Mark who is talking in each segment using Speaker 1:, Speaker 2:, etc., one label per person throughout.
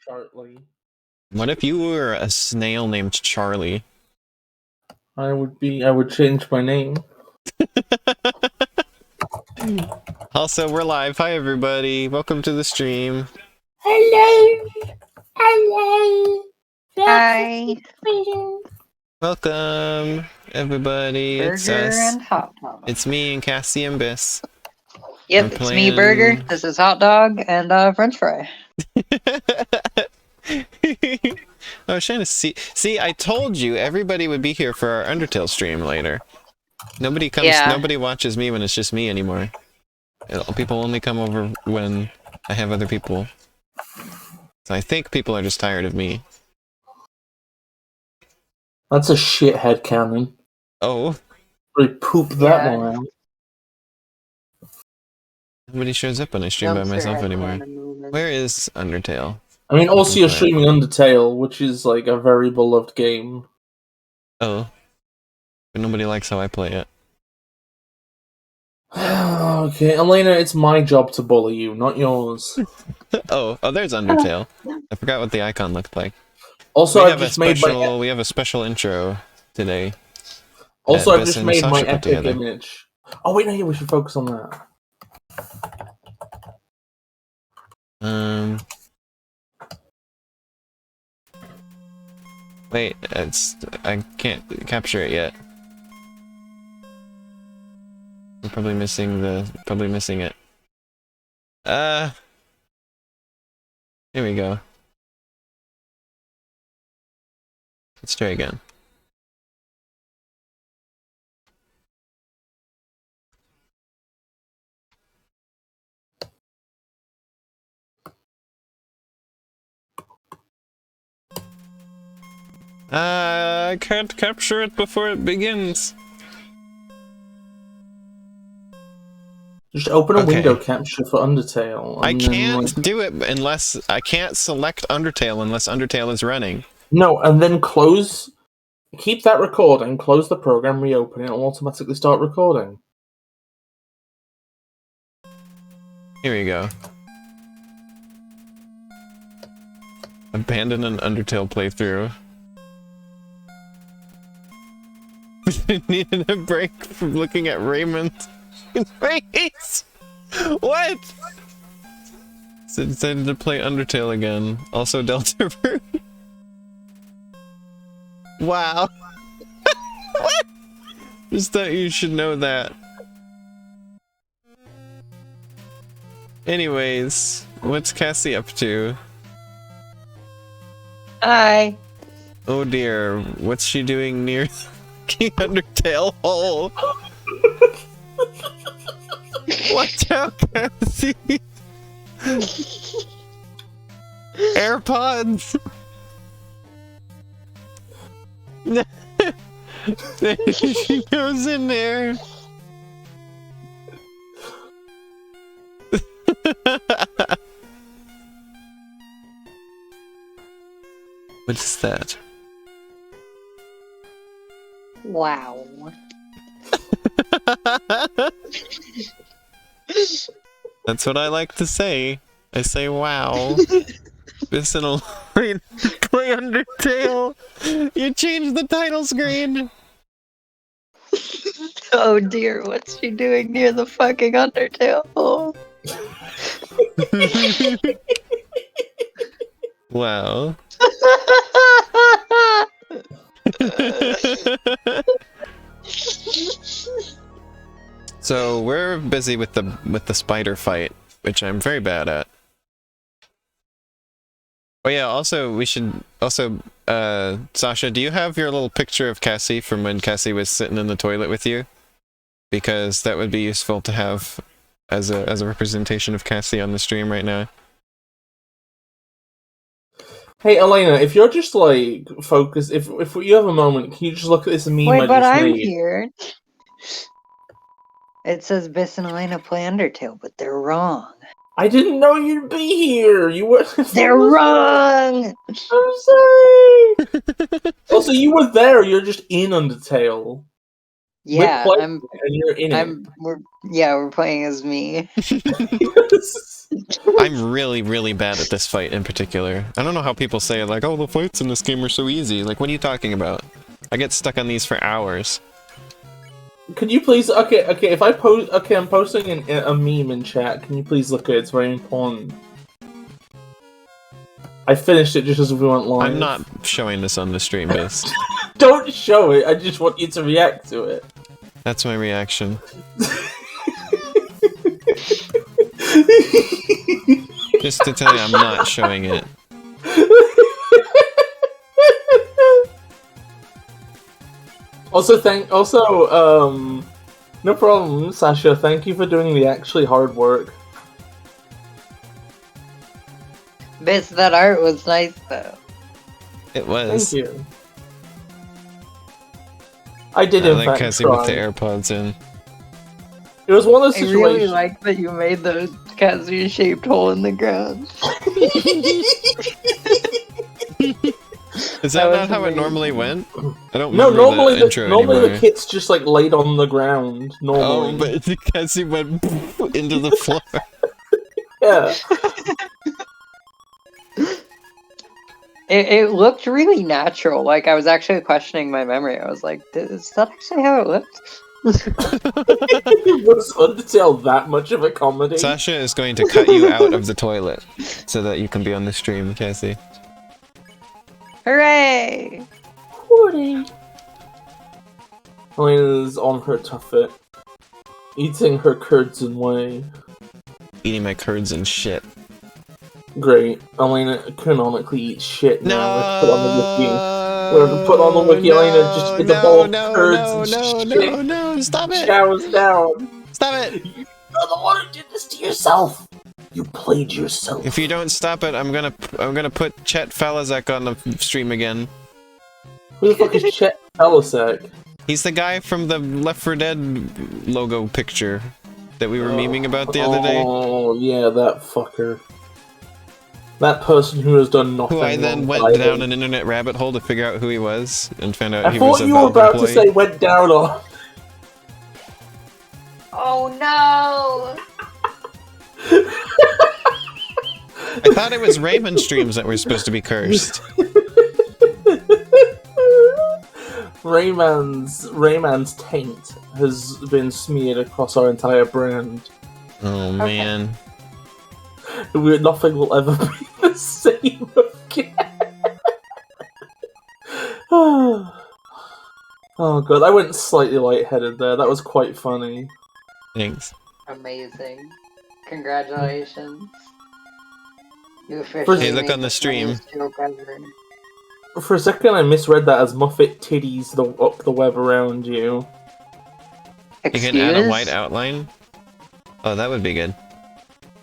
Speaker 1: Charlie.
Speaker 2: What if you were a snail named Charlie?
Speaker 1: I would change my name.
Speaker 2: Also, we're live. Hi, everybody. Welcome to the stream.
Speaker 1: Hello. Hello.
Speaker 3: Hi.
Speaker 2: Welcome, everybody.
Speaker 3: Burger
Speaker 2: It's us.
Speaker 3: and hot dog.
Speaker 2: It's me and Cassie and Bis.
Speaker 3: Yep,
Speaker 2: I'm
Speaker 3: it's
Speaker 2: playing...
Speaker 3: me, Burger. This is hot dog and French fry.
Speaker 2: I was trying to see. See, I told you everybody would be here for our Undertale stream later. Nobody comes.
Speaker 3: Yeah.
Speaker 2: Nobody watches me when it's just me anymore. People only come over when I have other people. So I think people are just tired of me.
Speaker 1: That's a shithead cannon.
Speaker 2: Oh.
Speaker 1: Really poop that one out.
Speaker 2: Nobody shows up when I stream by myself anymore. Where is Undertale?
Speaker 1: I mean, also you're streaming Undertale, which is like a very beloved game.
Speaker 2: Oh. But nobody likes how I play it.
Speaker 1: Okay, Elena, it's my job to bully you, not yours.
Speaker 2: Oh, there's Undertale. I forgot what the icon looked like.
Speaker 1: Also, I've just made my...
Speaker 2: We have a special intro today.
Speaker 1: Also, I've just made my epic image. Oh wait, no, yeah, we should focus on that.
Speaker 2: Wait, I can't capture it yet. I'm probably missing it. Here we go. Let's try again. I can't capture it before it begins.
Speaker 1: Just open a window capture for Undertale.
Speaker 2: I can't do it unless... I can't select Undertale unless Undertale is running.
Speaker 1: No, and then close... Keep that recording, close the program, reopen it, and it'll automatically start recording.
Speaker 2: Here we go. Abandon an Undertale playthrough. Needed a break from looking at Raymond's face. What? So decided to play Undertale again. Also Delta Root. Wow. What? Just thought you should know that. Anyways, what's Cassie up to?
Speaker 3: Hi.
Speaker 2: Oh dear, what's she doing near the Undertale hole? Watch out, Cassie! AirPods! She goes in there. What is that?
Speaker 3: Wow.
Speaker 2: That's what I like to say. I say wow. Bis and play Undertale. You changed the title screen.
Speaker 3: Oh dear, what's she doing near the fucking Undertale hole?
Speaker 2: Wow. So we're busy with the spider fight, which I'm very bad at. Oh yeah, also we should Sasha, do you have your little picture of Cassie from when Cassie was sitting in the toilet with you? Because that would be useful to have as a representation of Cassie on the stream right now.
Speaker 1: Hey Elena, if you're just like focused, if you have a moment, can you just look at this meme
Speaker 3: Wait,
Speaker 1: I
Speaker 3: but
Speaker 1: just
Speaker 3: I'm
Speaker 1: made?
Speaker 3: here. It says Bis and Elena play Undertale, but they're wrong.
Speaker 1: I didn't know you'd be here. You were.
Speaker 3: They're wrong.
Speaker 1: I'm sorry. Also, you were there. You're just in Undertale.
Speaker 3: Yeah,
Speaker 1: playing and you're in
Speaker 3: we're playing as me.
Speaker 1: it.
Speaker 2: I'm really, really bad at this fight in particular. I don't know how people say like, oh, the fights in this game are so easy. Like, what are you talking about? I get stuck on these for hours.
Speaker 1: Could you please? Okay. If I post, I'm posting a meme in chat. Can you please look at it? It's very important. I finished it just as we went live.
Speaker 2: I'm not showing this on the stream, Biz.
Speaker 1: Don't show it. I just want you to react to it.
Speaker 2: That's my reaction. Just to tell you, I'm not showing it.
Speaker 1: Also, no problem, Sasha. Thank you for doing the actually hard work.
Speaker 3: Bits, that art was nice though.
Speaker 2: It was.
Speaker 1: Thank you. I did
Speaker 2: I
Speaker 1: in
Speaker 2: like
Speaker 1: fact
Speaker 2: Cassie
Speaker 1: try.
Speaker 2: with the AirPods in.
Speaker 1: It was one of those
Speaker 3: I
Speaker 1: situations.
Speaker 3: really like that you made the Cassie-shaped hole in the ground.
Speaker 2: Is
Speaker 3: That
Speaker 2: that
Speaker 3: was
Speaker 2: not how it
Speaker 3: amazing.
Speaker 2: normally went? I don't
Speaker 1: No,
Speaker 2: remember
Speaker 1: normally
Speaker 2: the intro
Speaker 1: normally
Speaker 2: anymore.
Speaker 1: the kit's just like laid on the ground. Normally,
Speaker 2: Oh, but Cassie went into the floor.
Speaker 1: yeah.
Speaker 3: It looked really natural. Like, I was actually questioning my memory. I was like, is that actually how it looked?
Speaker 1: Was Undertale that much of a comedy?
Speaker 2: Sasha is going to cut you out of the toilet so that you can be on the stream, Cassie.
Speaker 3: Hooray!
Speaker 1: Elena's on her tuffet, eating her curds and whey.
Speaker 2: Eating my curds and shit.
Speaker 1: Great. Elena canonically eats shit
Speaker 2: No!
Speaker 1: now. Let's put on the wiki. We're gonna put on the wiki. Elena just is a bowl of curds and shit.
Speaker 2: No, stop it!
Speaker 1: Showers down.
Speaker 2: Stop it!
Speaker 1: You're the one who did this to yourself. You played yourself.
Speaker 2: If you don't stop it, I'm gonna put Chet Falazek on the stream again.
Speaker 1: Who the fuck is Chet Falazek?
Speaker 2: He's the guy from the Left 4 Dead logo picture that we were memeing about the other day.
Speaker 1: Oh yeah, that fucker. That person who has done nothing.
Speaker 2: Who I then
Speaker 1: wrong
Speaker 2: went
Speaker 1: by
Speaker 2: down
Speaker 1: him.
Speaker 2: an internet rabbit hole to figure out who he was, and found out
Speaker 1: I
Speaker 2: he was
Speaker 1: thought
Speaker 2: a
Speaker 1: you were
Speaker 2: Valve
Speaker 1: about
Speaker 2: employee.
Speaker 1: to say went down on.
Speaker 3: Oh no!
Speaker 2: I thought it was Raven streams that were supposed to be cursed.
Speaker 1: Rayman's taint has been smeared across our entire brand.
Speaker 2: Oh man.
Speaker 1: Nothing will ever be the same again. Oh god, I went slightly lightheaded there. That was quite funny.
Speaker 2: Thanks.
Speaker 3: Amazing. Congratulations. You officially
Speaker 2: Hey, look
Speaker 3: made
Speaker 2: on the stream.
Speaker 3: funniest joke ever.
Speaker 1: For a second, I misread that as Muffet titties up the web around you.
Speaker 2: You can add a white outline? Oh, that would be good.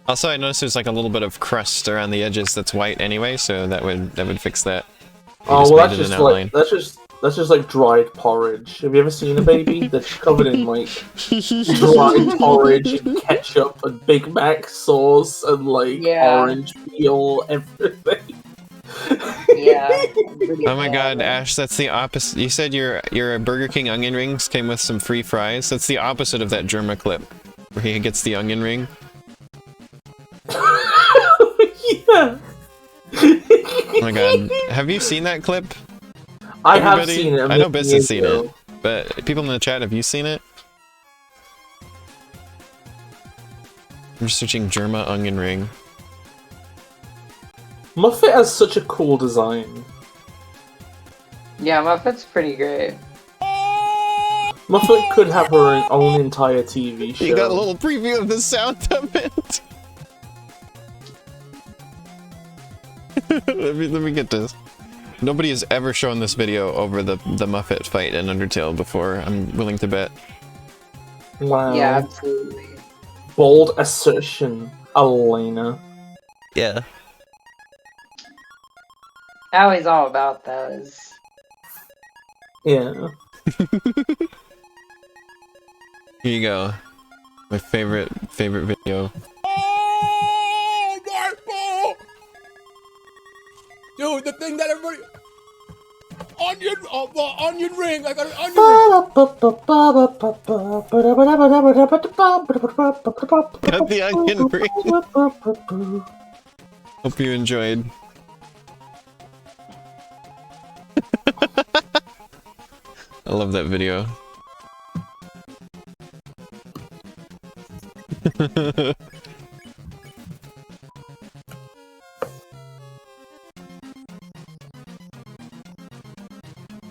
Speaker 2: Also, I noticed there's like a little bit of crust around the edges that's white anyway, so that would fix that. You
Speaker 1: Oh well,
Speaker 2: made it an outline.
Speaker 1: that's just like dried porridge. Have you ever seen a baby that's covered in like dried porridge and ketchup and Big Mac sauce and like orange peel, everything?
Speaker 3: Yeah.
Speaker 2: Oh my god, Ash, that's the opposite. You said your Burger King onion rings came with some free fries. That's the opposite of that Germa clip, where he gets the onion ring.
Speaker 1: Yeah.
Speaker 2: Oh my god, have you seen that clip?
Speaker 1: I have
Speaker 2: Everybody?
Speaker 1: seen it.
Speaker 2: I know Biz has seen it, but people in the chat, have you seen it? I'm searching Germa onion ring.
Speaker 1: Muffet has such a cool design.
Speaker 3: Yeah, Muffet's pretty great.
Speaker 1: Muffet could have her own entire TV show.
Speaker 2: You got a little preview of the sound of it. let me get this. Nobody has ever shown this video over the Muffet fight in Undertale before, I'm willing to bet.
Speaker 1: Wow.
Speaker 3: Yeah, absolutely.
Speaker 1: Bold assertion, Elena.
Speaker 2: Yeah.
Speaker 3: Allie's all about those.
Speaker 1: Yeah.
Speaker 2: Here you go. My favorite video.
Speaker 4: Dude, the thing that everybody...
Speaker 2: onion ring. I got an onion ring. Got the onion ring. Hope you enjoyed. I love that video.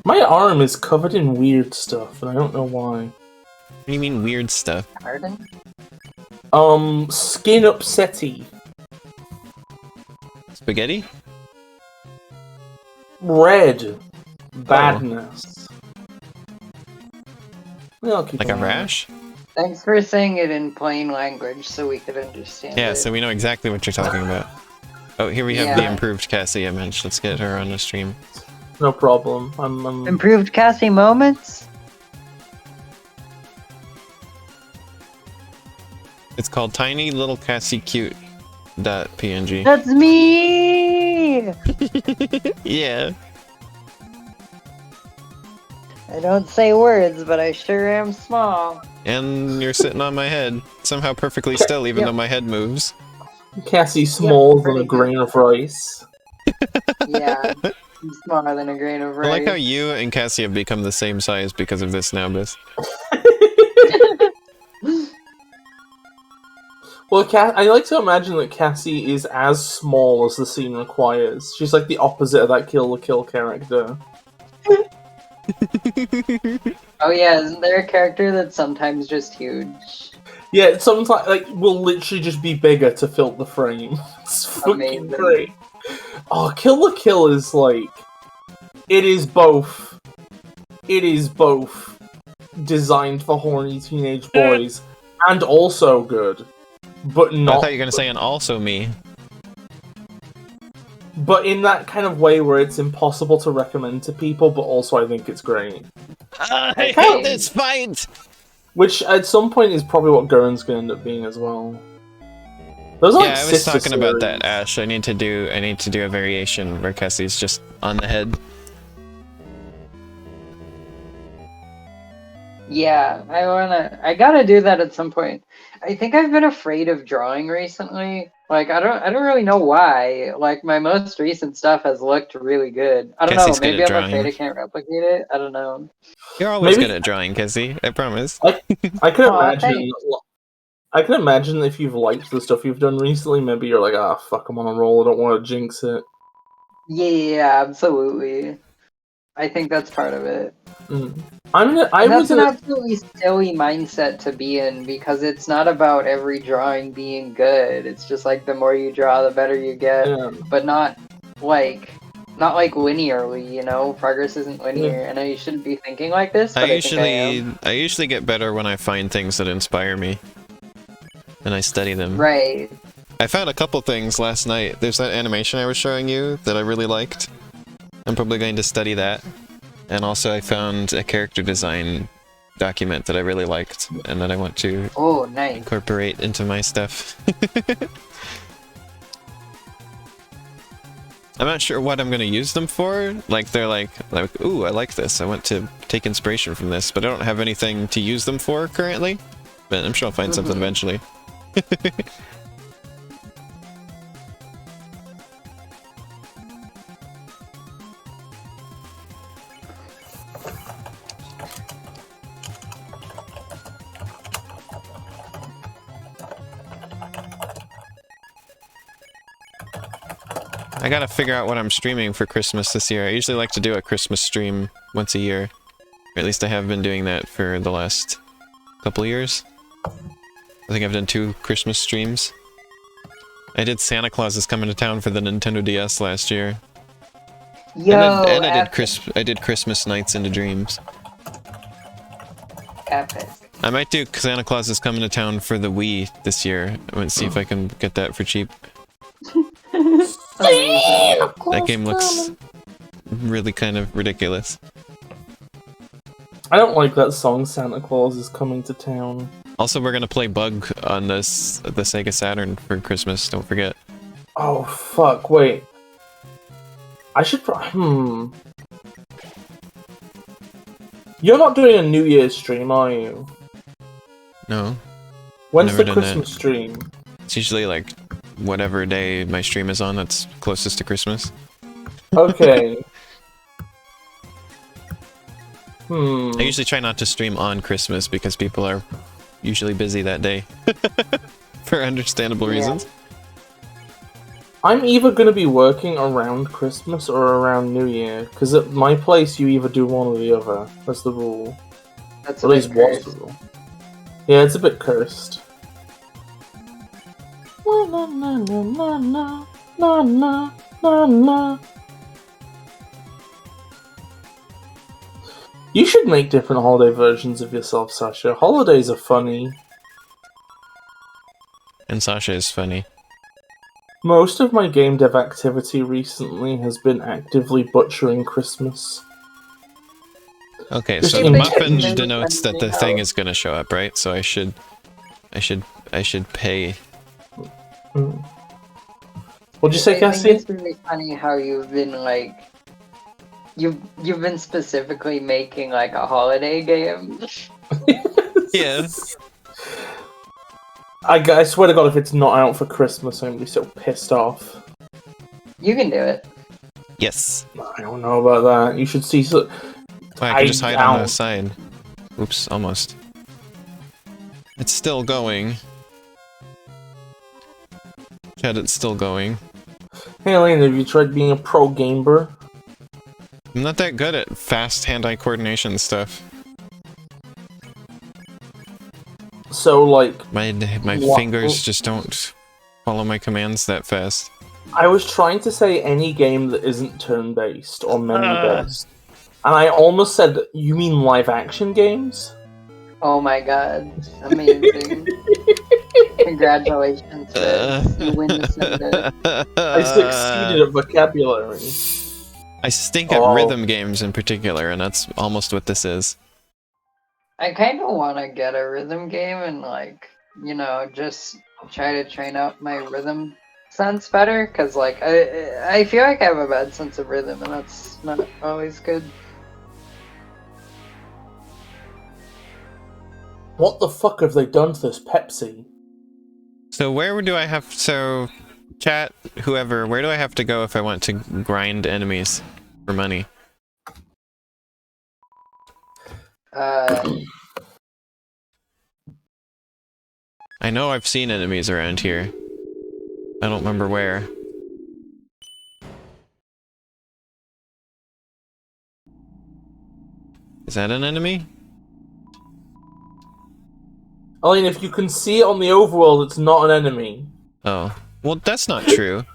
Speaker 1: My arm is covered in weird stuff, and I don't know why.
Speaker 2: What do you mean weird stuff?
Speaker 3: Pardon?
Speaker 1: Skin upsetty.
Speaker 2: Spaghetti?
Speaker 1: Red. Badness.
Speaker 2: Like a rash?
Speaker 3: Thanks for saying it in plain language so we could understand
Speaker 2: Yeah,
Speaker 3: it.
Speaker 2: so we know exactly what you're talking about. Oh, here we have the improved Cassie I mentioned. Let's get her on the stream.
Speaker 1: No problem. I'm...
Speaker 3: Improved Cassie moments?
Speaker 2: It's called Tiny Little Cassie Cute .png.
Speaker 3: That's me!
Speaker 2: Yeah.
Speaker 3: I don't say words, but I sure am small.
Speaker 2: And you're sitting on my head, somehow perfectly still, even though my head moves.
Speaker 1: Cassie smaller than a grain of rice.
Speaker 3: Yeah, I'm smaller than a grain of rice.
Speaker 2: I like how you and Cassie have become the same size because of this now, Bis.
Speaker 1: Well, I like to imagine that Cassie is as small as the scene requires. She's like the opposite of that Kill la Kill character.
Speaker 3: Oh yeah, isn't there a character that's sometimes just huge?
Speaker 1: Yeah, sometimes like will literally just be bigger to fill the frame. It's fucking great. Oh, Kill la Kill is like, it is both designed for horny teenage boys and also good, but not.
Speaker 2: I thought you were gonna say and also me.
Speaker 1: But in that kind of way where it's impossible to recommend to people, but also I think it's great.
Speaker 2: I hate this fight!
Speaker 1: Which at some point is probably what Gurren's gonna end up being as well. Those
Speaker 2: Yeah, I was talking about that, Ash. I need to do a variation where Cassie's just on the head.
Speaker 3: Yeah, I gotta do that at some point. I think I've been afraid of drawing recently. Like, I don't really know why. Like, my most recent stuff has looked really good. I don't know, maybe I'm afraid I can't replicate it. I don't know.
Speaker 2: You're always good at drawing, Cassie. I promise.
Speaker 1: I can imagine. I can imagine if you've liked the stuff you've done recently, maybe you're like, ah, fuck, I'm on a roll. I don't want to jinx it.
Speaker 3: Yeah, absolutely. I think that's part of it.
Speaker 1: That's
Speaker 3: an absolutely silly mindset to be in, because it's not about every drawing being good. It's just like the more you draw, the better you get, but not like linearly. You know, progress isn't linear. I know you shouldn't be thinking like this, but
Speaker 2: I usually get better when I find things that inspire me, and I study them.
Speaker 3: Right.
Speaker 2: I found a couple things last night. There's that animation I was showing you that I really liked. I'm probably going to study that. And also I found a character design document that I really liked and that I want to incorporate into my stuff. I'm not sure what I'm going to use them for. Like, they're like, ooh, I like this. I want to take inspiration from this, but I don't have anything to use them for currently. But I'm sure I'll find something eventually. I gotta figure out what I'm streaming for Christmas this year. I usually like to do a Christmas stream once a year. Or at least I have been doing that for the last couple years. I think I've done 2 Christmas streams. I did Santa Claus is Coming to Town for the Nintendo DS last year. And I did Christmas Nights into Dreams.
Speaker 3: Epic.
Speaker 2: I might do Santa Claus is Coming to Town for the Wii this year. I want to see if I can get that for cheap. That game looks really kind of ridiculous.
Speaker 1: I don't like that song, Santa Claus is Coming to Town.
Speaker 2: Also, we're gonna play Bug on the Sega Saturn for Christmas, don't forget.
Speaker 1: Oh, fuck, wait. I should You're not doing a New Year's stream, are you?
Speaker 2: No.
Speaker 1: When's the Christmas stream?
Speaker 2: It's usually like whatever day my stream is on that's closest to Christmas.
Speaker 1: Okay.
Speaker 2: I usually try not to stream on Christmas because people are usually busy that day. For understandable reasons.
Speaker 1: I'm either going to be working around Christmas or around New Year, because at my place you either do one or the other. That's the rule.
Speaker 3: That's
Speaker 1: at least was the rule. Yeah, it's a bit cursed. Na na na na na na na na na. You should make different holiday versions of yourself, Sasha. Holidays are funny.
Speaker 2: And Sasha is funny.
Speaker 1: Most of my game dev activity recently has been actively butchering Christmas.
Speaker 2: Okay, so Muffin denotes that the thing is gonna show up, right? So I should pay.
Speaker 1: What'd you say, Cassie?
Speaker 3: It's really funny how you've been like, you've been specifically making like a holiday game.
Speaker 2: Yes.
Speaker 1: I swear to God, if it's not out for Christmas, I'm gonna be so pissed off.
Speaker 3: You can do it.
Speaker 2: Yes.
Speaker 1: I don't know about that. You should see. So
Speaker 2: I can just hide on the side. Oops, almost. It's still going. Chad, it's still going.
Speaker 1: Hey, Elaine, have you tried being a pro gamer?
Speaker 2: I'm not that good at fast hand-eye coordination stuff.
Speaker 1: So, like...
Speaker 2: My fingers just don't follow my commands that fast.
Speaker 1: I was trying to say any game that isn't turn-based or menu-based. And I almost said, you mean live-action games?
Speaker 3: Oh my god. Amazing. Congratulations, you win the sentence.
Speaker 1: I succeeded at vocabulary.
Speaker 2: I stink at rhythm games in particular, and that's almost what this is.
Speaker 3: I kind of want to get a rhythm game and, like, you know, just try to train up my rhythm sense better, because, like, I feel like I have a bad sense of rhythm, and that's not always good.
Speaker 1: What the fuck have they done to this Pepsi?
Speaker 2: So where do I have... So, chat, whoever, where do I have to go if I want to grind enemies for money?
Speaker 3: I
Speaker 2: know I've seen enemies around here. I don't remember where. Is that an enemy?
Speaker 1: I mean, if you can see it on the overworld, it's not an enemy.
Speaker 2: Oh. Well, that's not true.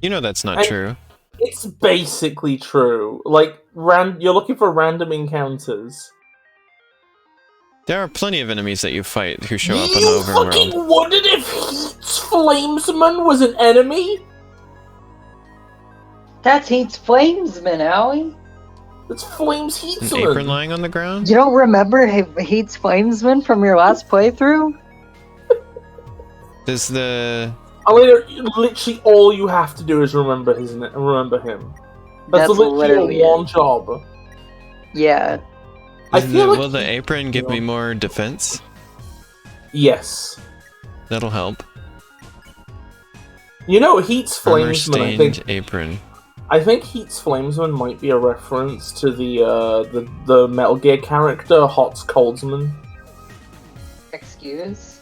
Speaker 2: You know that's not true.
Speaker 1: It's basically true. Like, you're looking for random encounters.
Speaker 2: There are plenty of enemies that you fight who show up on the overworld.
Speaker 1: You fucking wondered if Heat's Flamesman was an enemy?
Speaker 3: That's Heat's Flamesman, Owie.
Speaker 1: It's Flames Heatsman.
Speaker 2: An apron lying on the ground?
Speaker 3: You don't remember Heat's Flamesman from your last playthrough?
Speaker 2: Does the...
Speaker 1: I mean, literally all you have to do is remember him. That's literally one job.
Speaker 3: Yeah.
Speaker 2: Will the apron give me more defense?
Speaker 1: Yes.
Speaker 2: That'll help.
Speaker 1: You know, Heat's Flamesman,
Speaker 2: apron.
Speaker 1: I think Heat's Flamesman might be a reference to the Metal Gear character, Hot's Coldsman.
Speaker 3: Excuse?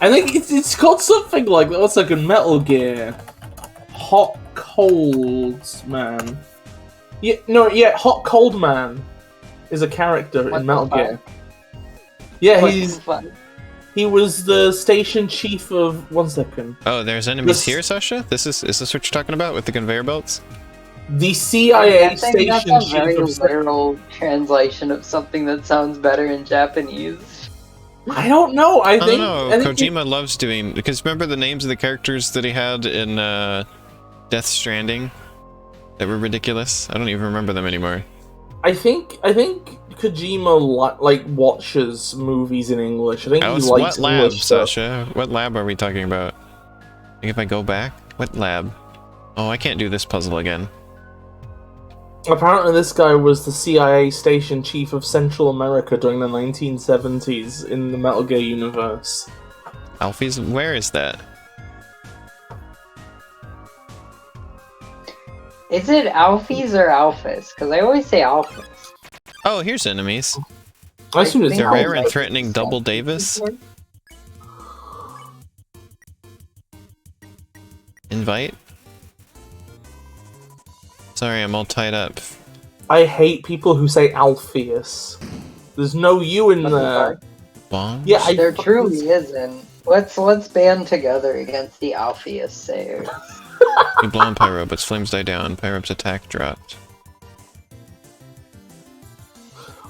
Speaker 1: I think it's called something like that. It's like a Metal Gear. Hot Colds Man. Hot Cold Man is a character in Metal Gear. Yeah, he was the station chief of... One second.
Speaker 2: Oh, there's enemies here, Sasha? Is this what you're talking about with the conveyor belts?
Speaker 1: The CIA station
Speaker 3: that's a
Speaker 1: chief
Speaker 3: very
Speaker 1: of...
Speaker 3: literal translation of something that sounds better in Japanese.
Speaker 1: I don't know. I don't
Speaker 2: know. Kojima loves doing... Because remember the names of the characters that he had in Death Stranding? That were ridiculous? I don't even remember them anymore.
Speaker 1: I think Kojima watches movies in English. I think he likes
Speaker 2: what lab,
Speaker 1: English stuff.
Speaker 2: Sasha? What lab are we talking about? If I go back, what lab? Oh, I can't do this puzzle again.
Speaker 1: Apparently this guy was the CIA station chief of Central America during the 1970s in the Metal Gear universe.
Speaker 2: Alfie's? Where is that?
Speaker 3: Is it Alphys or Alphys? Because I always say Alphys.
Speaker 2: Oh, here's enemies.
Speaker 1: I assume it's
Speaker 2: They're rare and threatening Double Davis. Invite? Sorry, I'm all tied up.
Speaker 1: I hate people who say Alpheus. There's no U in there.
Speaker 2: Bombs?
Speaker 3: Yeah, there truly isn't. Let's band together against the Alpheus sayers.
Speaker 2: You blow on Pyro, but flames die down. Pyro's attack dropped.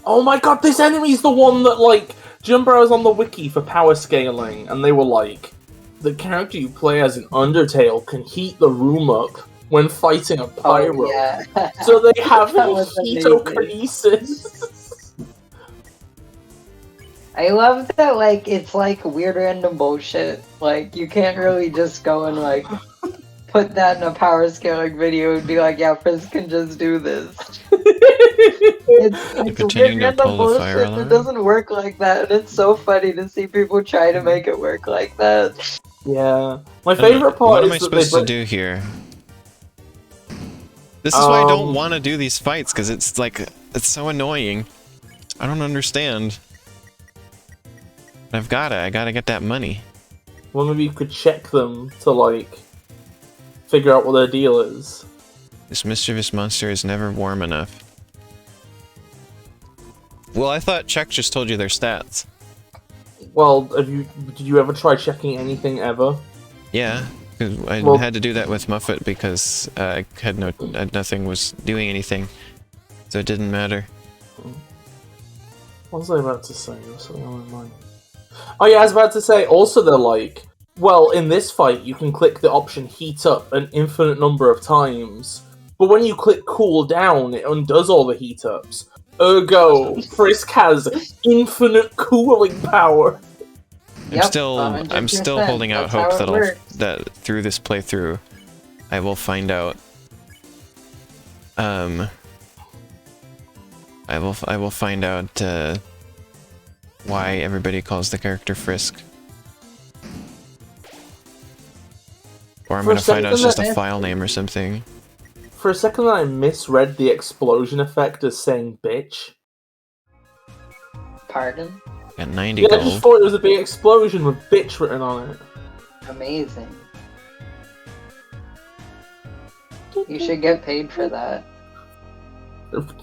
Speaker 1: Oh my god, this enemy's the one that, like, Jumbo was on the wiki for power scaling, and they were like, the character you play as in Undertale can heat the room up when fighting a pyro.
Speaker 3: Oh, yeah.
Speaker 1: So they have hetokinesis.
Speaker 3: I love that, like, it's like weird random bullshit. Like, you can't really just go and, like, put that in a power scaling video and be like, yeah, Frisk can just do this. It's weird random bullshit. It doesn't work like that, and it's so funny to see people try to make it work like that.
Speaker 1: Yeah. My favorite part
Speaker 2: what
Speaker 1: is
Speaker 2: am I supposed to do here? This is why I don't want to do these fights, because it's like, it's so annoying. I don't understand. But I gotta get that money.
Speaker 1: Well, maybe you could check them to, like, figure out what their deal is.
Speaker 2: This mischievous monster is never warm enough. Well, I thought check just told you their stats.
Speaker 1: Well, did you ever try checking anything ever?
Speaker 2: Yeah, because I had to do that with Muffet because I had nothing was doing anything, so it didn't matter.
Speaker 1: What was I about to say? There was something on my mind. Oh yeah, I was about to say, also they're like, well, in this fight you can click the option heat up an infinite number of times, but when you click cool down, it undoes all the heat ups. Ergo, Frisk has infinite cooling power.
Speaker 2: I'm still holding out hope that through this playthrough, I will find out. I will find out why everybody calls the character Frisk. Or I'm gonna find out it's just a file name or something.
Speaker 1: For a second I misread the explosion effect as saying bitch.
Speaker 3: Pardon?
Speaker 2: Got 90
Speaker 1: gold.
Speaker 2: Yeah,
Speaker 1: I just thought it was a big explosion with bitch written on it.
Speaker 3: Amazing. You should get paid for that.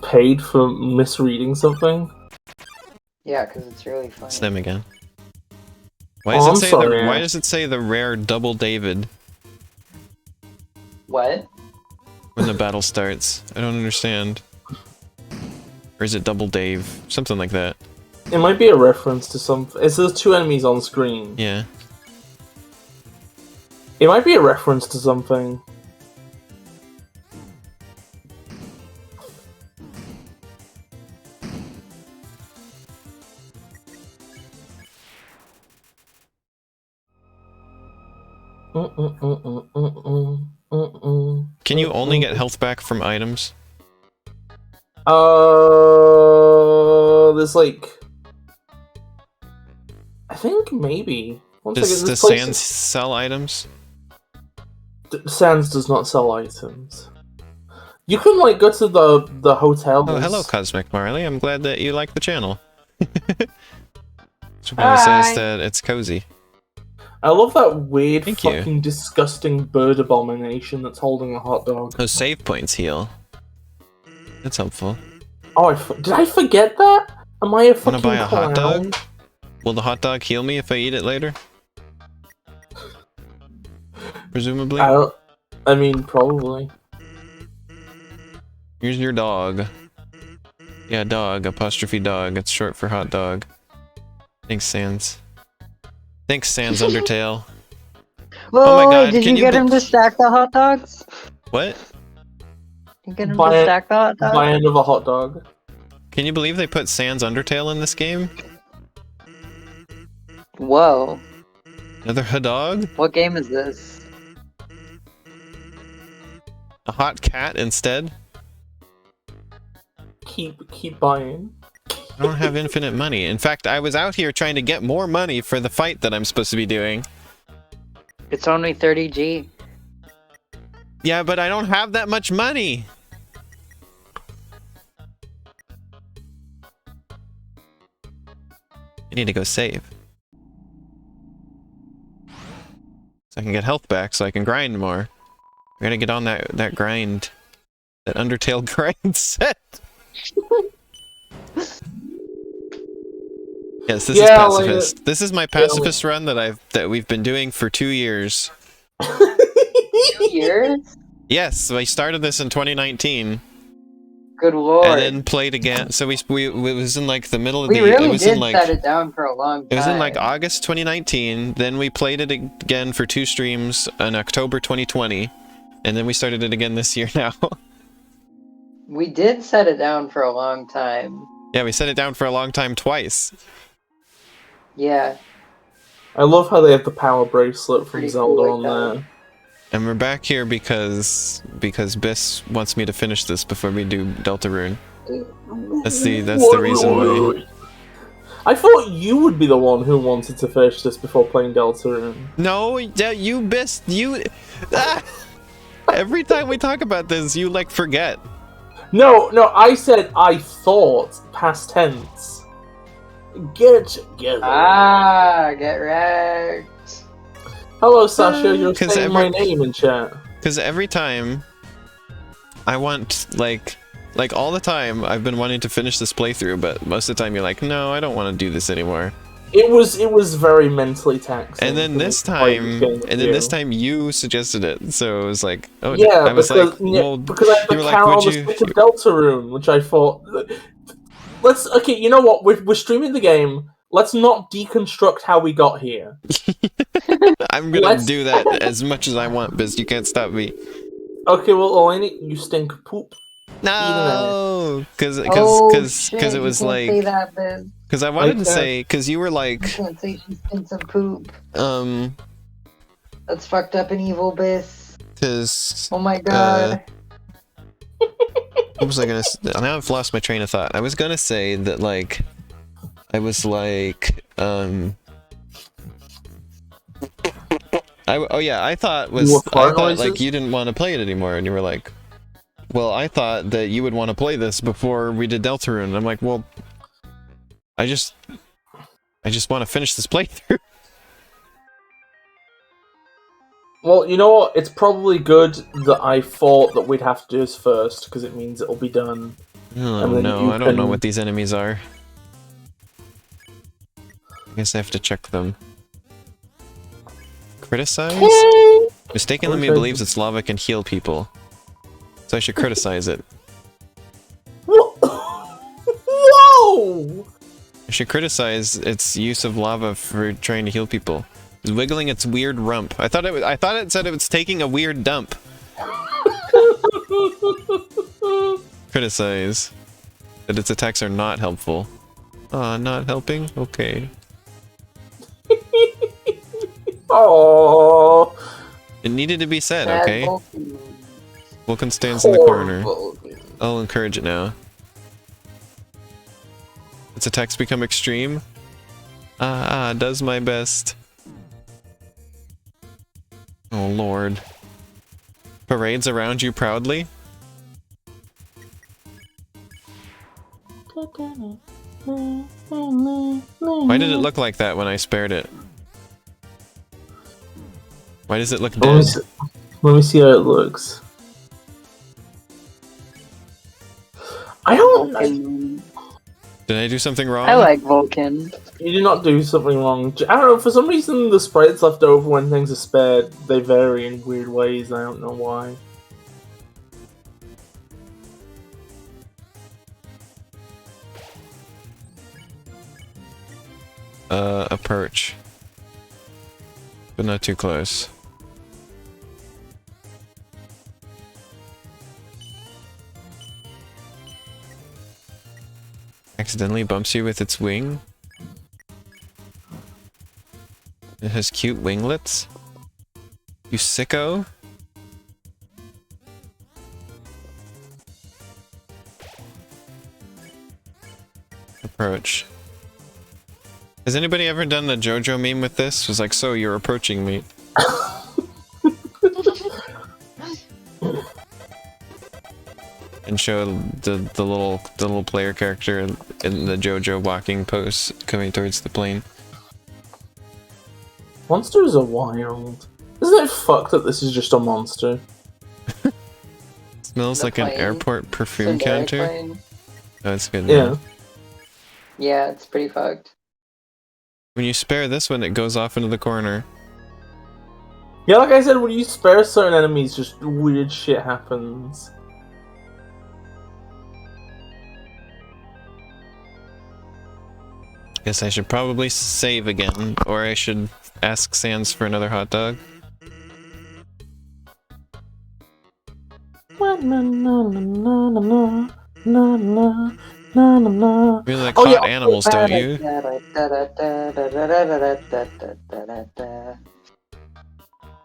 Speaker 1: Paid for misreading something?
Speaker 3: Yeah, because it's really funny.
Speaker 2: It's them again. Why does it say the rare Double David?
Speaker 3: What?
Speaker 2: When the battle starts. I don't understand. Or is it Double Dave? Something like that.
Speaker 1: It might be a reference to something. It says two enemies on screen.
Speaker 2: Yeah.
Speaker 1: It might be a reference to something.
Speaker 2: Can you only get health back from items?
Speaker 1: There's like... I think maybe.
Speaker 2: Does Sans sell items?
Speaker 1: Sans does not sell items. You can, like, go to the hotel.
Speaker 2: Oh, hello, Cosmic Marley. I'm glad that you like the channel. Somebody says that it's cozy.
Speaker 1: I love that weird, fucking disgusting bird abomination that's holding a hot dog.
Speaker 2: Those save points heal. That's helpful.
Speaker 1: Oh, did I forget that? Am I a fucking
Speaker 2: clown? Wanna buy a hot dog?
Speaker 1: clown?
Speaker 2: Will the hot dog heal me if I eat it later? Presumably?
Speaker 1: I mean, probably.
Speaker 2: Here's your dog. Yeah, dog, apostrophe dog. It's short for hot dog. Thanks, Sans. Thanks, Sans Undertale.
Speaker 3: Whoa, oh my god, did you get him to stack the hot dogs?
Speaker 2: What?
Speaker 3: You get him to stack the hot dog?
Speaker 1: Buy another hot dog.
Speaker 2: Can you believe they put Sans Undertale in this game?
Speaker 3: Whoa.
Speaker 2: Another hot dog?
Speaker 3: What game is this?
Speaker 2: A hot cat instead?
Speaker 1: keep buying.
Speaker 2: I don't have infinite money. In fact, I was out here trying to get more money for the fight that I'm supposed to be doing.
Speaker 3: It's only 30G.
Speaker 2: Yeah, but I don't have that much money. I need to go save. So I can get health back so I can grind more. We're gonna get on that grind. That Undertale grind set. Yes, this is pacifist. Like, this is my pacifist run that we've been doing for 2 years.
Speaker 3: 2 years?
Speaker 2: Yes, so I started this in 2019.
Speaker 3: Good lord.
Speaker 2: And then played again. So it was in like the middle of
Speaker 3: we really
Speaker 2: it was
Speaker 3: did
Speaker 2: in like
Speaker 3: set it down for a long time.
Speaker 2: It was in like August 2019. Then we played it again for 2 streams in October 2020, and then we started it again this year now.
Speaker 3: We did set it down for a long time.
Speaker 2: Yeah, we set it down for a long time twice.
Speaker 3: Yeah.
Speaker 1: I love how they have the power bracelet from Zelda
Speaker 3: cool
Speaker 1: on there.
Speaker 2: And we're back here because Bis wants me to finish this before we do Deltarune. That's the reason why.
Speaker 1: I thought you would be the one who wanted to finish this before playing Deltarune.
Speaker 2: No, you Bis, you. Every time we talk about this, you like forget.
Speaker 1: No, I said I thought, past tense. Get it together.
Speaker 3: Ah, get wrecked.
Speaker 1: Hello, Sasha, you're saying my name in chat.
Speaker 2: Because every time I want, like all the time, I've been wanting to finish this playthrough, but most of the time you're like, no, I don't want to do this anymore.
Speaker 1: It was very mentally taxing.
Speaker 2: And then this time you suggested it, so it was like, oh
Speaker 1: yeah,
Speaker 2: I was
Speaker 1: because,
Speaker 2: like, well,
Speaker 1: because I had the count on the stick of Deltarune, which I thought, okay, you know what? We're streaming the game. Let's not deconstruct how we got here.
Speaker 2: I'm gonna do that as much as I want, Biz. You can't stop me.
Speaker 1: Okay, well, Eleni, you stink poop.
Speaker 2: No, because it was like.
Speaker 3: Say that, Biz.
Speaker 2: Because I wanted to say, because you were like.
Speaker 3: You can't say she stinks of poop. That's fucked up and evil, Biz.
Speaker 2: Because.
Speaker 3: Oh my god.
Speaker 2: What was I gonna say? Now I've lost my train of thought. I was gonna say that, like. I was like, I thought like you didn't want to play it anymore, and you were like, well, I thought that you would want to play this before we did Deltarune. And I'm like, well, I just want to finish this playthrough.
Speaker 1: Well, you know what? It's probably good that I thought that we'd have to do this first, because it means it'll be done.
Speaker 2: Oh no, I don't know what these enemies are. I guess I have to check them. Criticize? Mistakenly believes its lava can heal people. So I should criticize it.
Speaker 1: Whoa!
Speaker 2: I should criticize its use of lava for trying to heal people. It's wiggling its weird rump. I thought it said it was taking a weird dump. Criticize. That its attacks are not helpful. Not helping? Okay.
Speaker 1: Oh,
Speaker 2: it needed to be said, okay? Vulcan stands in the corner. I'll encourage it now. Its attacks become extreme. Does my best. Oh lord. Parades around you proudly? Why did it look like that when I spared it? Why does it look dead?
Speaker 1: Let me see how it looks. I don't know.
Speaker 2: Did I do something wrong?
Speaker 3: I like Vulcan.
Speaker 1: You did not do something wrong. I don't know, for some reason the sprites left over when things are spared, they vary in weird ways, I don't know why.
Speaker 2: A perch. But not too close. Accidentally bumps you with its wing. It has cute winglets. You sicko. approach. Has anybody ever done the JoJo meme with this? It was like, so you're approaching me. And show the little player character in the JoJo walking pose coming towards the plane.
Speaker 1: Monsters are wild. Isn't it fucked that this is just a monster?
Speaker 2: Smells
Speaker 3: The
Speaker 2: like an
Speaker 3: plane.
Speaker 2: airport perfume
Speaker 3: It's an
Speaker 2: counter.
Speaker 3: airplane.
Speaker 2: Oh, that's good.
Speaker 1: Yeah.
Speaker 2: Man.
Speaker 3: Yeah, it's pretty fucked.
Speaker 2: When you spare this one, it goes off into the corner.
Speaker 1: Yeah, like I said, when you spare certain enemies, just weird shit happens.
Speaker 2: Guess I should probably save again, or I should ask Sans for another hot dog. Really like hot animals, don't you?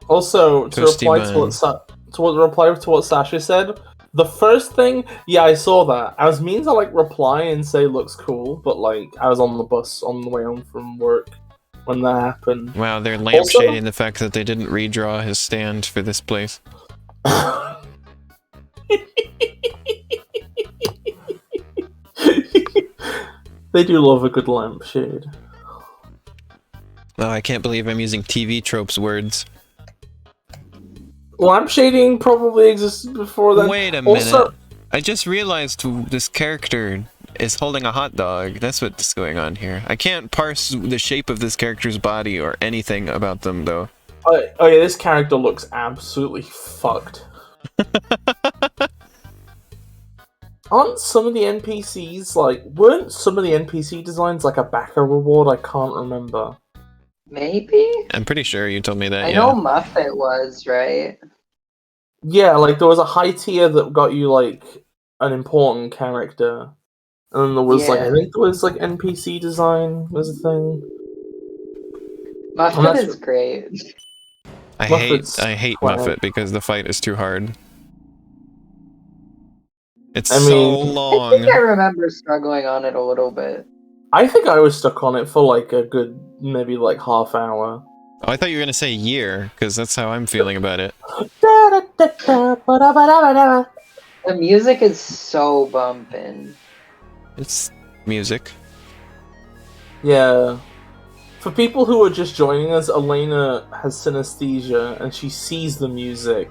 Speaker 1: Also, to
Speaker 2: Toasty
Speaker 1: reply to what Sasha said, the first thing, yeah, I saw that. I was meaning to like reply and say looks cool, but like I was on the bus on the way home from work when that happened.
Speaker 2: Wow, they're lampshading the fact that they didn't redraw his stand for this place.
Speaker 1: They do love a good lampshade.
Speaker 2: Oh, I can't believe I'm using TV tropes words.
Speaker 1: Lampshading probably existed before then.
Speaker 2: Wait a
Speaker 1: Also,
Speaker 2: minute. I just realized this character is holding a hot dog. That's what's going on here. I can't parse the shape of this character's body or anything about them, though.
Speaker 1: oh yeah, this character looks absolutely fucked. Aren't some of the NPCs weren't some of the NPC designs like a backer reward? I can't remember.
Speaker 3: Maybe?
Speaker 2: I'm pretty sure you told me that,
Speaker 3: I
Speaker 2: yeah.
Speaker 3: know Muffet was, right?
Speaker 1: Yeah, like there was a high tier that got you like an important character. And then there was I think there was NPC design was a thing.
Speaker 3: Muffet is great.
Speaker 2: I hate Muffet because the fight is too hard. It's so long.
Speaker 3: I think I remember struggling on it a little bit.
Speaker 1: I think I was stuck on it for like a good maybe half hour.
Speaker 2: Oh, I thought you were gonna say year, because that's how I'm feeling about it.
Speaker 3: The music is so bumpin'.
Speaker 2: It's music.
Speaker 1: Yeah. For people who are just joining us, Elena has synesthesia and she sees the music.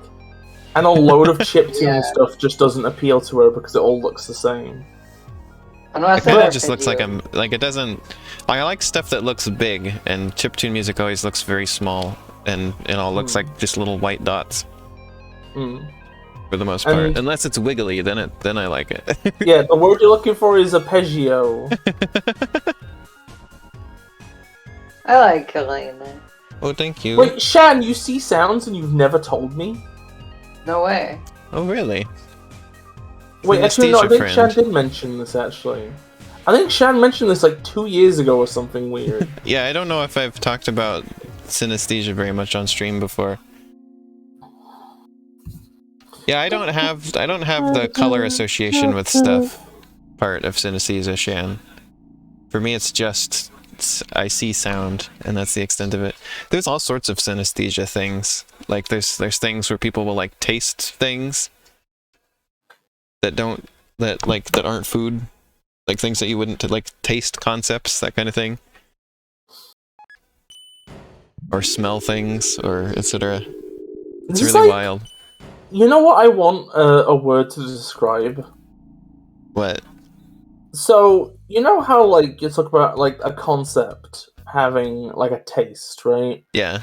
Speaker 1: And a load of chiptune stuff just doesn't appeal to her because it all looks the same.
Speaker 2: It kind of just looks like it doesn't. I like stuff that looks big, and chiptune music always looks very small, and it all looks like just little white dots. For the most part, unless it's wiggly, then I like it.
Speaker 1: Yeah, the word you're looking for is arpeggio.
Speaker 3: I like Elena.
Speaker 2: Oh, thank you.
Speaker 1: Wait, Shan, you see sounds and you've never told me?
Speaker 3: No way.
Speaker 2: Oh, really?
Speaker 1: Wait, actually, no, I think Shan did mention this, actually. I think Shan mentioned this 2 years ago or something weird.
Speaker 2: Yeah, I don't know if I've talked about synesthesia very much on stream before. Yeah, I don't have the color association with stuff part of synesthesia, Shan. For me, it's just I see sound, and that's the extent of it. There's all sorts of synesthesia things. Like there's things where people will taste things that aren't food, like things that you wouldn't taste concepts, that kind of thing, or smell things, or etc. It's really wild.
Speaker 1: You know what I want a word to describe?
Speaker 2: What?
Speaker 1: So, you know how, you talk about, a concept having, a taste, right?
Speaker 2: Yeah.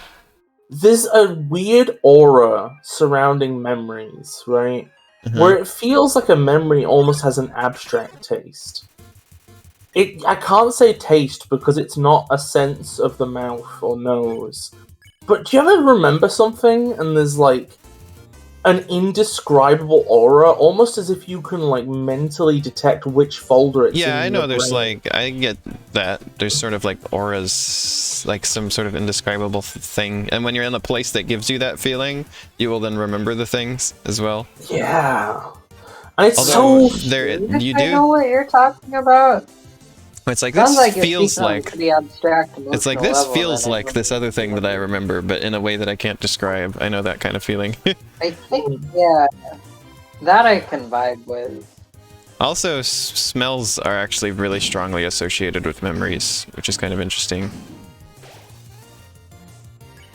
Speaker 1: There's a weird aura surrounding memories, right? Where it feels like a memory almost has an abstract taste. I can't say taste because it's not a sense of the mouth or nose. But do you ever remember something and there's, an indescribable aura, almost as if you can mentally detect which folder it's in.
Speaker 2: Yeah, I know. There's
Speaker 1: brain.
Speaker 2: I get that. There's sort of auras, some sort of indescribable thing. And when you're in a place that gives you that feeling, you will then remember the things as well.
Speaker 1: Yeah, and it's
Speaker 2: Although
Speaker 1: so.
Speaker 2: you
Speaker 3: I know what you're talking about.
Speaker 2: It's like
Speaker 3: Sounds
Speaker 2: this
Speaker 3: like
Speaker 2: feels like
Speaker 3: the abstract
Speaker 2: it's like this feels like this other thing that I remember, but in a way that I can't describe. I know that kind of feeling.
Speaker 3: I think, yeah, that I can vibe with.
Speaker 2: Also, smells are actually really strongly associated with memories, which is kind of interesting.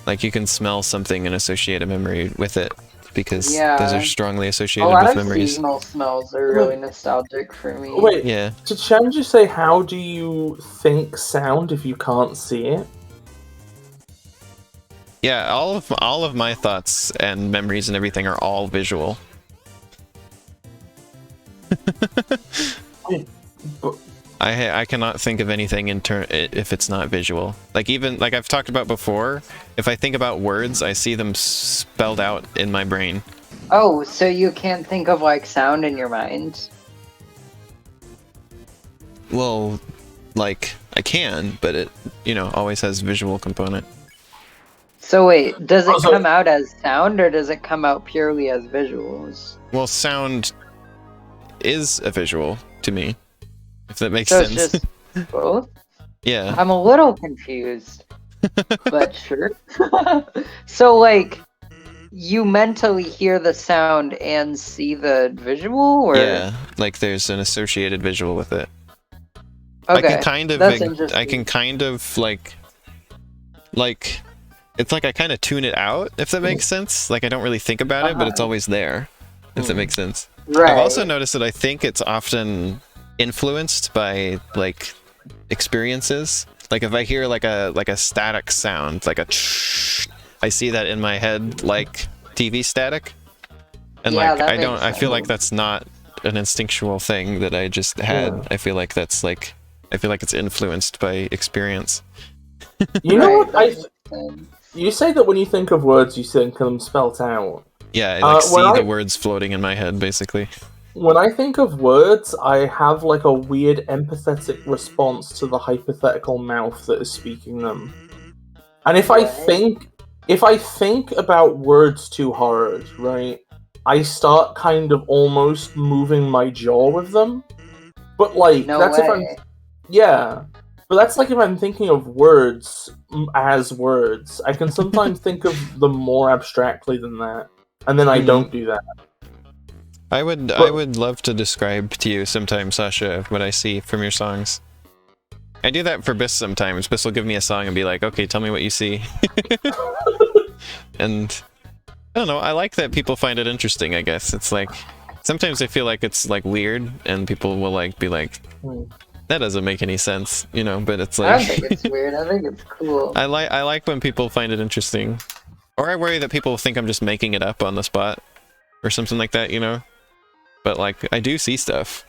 Speaker 2: Like you can smell something and associate a memory with it because those are strongly associated with memories. A lot of
Speaker 3: seasonal smells are really nostalgic for me.
Speaker 1: Wait,
Speaker 2: yeah.
Speaker 1: Did Shanju say how do you think sound if you can't see it?
Speaker 2: Yeah, all of my thoughts and memories and everything are all visual. I cannot think of anything if it's not visual. Like even like I've talked about before, if I think about words, I see them spelled out in my brain.
Speaker 3: Oh, so you can't think of like sound in your mind?
Speaker 2: Well, like I can, but it always has visual component.
Speaker 3: So wait, does it come out as sound or does it come out purely as visuals?
Speaker 2: Well, sound is a visual to me. If that makes
Speaker 3: so
Speaker 2: sense.
Speaker 3: It's just both?
Speaker 2: Yeah.
Speaker 3: I'm a little confused. But sure. So like you mentally hear the sound and see the visual or
Speaker 2: yeah, like there's an associated visual with it.
Speaker 3: Okay.
Speaker 2: I can kind of
Speaker 3: that's interesting.
Speaker 2: I can kind of like it's like I kind of tune it out, if that makes sense. Like I don't really think about it, but it's always there, if that makes sense.
Speaker 3: Right.
Speaker 2: I've also noticed that I think it's often influenced by like experiences. Like if I hear like a static sound, like a I see that in my head like TV static. And like I feel like that's not an instinctual thing that I just had. Yeah. I feel like it's influenced by experience.
Speaker 1: You know what? You say that when you think of words, you think them spelt out.
Speaker 2: Yeah, I see the words floating in my head, basically.
Speaker 1: When I think of words, I have like a weird empathetic response to the hypothetical mouth that is speaking them. And if I think about words too hard, right, I start kind of almost moving my jaw with them. But like but that's like if I'm thinking of words as words. I can sometimes think of them more abstractly than that, and then I don't do that.
Speaker 2: I would love to describe to you sometime, Sasha, what I see from your songs. I do that for Bis sometimes. Bis will give me a song and be like, okay, tell me what you see. And I don't know, I like that people find it interesting, I guess. It's like, sometimes I feel like it's like weird and people will like be like, that doesn't make any sense, but it's like...
Speaker 3: I don't think it's weird, I think it's cool.
Speaker 2: I like when people find it interesting. Or I worry that people think I'm just making it up on the spot. Or something like that, But like, I do see stuff.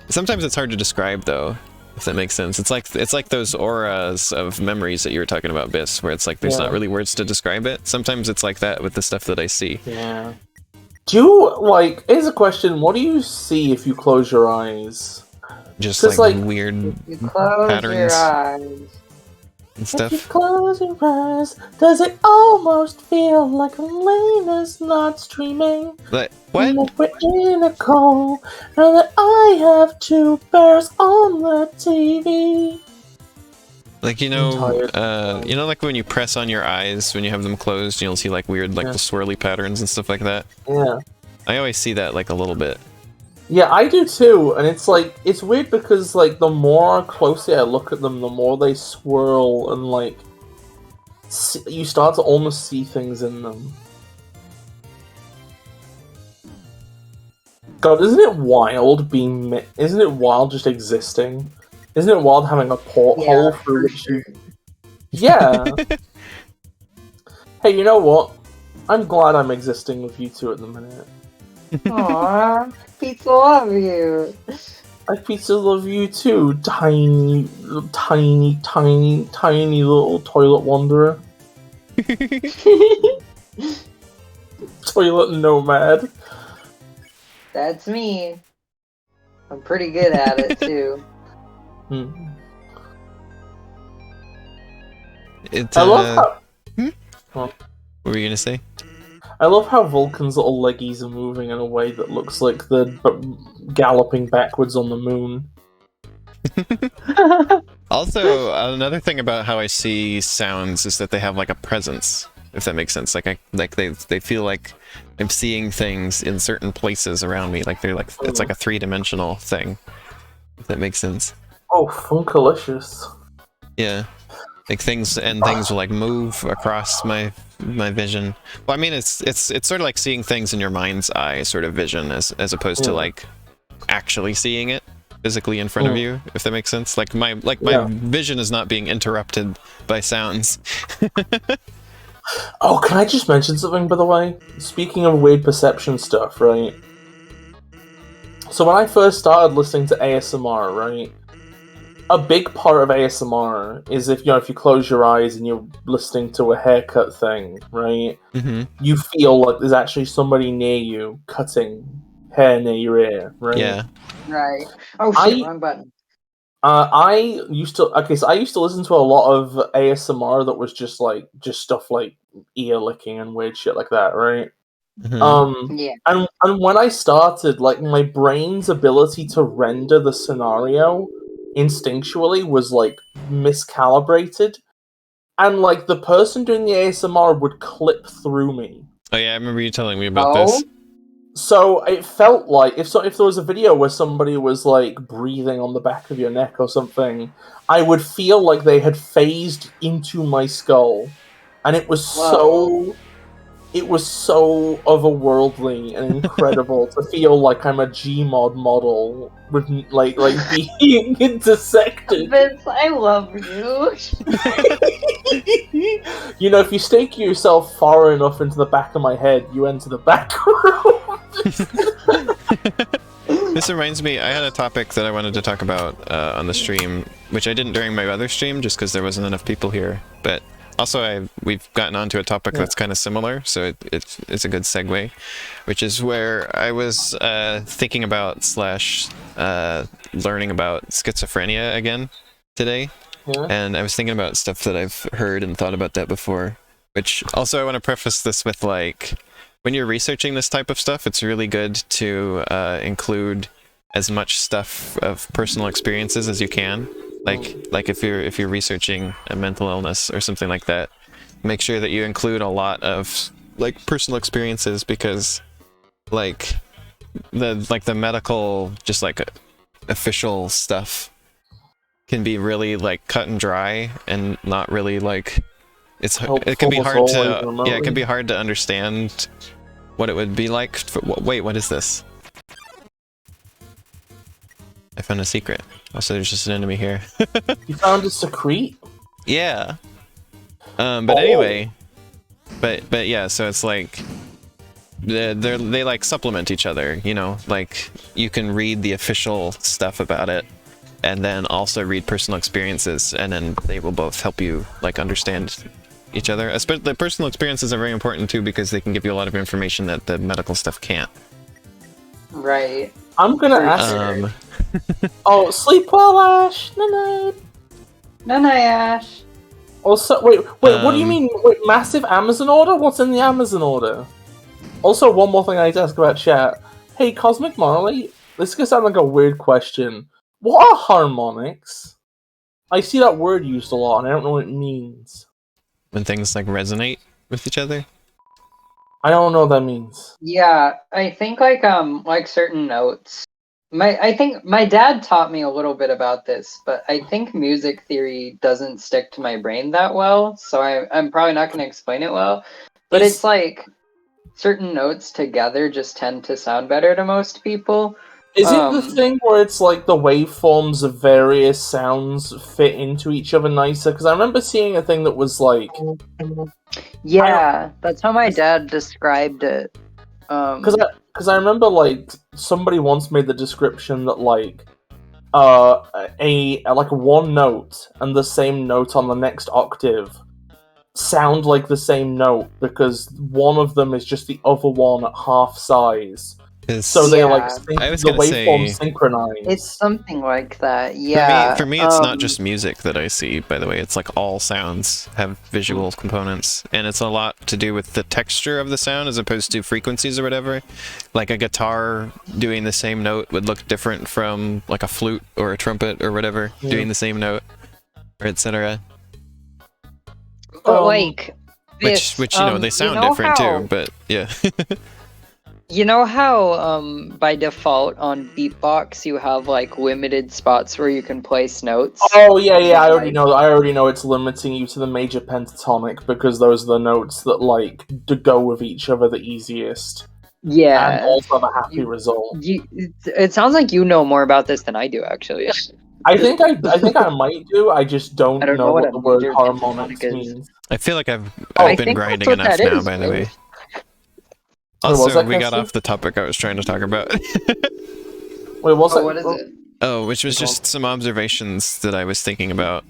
Speaker 2: Sometimes it's hard to describe though, if that makes sense. It's like those auras of memories that you were talking about, Bis, where it's like there's not really words to describe it. Sometimes it's like that with the stuff that I see.
Speaker 1: Yeah. Here's a question, what do you see if you close your eyes?
Speaker 2: Just like weird
Speaker 3: you close
Speaker 2: patterns
Speaker 3: your eyes.
Speaker 2: and stuff.
Speaker 1: If you close your eyes, does it almost feel like a lane is not streaming?
Speaker 2: Like, what?
Speaker 1: We're in a call, and that I have two bears on the TV.
Speaker 2: Like, like when you press on your eyes, when you have them closed, you'll see like weird, like the swirly patterns and stuff like that.
Speaker 1: Yeah.
Speaker 2: I always see that like a little bit.
Speaker 1: Yeah, I do too, and it's like, it's weird because like the more closely I look at them, the more they swirl and like, you start to almost see things in them. God, isn't it wild just existing? Isn't it wild having a porthole through which you... Yeah! Hey, you know what? I'm glad I'm existing with you two at the minute.
Speaker 3: Aww, Pizza love you!
Speaker 1: I Pizza love you too, tiny little toilet wanderer. Toilet nomad.
Speaker 3: That's me. I'm pretty good at it too.
Speaker 2: I
Speaker 1: love how...
Speaker 2: What were you gonna say?
Speaker 1: I love how Vulcan's little leggies are moving in a way that looks like they're galloping backwards on the moon.
Speaker 2: Also, another thing about how I see sounds is that they have like a presence, if that makes sense. Like they feel like I'm seeing things in certain places around me. Like they're like it's like a 3-dimensional thing, if that makes sense.
Speaker 1: Oh, funkalicious.
Speaker 2: Yeah. Like things will like move across my vision. Well, I mean, it's sort of like seeing things in your mind's eye sort of vision as opposed to like actually seeing it physically in front of you, if that makes sense. Like my vision is not being interrupted by sounds.
Speaker 1: Oh, can I just mention something, by the way? Speaking of weird perception stuff, right? So when I first started listening to ASMR, right? A big part of ASMR is if you close your eyes and you're listening to a haircut thing, right?
Speaker 2: Mm-hmm.
Speaker 1: You feel like there's actually somebody near you cutting hair near your ear, right?
Speaker 2: Yeah.
Speaker 3: Right. Oh shit, wrong button.
Speaker 1: I used to listen to a lot of ASMR that was just stuff like ear licking and weird shit like that, right?
Speaker 2: Mm-hmm.
Speaker 3: Yeah.
Speaker 1: And when I started, like, my brain's ability to render the scenario instinctually was like miscalibrated, and like the person doing the ASMR would clip through me.
Speaker 2: Oh yeah, I remember you telling me about this.
Speaker 1: So it felt like if there was a video where somebody was like breathing on the back of your neck or something, I would feel like they had phased into my skull, and it was so otherworldly and incredible to feel like I'm a Gmod model with like being intersected.
Speaker 3: Vince, I love you.
Speaker 1: If you stake yourself far enough into the back of my head, you enter the back room.
Speaker 2: This reminds me, I had a topic that I wanted to talk about on the stream, which I didn't during my other stream just because there wasn't enough people here, but also we've gotten onto a topic that's kind of similar, so it's a good segue, which is where I was thinking about / learning about schizophrenia again today. Yeah. And I was thinking about stuff that I've heard and thought about that before, which also I want to preface this with, like, when you're researching this type of stuff, it's really good to include as much stuff of personal experiences as you can. Like if you're researching a mental illness or something like that, make sure that you include a lot of like personal experiences, because like the medical, just like official stuff can be really like cut and dry and not really like it can be hard to it can be hard to understand what it would be like. Wait, what is this? I found a secret. Also, there's just an enemy here.
Speaker 1: You found a secret?
Speaker 2: Yeah. But anyway, but yeah. So it's like they like supplement each other. Like you can read the official stuff about it, and then also read personal experiences, and then they will both help you like understand each other. Especially the personal experiences are very important too, because they can give you a lot of information that the medical stuff can't.
Speaker 3: Right.
Speaker 1: I'm gonna ask. Oh, sleep well, Ash. Night night.
Speaker 3: Night night, Ash.
Speaker 1: Also, wait. What do you mean? Wait, massive Amazon order? What's in the Amazon order? Also, one more thing I need to ask about chat. Hey, Cosmic Marley, this is gonna sound like a weird question. What are harmonics? I see that word used a lot, and I don't know what it means.
Speaker 2: When things like resonate with each other?
Speaker 1: I don't know what that means.
Speaker 3: Yeah, I think like certain notes. I think my dad taught me a little bit about this, but I think music theory doesn't stick to my brain that well, so I'm probably not going to explain it well. But it's like certain notes together just tend to sound better to most people.
Speaker 1: Is it the thing where it's like the waveforms of various sounds fit into each other nicer? Because I remember seeing a thing that was like...
Speaker 3: Yeah, that's how my dad described it.
Speaker 1: Because I remember, like, somebody once made the description that, like, like one note and the same note on the next octave sound like the same note, because one of them is just the other one at half size. So they like
Speaker 2: I was
Speaker 1: the
Speaker 2: gonna
Speaker 1: waveform
Speaker 2: say
Speaker 1: synchronize.
Speaker 3: It's something like that. Yeah.
Speaker 2: For me, it's not just music that I see. By the way, it's like all sounds have visual components, and it's a lot to do with the texture of the sound as opposed to frequencies or whatever. Like a guitar doing the same note would look different from like a flute or a trumpet or whatever doing the same note, or etc.
Speaker 3: But like
Speaker 2: which you know they sound different too. But yeah.
Speaker 3: You know how by default on Beatbox you have like limited spots where you can place notes?
Speaker 1: Oh yeah, I already know. I already know it's limiting you to the major pentatonic because those are the notes that like to go with each other the easiest.
Speaker 3: Yeah.
Speaker 1: And also have a happy result.
Speaker 3: It sounds like you know more about this than I do, actually.
Speaker 1: I think I might do. I just don't know what the word harmonics means.
Speaker 2: I feel like I've been grinding enough now, by the way. Also, we got off the topic I was trying to talk about.
Speaker 1: Wait, what's that?
Speaker 3: What is it?
Speaker 2: Oh, which was just some observations that I was thinking about.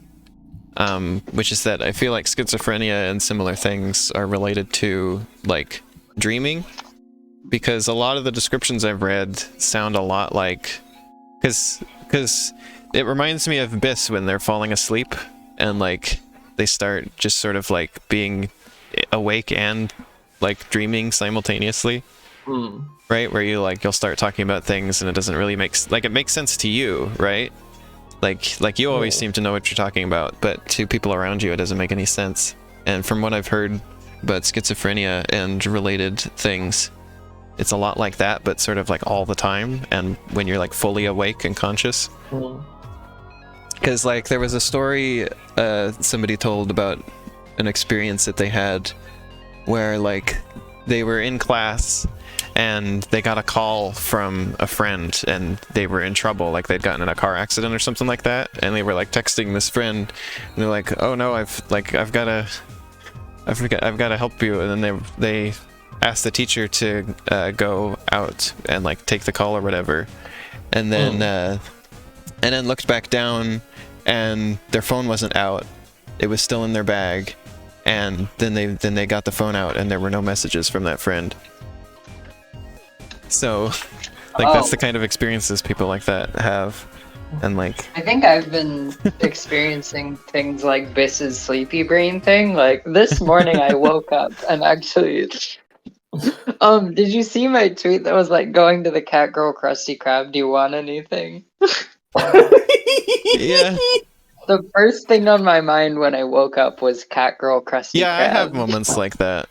Speaker 2: Which is that I feel like schizophrenia and similar things are related to, like, dreaming. Because a lot of the descriptions I've read sound a lot like... Because it reminds me of BIS when they're falling asleep, and, like, they start just sort of, like, being awake and... like dreaming simultaneously, right? Where you'll start talking about things and it doesn't really it makes sense to you, right? Like you always seem to know what you're talking about, but to people around you it doesn't make any sense. And from what I've heard about schizophrenia and related things, it's a lot like that, but sort of like all the time, and when you're like fully awake and conscious. Because like there was a story somebody told about an experience that they had where like they were in class and they got a call from a friend and they were in trouble, like they'd gotten in a car accident or something like that, and they were like texting this friend and they're like, oh no, I've got to help you, and then they asked the teacher to go out and like take the call or whatever, and then looked back down and their phone wasn't out, it was still in their bag. And then they got the phone out and there were no messages from that friend. So, like that's the kind of experiences people like that have, and like.
Speaker 3: I think I've been experiencing things like BIS's sleepy brain thing. Like this morning, I woke up and actually, did you see my tweet that was like, going to the cat girl Krusty Krab? Do you want anything?
Speaker 2: Yeah.
Speaker 3: The first thing on my mind when I woke up was cat girl Krusty Krab.
Speaker 2: Yeah, I have moments like that.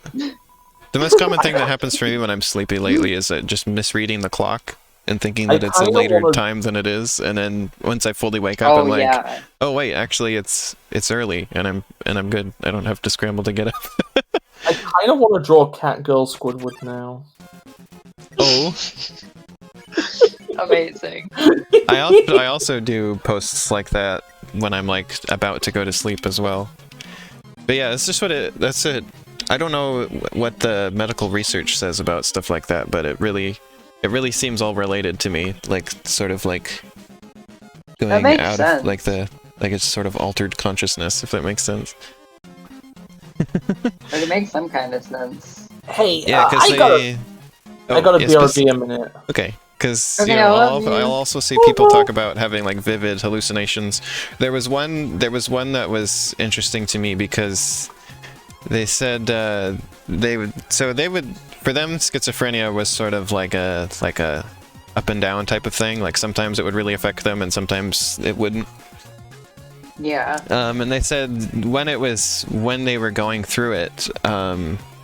Speaker 2: The most common thing that happens for me when I'm sleepy lately is just misreading the clock and thinking that it's a later time than it is, and then once I fully wake up, I'm like, oh wait, actually it's early, and I'm good. I don't have to scramble to get up.
Speaker 1: I kind of want to draw Cat Girl Squidward now.
Speaker 2: Oh.
Speaker 3: Amazing.
Speaker 2: I also do posts like that when I'm like about to go to sleep as well. But yeah, it's just that's it. I don't know what the medical research says about stuff like that, but it really seems all related to me, like sort of like going out of like it's sort of altered consciousness, if that makes sense.
Speaker 3: But it makes some kind of sense.
Speaker 1: Hey,
Speaker 2: yeah, because
Speaker 1: I gotta BRB a minute.
Speaker 2: Okay. Because I'll also see people talk about having like vivid hallucinations. There was one that was interesting to me because they said they would for them schizophrenia was sort of like a up and down type of thing. Like sometimes it would really affect them and sometimes it wouldn't.
Speaker 3: Yeah.
Speaker 2: And they said when they were going through it,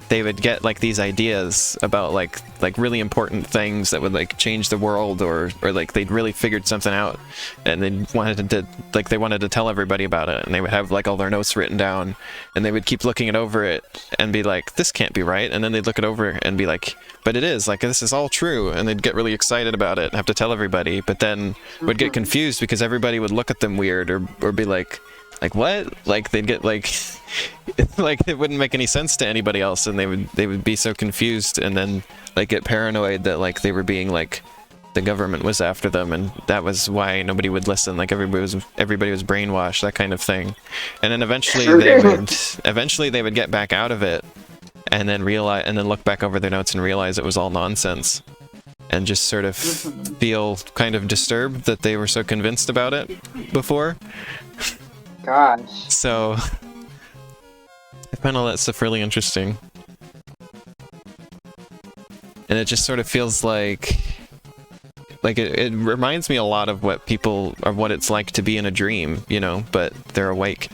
Speaker 2: they would get like these ideas about like really important things that would like change the world, or like they'd really figured something out and they wanted to tell everybody about it, and they would have like all their notes written down and they would keep looking it over it and be like, this can't be right, and then they'd look it over and be like, but it is, like this is all true, and they'd get really excited about it and have to tell everybody, but then would get confused because everybody would look at them weird or be like what? Like they'd get like it wouldn't make any sense to anybody else, and they would be so confused and then like get paranoid that like they were being like the government was after them, and that was why nobody would listen, like everybody was brainwashed, that kind of thing. And then eventually they would get back out of it and then look back over their notes and realize it was all nonsense. and just sort of feel kind of disturbed that they were so convinced about it before.
Speaker 3: Gosh.
Speaker 2: So I find all that stuff really interesting. And it just sort of feels like it reminds me a lot of what it's like to be in a dream, you know, but they're awake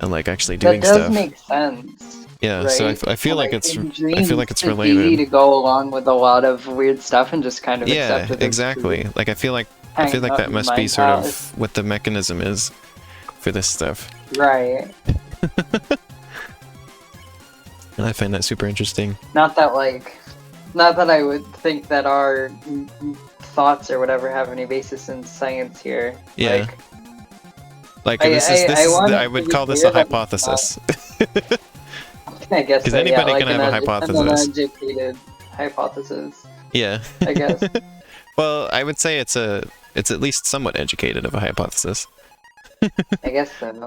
Speaker 2: and like actually doing stuff.
Speaker 3: That does make sense.
Speaker 2: Yeah,
Speaker 3: right?
Speaker 2: so I feel like it's related.
Speaker 3: It's easy to go along with a lot of weird stuff and just kind of accept it.
Speaker 2: Yeah, exactly. Like I feel like that must be sort of what the mechanism is for this stuff.
Speaker 3: Right.
Speaker 2: And I find that super interesting.
Speaker 3: Not that I would think that our thoughts or whatever have any basis in science here.
Speaker 2: Yeah. I would call this a hypothesis.
Speaker 3: I guess.
Speaker 2: Because anybody can have a hypothesis.
Speaker 3: An uneducated hypothesis.
Speaker 2: Yeah.
Speaker 3: I guess.
Speaker 2: Well, I would say it's at least somewhat educated of a hypothesis.
Speaker 3: I guess so.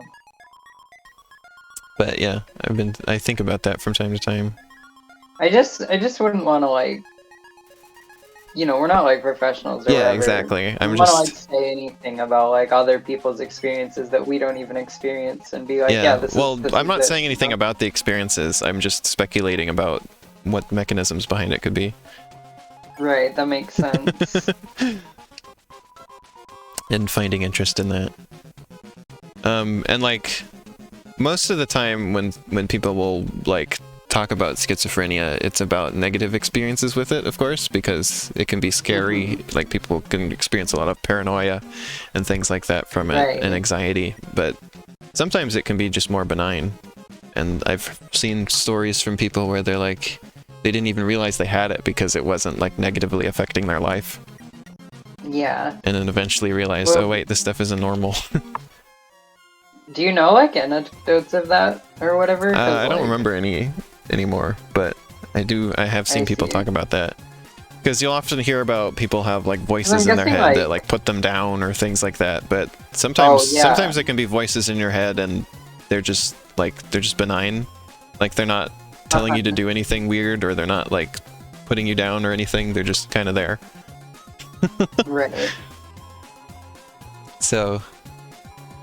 Speaker 2: But yeah, I think about that from time to time.
Speaker 3: I just wouldn't want to we're not like professionals or
Speaker 2: yeah,
Speaker 3: whatever.
Speaker 2: exactly.
Speaker 3: I don't want to say anything about like other people's experiences that we don't even experience and be like,
Speaker 2: I'm not saying anything about the experiences. I'm just speculating about what mechanisms behind it could be.
Speaker 3: Right, that makes sense.
Speaker 2: And finding interest in that. And like most of the time when people will like talk about schizophrenia, it's about negative experiences with it, of course, because it can be scary. Like people can experience a lot of paranoia and things like that from it, and anxiety, but sometimes it can be just more benign. And I've seen stories from people where they're like, they didn't even realize they had it because it wasn't like negatively affecting their life.
Speaker 3: Yeah.
Speaker 2: And then eventually realized, oh wait, this stuff isn't normal.
Speaker 3: Do you know like anecdotes of that or whatever?
Speaker 2: I don't remember any anymore, but I have seen people talk about that. Because you'll often hear about people have like voices in their head that like put them down or things like that, but sometimes it can be voices in your head and they're just benign. Like they're not telling you to do anything weird, or they're not like putting you down or anything, they're just kind of there.
Speaker 3: Right.
Speaker 2: So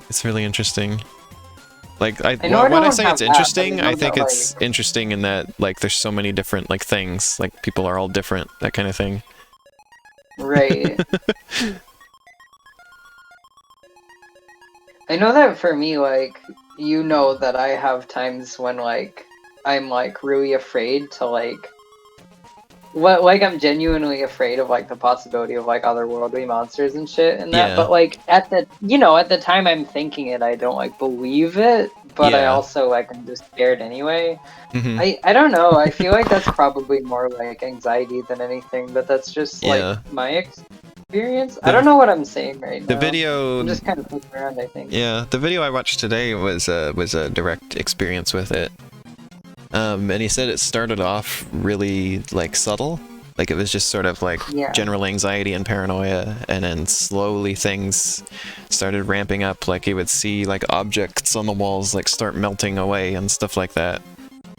Speaker 2: it's really interesting. Like when I say it's interesting, I think it's interesting in that like there's so many different like things, like people are all different, that kind of thing.
Speaker 3: Right. I know that for me, like, you know that I have times when like I'm like really afraid to like I'm genuinely afraid of like the possibility of like otherworldly monsters and shit and that, but like at the time I'm thinking it, I don't like believe it, but I also like I'm just scared anyway. I don't know, I feel like that's probably more like anxiety than anything, but that's just like my experience. I don't know what I'm saying right now.
Speaker 2: The video,
Speaker 3: I'm just kind of looking around, I think.
Speaker 2: Yeah, the video I watched today was a direct experience with it. And he said it started off really like subtle, like it was just sort of like general anxiety and paranoia, and then slowly things started ramping up. Like he would see like objects on the walls like start melting away and stuff like that.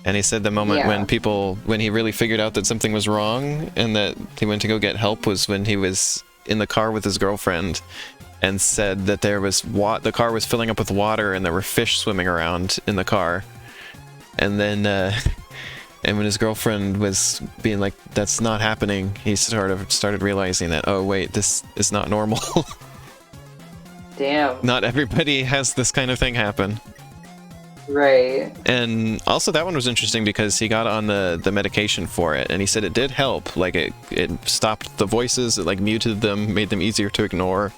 Speaker 2: And he said the moment when he really figured out that something was wrong and that he went to go get help was when he was in the car with his girlfriend and said that the car was filling up with water and there were fish swimming around in the car. And then, and when his girlfriend was being like, that's not happening, he sort of started realizing that, oh wait, this is not normal.
Speaker 3: Damn.
Speaker 2: Not everybody has this kind of thing happen.
Speaker 3: Right.
Speaker 2: And also that one was interesting because he got on the medication for it, and he said it did help. Like it stopped the voices, it like muted them, made them easier to ignore,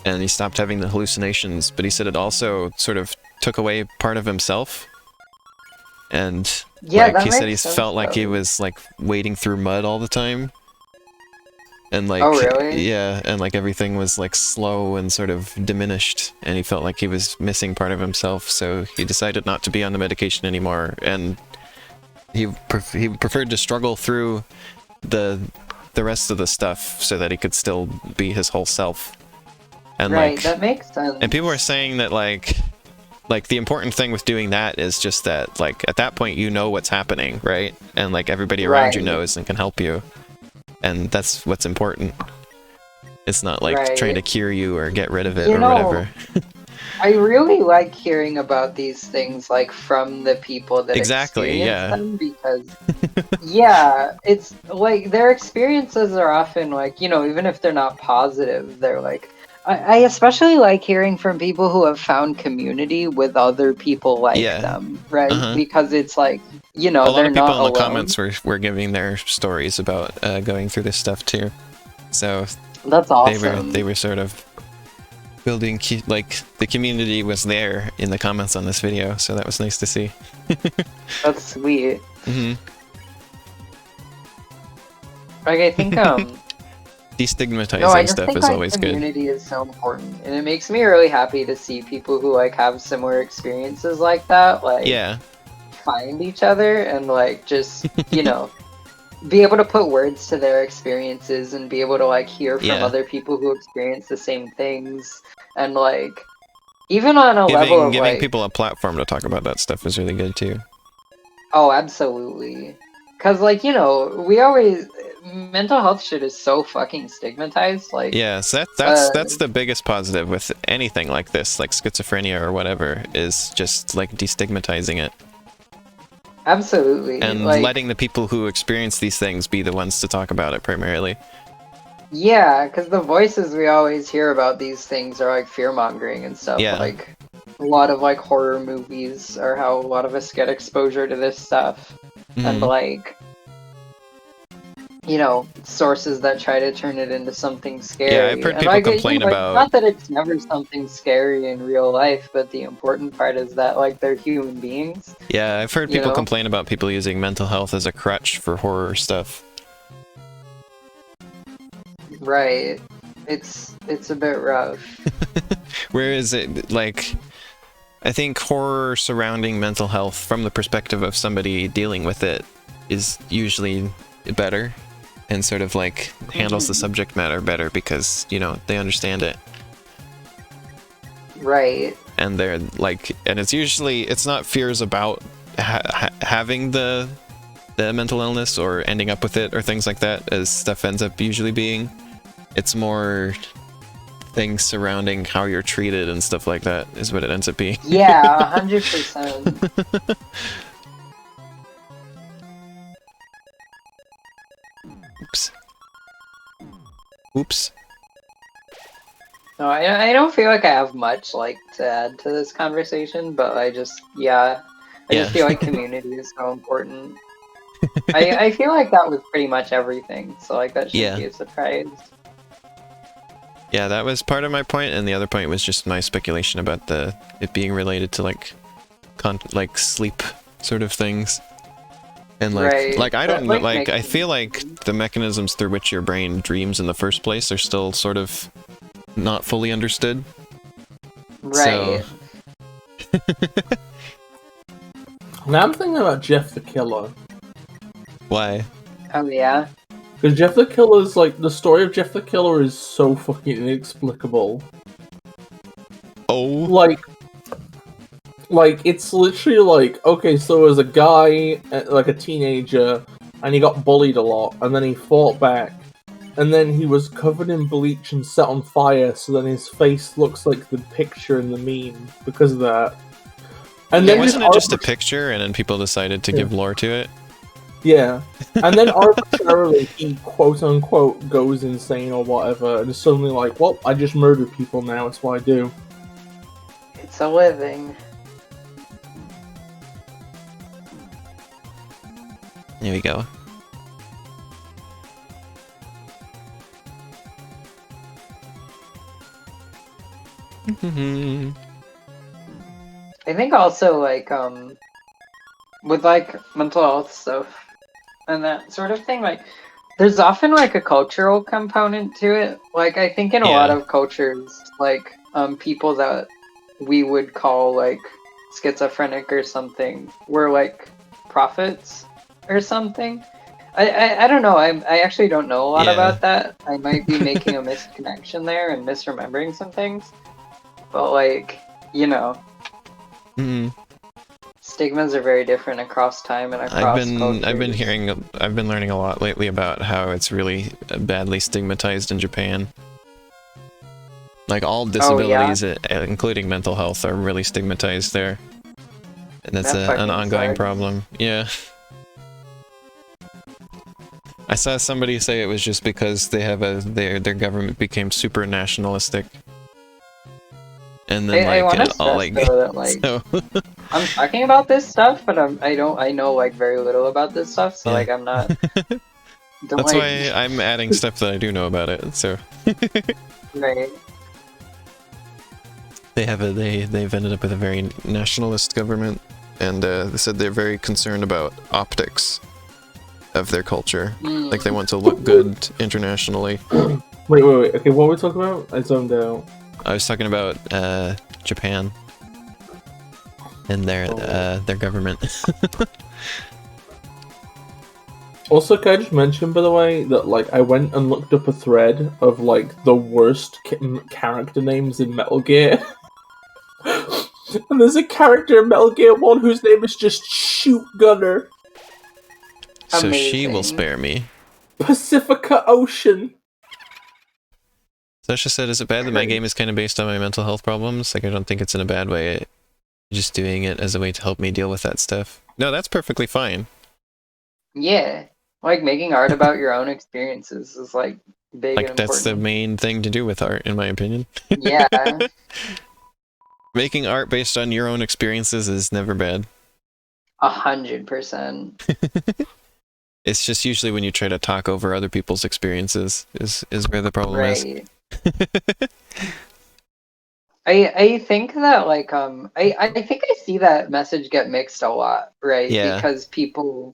Speaker 2: and he stopped having the hallucinations. But he said it also sort of took away part of himself. And like he said, he felt like he was like wading through mud all the time, and like and like everything was like slow and sort of diminished, and he felt like he was missing part of himself. So he decided not to be on the medication anymore, and he preferred to struggle through the rest of the stuff so that he could still be his whole self. And
Speaker 3: that makes sense.
Speaker 2: And people are saying that like the important thing with doing that is just that, like, at that point you know what's happening, right? And like everybody around you knows and can help you. and that's what's important. It's not like
Speaker 3: Right.
Speaker 2: trying to cure you or get rid of it
Speaker 3: You
Speaker 2: or
Speaker 3: know,
Speaker 2: whatever.
Speaker 3: I really like hearing about these things like from the people that
Speaker 2: Exactly,
Speaker 3: experience
Speaker 2: yeah.
Speaker 3: them because yeah, it's like their experiences are often like, you know, even if they're not positive, they're like I especially like hearing from people who have found community with other people like
Speaker 2: Yeah.
Speaker 3: them, right?
Speaker 2: Uh-huh.
Speaker 3: Because it's like, you know,
Speaker 2: A lot
Speaker 3: they're
Speaker 2: of people
Speaker 3: not
Speaker 2: in the
Speaker 3: alone.
Speaker 2: comments were giving their stories about going through this stuff too. So
Speaker 3: that's awesome.
Speaker 2: They were sort of building like the community was there in the comments on this video, so that was nice to see.
Speaker 3: That's sweet.
Speaker 2: Mm-hmm.
Speaker 3: Like I think
Speaker 2: destigmatizing stuff is
Speaker 3: like
Speaker 2: always good.
Speaker 3: community is so important, and it makes me really happy to see people who like have similar experiences like that, like
Speaker 2: Yeah.
Speaker 3: find each other and like just you know be able to put words to their experiences and be able to like hear from other people who experience the same things and like even on a level of
Speaker 2: giving
Speaker 3: like
Speaker 2: people a platform to talk about that stuff is really good too.
Speaker 3: Oh, absolutely. Because, like, you know, mental health shit is so fucking stigmatized. Like,
Speaker 2: yeah, so that's the biggest positive with anything like this, like schizophrenia or whatever, is just like destigmatizing it.
Speaker 3: Absolutely.
Speaker 2: And
Speaker 3: like,
Speaker 2: letting the people who experience these things be the ones to talk about it primarily.
Speaker 3: Yeah, because the voices we always hear about these things are like fear-mongering and stuff.
Speaker 2: Yeah.
Speaker 3: Like, a lot of like horror movies are how a lot of us get exposure to this stuff. And like, you know, sources that try to turn it into something scary.
Speaker 2: Yeah, I've heard people complain about...
Speaker 3: Not that it's never something scary in real life, but the important part is that, like, they're human beings.
Speaker 2: Yeah, I've heard people complain about people using mental health as a crutch for horror stuff.
Speaker 3: Right. It's a bit rough.
Speaker 2: Whereas it, like... I think horror surrounding mental health from the perspective of somebody dealing with it is usually better. And sort of like handles the subject matter better because, you know, they understand it.
Speaker 3: Right.
Speaker 2: And they're like, and it's usually, it's not fears about having the mental illness or ending up with it or things like that as stuff ends up usually being. It's more things surrounding how you're treated and stuff like that is what it ends up being.
Speaker 3: Yeah, 100%.
Speaker 2: Oops. Oops.
Speaker 3: No, I don't feel like I have much like to add to this conversation, but I just just feel like community is so important. I feel like that was pretty much everything, so like that shouldn't be a surprise.
Speaker 2: Yeah, that was part of my point, and the other point was just my speculation about it being related to like sleep sort of things. And like I don't know, like I feel like the mechanisms through which your brain dreams in the first place are still sort of not fully understood.
Speaker 3: Right.
Speaker 2: So...
Speaker 1: Now I'm thinking about Jeff the Killer.
Speaker 2: Why?
Speaker 3: Oh yeah.
Speaker 1: Because Jeff the Killer is like, the story of Jeff the Killer is so fucking inexplicable.
Speaker 2: Oh.
Speaker 1: Like, it's literally like, okay, so there was a guy, like a teenager, and he got bullied a lot, and then he fought back, and then he was covered in bleach and set on fire, so then his face looks like the picture in the meme because of that. And then
Speaker 2: wasn't it just a picture, and then people decided to give lore to it?
Speaker 1: Yeah. And then arbitrarily he quote-unquote goes insane or whatever, and is suddenly like, well, I just murder people now, it's what I do.
Speaker 3: It's a living.
Speaker 2: There we go.
Speaker 3: I think also like with like mental health stuff and that sort of thing, like there's often like a cultural component to it. Like I think in a lot of cultures, like people that we would call like schizophrenic or something were like prophets or something. I don't know. I actually don't know a lot about that. I might be making a misconnection there and misremembering some things. But like, you know. stigmas are very different across time and across cultures.
Speaker 2: I've been learning a lot lately about how it's really badly stigmatized in Japan. Like all disabilities, including mental health, are really stigmatized there, and that's an ongoing problem. Yeah. I saw somebody say it was just because they have their government became super nationalistic. And then
Speaker 3: I want to stress though that like so I'm talking about this stuff, but I know like very little about this stuff, so like I'm not.
Speaker 2: That's why I'm adding stuff that I do know about it. So
Speaker 3: right.
Speaker 2: They've ended up with a very nationalist government, and they said they're very concerned about optics of their culture. Like they want to look good internationally.
Speaker 1: Wait. Okay, what were we talking about? I zoned out.
Speaker 2: I was talking about Japan and their government.
Speaker 1: Also, can I just mention, by the way, that like I went and looked up a thread of like the worst character names in Metal Gear, and there's a character in Metal Gear 1 whose name is just Shoot Gunner.
Speaker 2: So she will spare me.
Speaker 1: Pacifica Ocean.
Speaker 2: Sasha said, is it bad that my game is kind of based on my mental health problems? Like, I don't think it's in a bad way. Just doing it as a way to help me deal with that stuff. No, that's perfectly fine.
Speaker 3: Yeah. Like, making art about your own experiences is, like, big and important.
Speaker 2: That's the main thing to do with art, in my opinion.
Speaker 3: Yeah.
Speaker 2: Making art based on your own experiences is never bad.
Speaker 3: 100%.
Speaker 2: It's just usually when you try to talk over other people's experiences is where the problem is.
Speaker 3: I think that like I think I see that message get mixed a lot, right?
Speaker 2: Yeah.
Speaker 3: Because people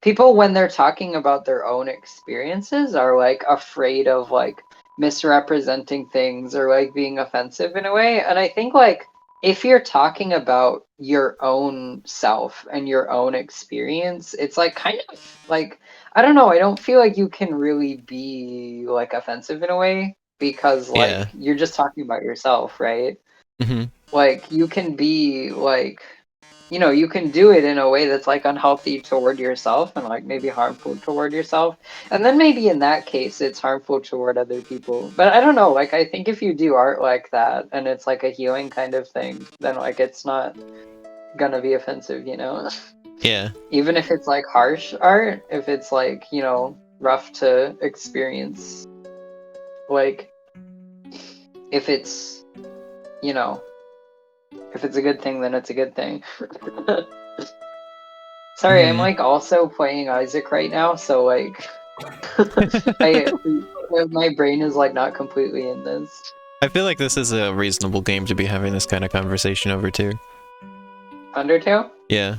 Speaker 3: when they're talking about their own experiences are like afraid of like misrepresenting things or like being offensive in a way. And I think like if you're talking about your own self and your own experience, it's like kind of like, I don't know, I don't feel like you can really be like offensive in a way because like you're just talking about yourself, right?
Speaker 2: Mm-hmm.
Speaker 3: Like you can be like, you know, you can do it in a way that's like unhealthy toward yourself and like maybe harmful toward yourself. And then maybe in that case, it's harmful toward other people. But I don't know, like I think if you do art like that and it's like a healing kind of thing, then like it's not gonna be offensive, you know?
Speaker 2: Yeah.
Speaker 3: Even if it's like harsh art, if it's like, you know, rough to experience, like if it's, you know, if it's a good thing, then it's a good thing. Sorry, I'm like also playing Isaac right now, so like my brain is like not completely in this.
Speaker 2: I feel like this is a reasonable game to be having this kind of conversation over too.
Speaker 3: Undertale?
Speaker 2: Yeah.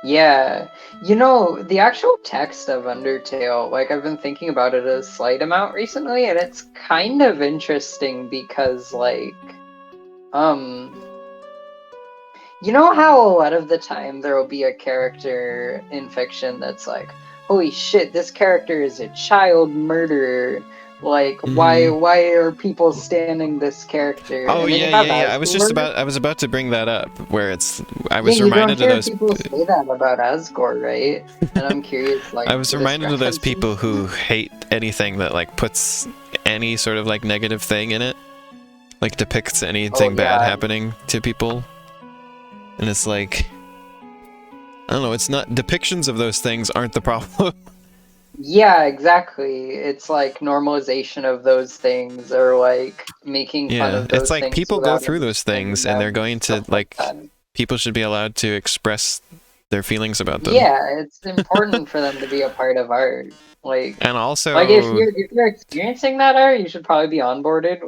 Speaker 3: Yeah. You know, the actual text of Undertale, like I've been thinking about it a slight amount recently, and it's kind of interesting because like you know how a lot of the time there will be a character in fiction that's like, holy shit, this character is a child murderer. Like, why are people standing this character?
Speaker 2: Oh, yeah. I was about to bring that up, where I was reminded of those
Speaker 3: people say that about Asgore, right? And I'm curious, like,
Speaker 2: I was reminded of those people who hate anything that like puts any sort of like negative thing in it, like depicts anything bad happening to people. And it's like, I don't know, it's not, depictions of those things aren't the problem.
Speaker 3: Yeah, exactly. It's like normalization of those things or like making fun of those things.
Speaker 2: It's like people go through those things and they're going to like people should be allowed to express their feelings about them.
Speaker 3: Yeah, it's important for them to be a part of art. Like,
Speaker 2: and also,
Speaker 3: like if you're experiencing that art, you should probably be onboarded.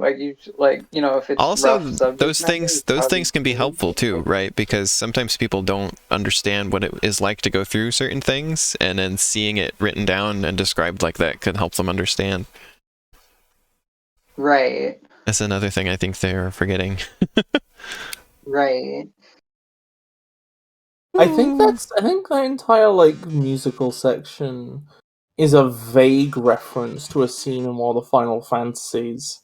Speaker 3: Like you know, if it's
Speaker 2: also
Speaker 3: rough
Speaker 2: those things can be helpful too, right? Because sometimes people don't understand what it is like to go through certain things, and then seeing it written down and described like that can help them understand.
Speaker 3: Right.
Speaker 2: That's another thing I think they're forgetting.
Speaker 3: Right.
Speaker 1: I think the entire like musical section is a vague reference to a scene in one of the Final Fantasies,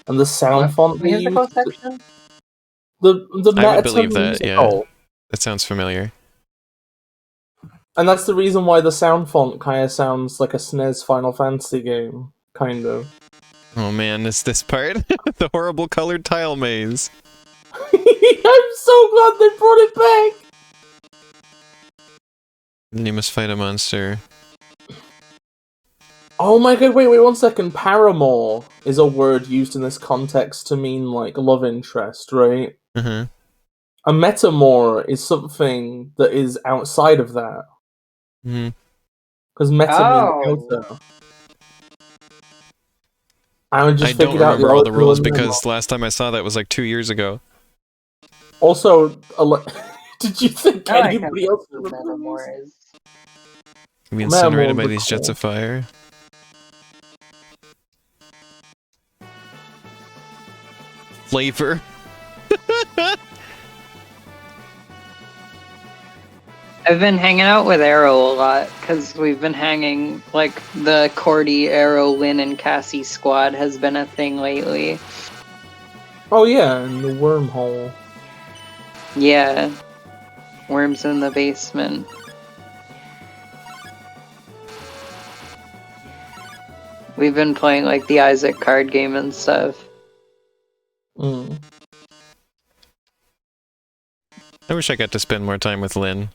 Speaker 1: and the sound font they used.
Speaker 3: Section?
Speaker 1: The
Speaker 2: I would believe that,
Speaker 1: musical,
Speaker 2: That sounds familiar.
Speaker 1: And that's the reason why the sound font kind of sounds like a SNES Final Fantasy game, kind of.
Speaker 2: Oh man, it's this part? The horrible colored tile maze.
Speaker 1: I'm so glad they brought it back!
Speaker 2: Then you must fight a monster.
Speaker 1: Oh my god, wait 1 second. Paramour is a word used in this context to mean, like, love interest, right?
Speaker 2: Uh-huh.
Speaker 1: A metamor is something that is outside of that. Because meta means outer. I
Speaker 2: don't remember all the rules because last time I saw that was like 2 years ago.
Speaker 1: Also, did you think anybody else remember
Speaker 3: Metamor is?
Speaker 2: You be incinerated by these jets of fire? Flavor.
Speaker 3: I've been hanging out with Arrow a lot, because we've been hanging, like, the Cordy, Arrow, Lynn, and Cassie squad has been a thing lately.
Speaker 1: Oh yeah, and the wormhole.
Speaker 3: Yeah. Worms in the basement. We've been playing, like, the Isaac card game and stuff.
Speaker 2: I wish I got to spend more time with Lynn.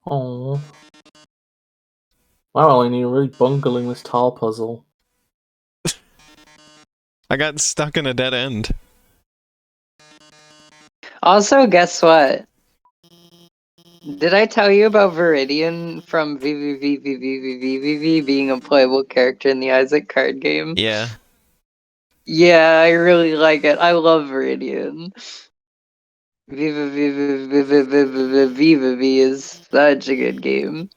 Speaker 1: Oh. Wow, Eleni, you're really bungling this tile puzzle.
Speaker 2: I got stuck in a dead end.
Speaker 3: Also, guess what? Did I tell you about Viridian from VVVVVVVV being a playable character in the Isaac card game?
Speaker 2: Yeah.
Speaker 3: Yeah, I really like it. I love Viridian. VVVVVVVVV is such a good game.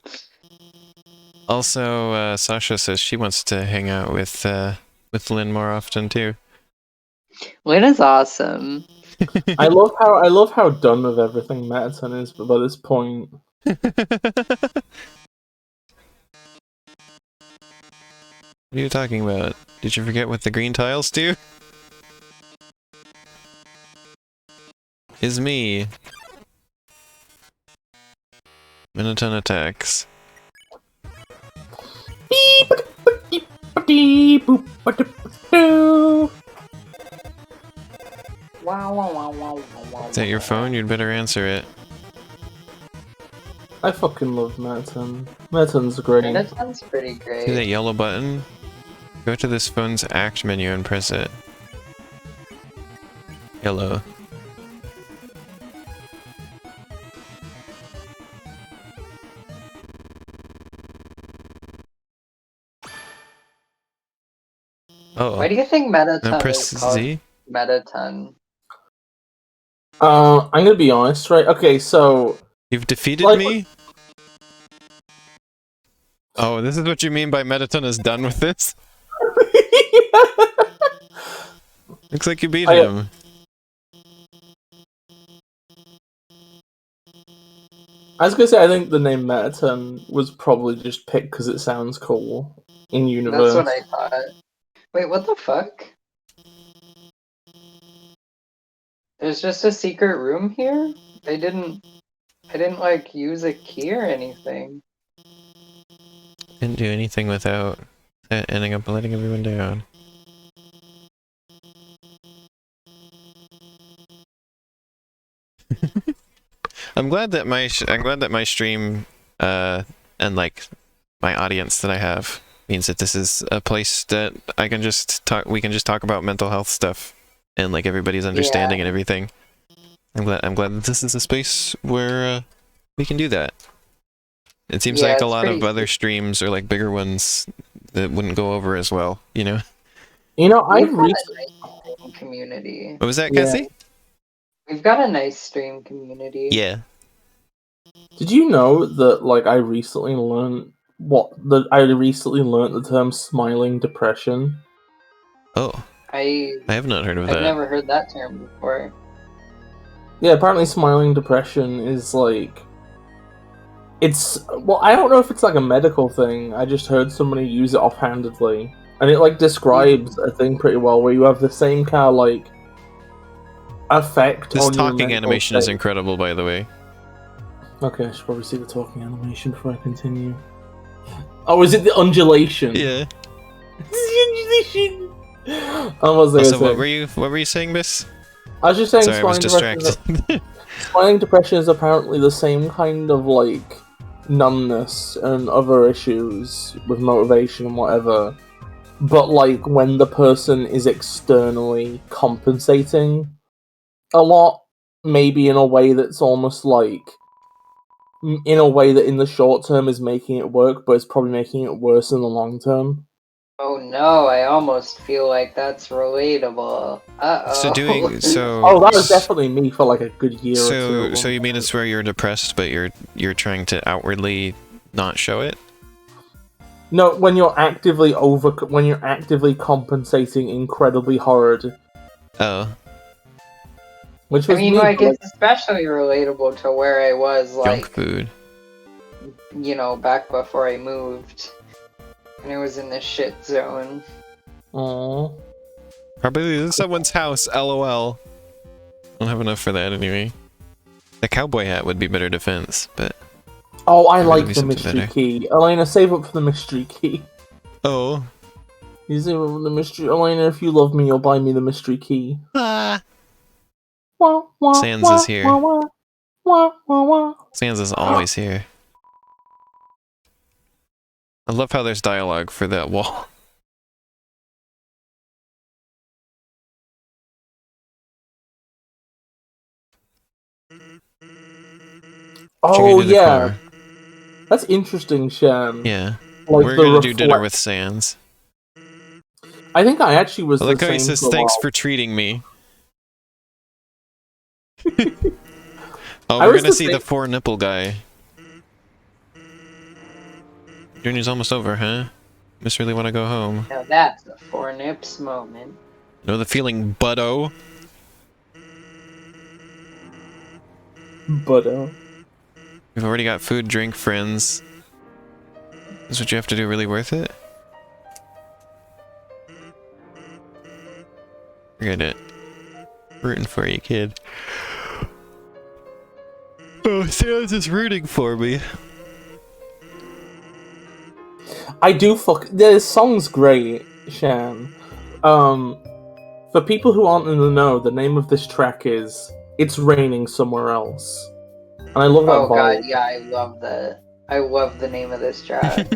Speaker 2: Also, Sasha says she wants to hang out with Lynn more often too.
Speaker 3: Lynn is awesome.
Speaker 1: I love how done with everything Metaton is, but by this point.
Speaker 2: What are you talking about? Did you forget what the green tiles do? Is me. Minoton attacks. Is that your phone? You'd better answer it.
Speaker 1: I fucking love Metaton. Metaton's great.
Speaker 3: Metaton's pretty great.
Speaker 2: See that yellow button? Go to this phone's act menu and press it. Yellow. Oh.
Speaker 3: Why do you think Metaton
Speaker 2: press
Speaker 3: is called
Speaker 2: Z?
Speaker 3: Metaton?
Speaker 1: I'm gonna be honest, right? Okay, so...
Speaker 2: You've defeated me? Oh, this is what you mean by Metaton is done with this? Looks like you beat him.
Speaker 1: I was gonna say, I think the name Metaton was probably just picked because it sounds cool in universe.
Speaker 3: That's what I thought. Wait, what the fuck? There's just a secret room here? I didn't like use a key or anything.
Speaker 2: Didn't do anything without ending up letting everyone down. I'm glad that my stream and like my audience that I have means that this is a place that I can just talk. We can just talk about mental health stuff and like everybody's understanding and everything. I'm glad that this is a space where we can do that. It seems like a lot of other streams or like bigger ones that wouldn't go over as well, you know.
Speaker 1: You know, I've
Speaker 3: recently community.
Speaker 2: What was that, Cassie?
Speaker 3: We've got a nice stream community.
Speaker 2: Yeah.
Speaker 1: Did you know that like I recently learned the term smiling depression?
Speaker 2: Oh.
Speaker 3: I
Speaker 2: have not heard of that.
Speaker 3: I've never heard that term before.
Speaker 1: Yeah, apparently smiling depression is like... Well, I don't know if it's like a medical thing. I just heard somebody use it offhandedly. And it like describes a thing pretty well where you have the same kind of like... effect
Speaker 2: This
Speaker 1: on your
Speaker 2: talking
Speaker 1: mental
Speaker 2: animation is
Speaker 1: state.
Speaker 2: incredible, by the way.
Speaker 1: Okay, I should probably see the talking animation before I continue. Oh, is it the undulation?
Speaker 2: Yeah.
Speaker 1: It's the undulation! What was I
Speaker 2: Also,
Speaker 1: saying?
Speaker 2: what were you saying, Miss?
Speaker 1: I was just saying
Speaker 2: Sorry, I was distracted.
Speaker 1: spinning depression is apparently the same kind of, like, numbness and other issues with motivation and whatever, but, like, when the person is externally compensating a lot, maybe in a way that's almost like, in a way that in the short term is making it work, but it's probably making it worse in the long term.
Speaker 3: Oh no, I almost feel like that's relatable. Uh-oh.
Speaker 1: Oh, that was definitely me for like a good year or two.
Speaker 2: So you mean it's where you're depressed, but you're trying to outwardly not show it?
Speaker 1: No, when you're actively compensating incredibly hard.
Speaker 2: Oh.
Speaker 1: Which was
Speaker 3: like, it's especially relatable to where I was, like...
Speaker 2: Junk food.
Speaker 3: You know, back before I moved. And it was in the shit zone.
Speaker 2: Aww. Probably in someone's house, lol. I don't have enough for that anyway. The cowboy hat would be better defense, but...
Speaker 1: Oh, I like the mystery key. Elena, save up for the mystery key.
Speaker 2: Oh.
Speaker 1: You save up for the mystery... Elena, if you love me, you'll buy me the mystery key.
Speaker 2: Ah. Sans is here. Sans is always here. I love how there's dialogue for that wall.
Speaker 1: Oh, yeah. That's interesting, Shem.
Speaker 2: Yeah.
Speaker 1: Like
Speaker 2: we're gonna do dinner with Sans.
Speaker 1: I think I actually was
Speaker 2: the same. He says, thanks for treating me. Oh, we're gonna see the 4-nipple guy. Journey's almost over, huh? Just really want to go home.
Speaker 3: Now that's a 4-nips moment.
Speaker 2: Know the feeling, buddo?
Speaker 1: Buddo.
Speaker 2: We've already got food, drink, friends. Is what you have to do really worth it? Forget it. Rooting for you, kid. Oh, Sans is rooting for me.
Speaker 1: I do the song's great, Shan. For people who aren't in the know, the name of this track is It's Raining Somewhere Else. And I love that vibe.
Speaker 3: Oh god, yeah, I love the name of this track.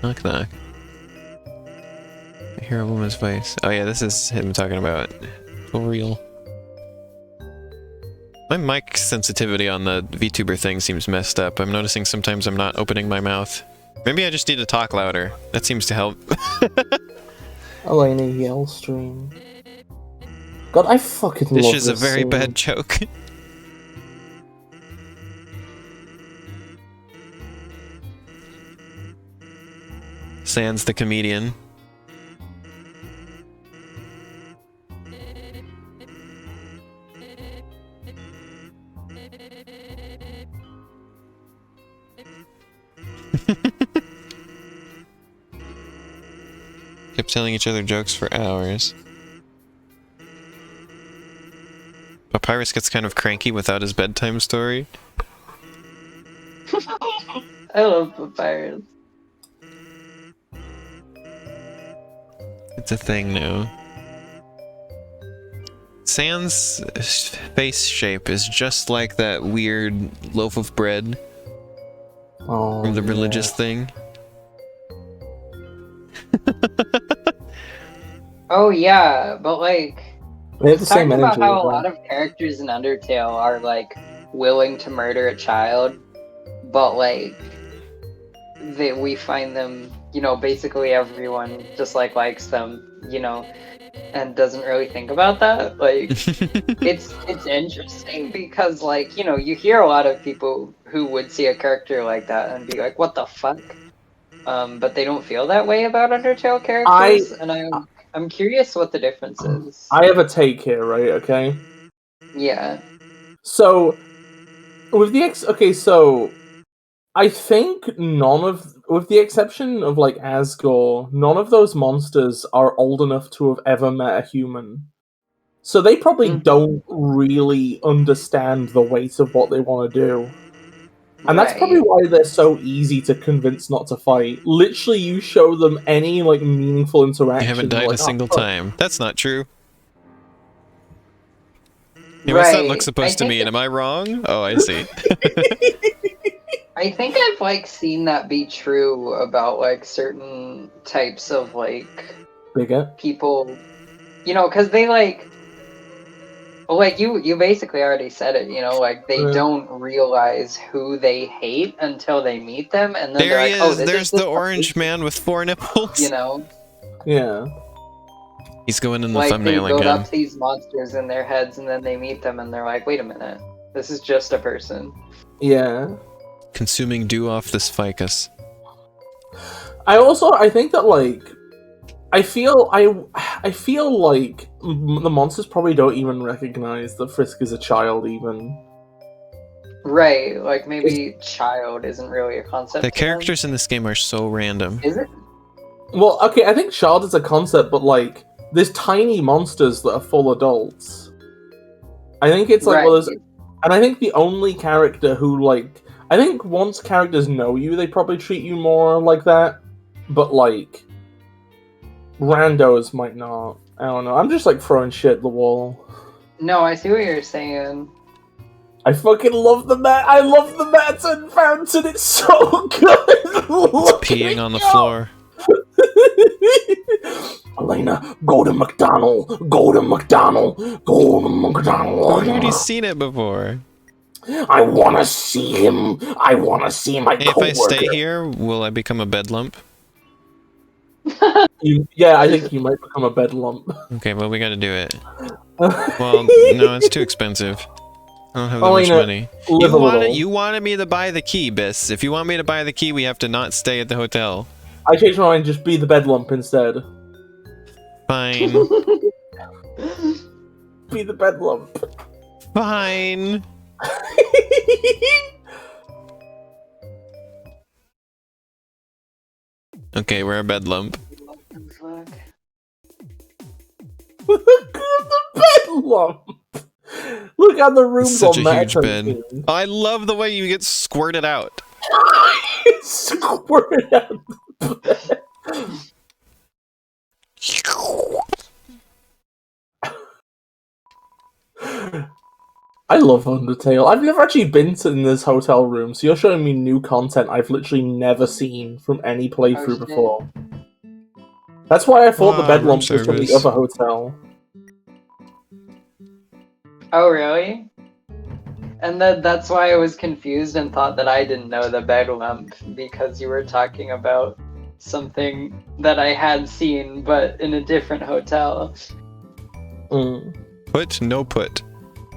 Speaker 2: Knock knock. I hear a woman's voice. Oh yeah, this is him talking about for real. My mic sensitivity on the VTuber thing seems messed up. I'm noticing sometimes I'm not opening my mouth. Maybe I just need to talk louder. That seems to help.
Speaker 1: Elena yell stream. God, I fucking love this.
Speaker 2: This is a very bad joke. Sans the comedian. Kept telling each other jokes for hours. Papyrus gets kind of cranky without his bedtime story.
Speaker 3: I love Papyrus.
Speaker 2: It's a thing now. Sans' face shape is just like that weird loaf of bread from the religious thing.
Speaker 3: Oh yeah, but like,
Speaker 1: it's talking
Speaker 3: about how a lot of characters in Undertale are like willing to murder a child, but like we find them, you know, basically everyone just like likes them, you know, and doesn't really think about that. Like, it's interesting because like, you know, you hear a lot of people who would see a character like that and be like, what the fuck? But they don't feel that way about Undertale characters, and I'm curious what the difference is.
Speaker 1: I have a take here, right? Okay.
Speaker 3: Yeah.
Speaker 1: So, with the so I think with the exception of like Asgore, none of those monsters are old enough to have ever met a human. So they probably don't really understand the weight of what they want to do. And that's probably why they're so easy to convince not to fight. Literally, you show them any like meaningful interaction.
Speaker 2: You haven't died
Speaker 1: like,
Speaker 2: a single time. That's not true. Hey,
Speaker 3: Right.
Speaker 2: what's that look supposed to mean? Am I wrong? Oh, I see.
Speaker 3: I think I've like seen that be true about like certain types of like
Speaker 1: bigot
Speaker 3: people, you know, because they like you basically already said it, you know, like they don't realize who they hate until they meet them, and then
Speaker 2: there
Speaker 3: they're
Speaker 2: he
Speaker 3: like,
Speaker 2: is.
Speaker 3: oh, this
Speaker 2: There's
Speaker 3: is
Speaker 2: the orange man with 4 nipples.
Speaker 3: You know.
Speaker 1: Yeah.
Speaker 2: He's going in the
Speaker 3: like
Speaker 2: thumbnail
Speaker 3: they build
Speaker 2: again.
Speaker 3: up these monsters in their heads, and then they meet them, and they're like, wait a minute, this is just a person.
Speaker 1: Yeah.
Speaker 2: Consuming dew off this ficus.
Speaker 1: I think that like I feel like the monsters probably don't even recognize that Frisk is a child even.
Speaker 3: Right, like maybe child isn't really a concept.
Speaker 2: The characters in this game are so random.
Speaker 3: Is it?
Speaker 1: Well, okay, I think child is a concept, but like there's tiny monsters that are full adults. I think it's like well, and I think the only character who like I think once characters know you, they probably treat you more like that. But like randos might not. I don't know. I'm just like throwing shit at the wall.
Speaker 3: No, I see what you're saying.
Speaker 1: I fucking love the mat. I love the Madsen fountain. It's so good.
Speaker 2: It's peeing on the floor.
Speaker 1: Elena, go to McDonald. Go to McDonald. Go to McDonald.
Speaker 2: I've already seen it before.
Speaker 1: I want to see him. I want to see my coworker.
Speaker 2: If I stay here, will I become a bedlump?
Speaker 1: Yeah, I think you might become a bedlump.
Speaker 2: Okay, well, we gotta do it. Well, no, it's too expensive. I don't have that much money. You wanted me to buy the key, Bis. If you want me to buy the key, we have to not stay at the hotel.
Speaker 1: I changed my mind, just be the bedlump instead.
Speaker 2: Fine.
Speaker 1: Be the bedlump.
Speaker 2: Fine. Okay, we're a bedlump.
Speaker 1: Look at the bedlump! Look how the room's
Speaker 2: such
Speaker 1: on
Speaker 2: a huge bed. I love the way you get squirted out.
Speaker 1: Squirted out the bed. I love Undertale. I've never actually been in this hotel room, so you're showing me new content I've literally never seen from any playthrough before. That's why I thought the bedlump was from the other hotel.
Speaker 3: Oh, really? And that's why I was confused and thought that I didn't know the bedlump, because you were talking about something that I had seen, but in a different hotel.
Speaker 2: Put, no put.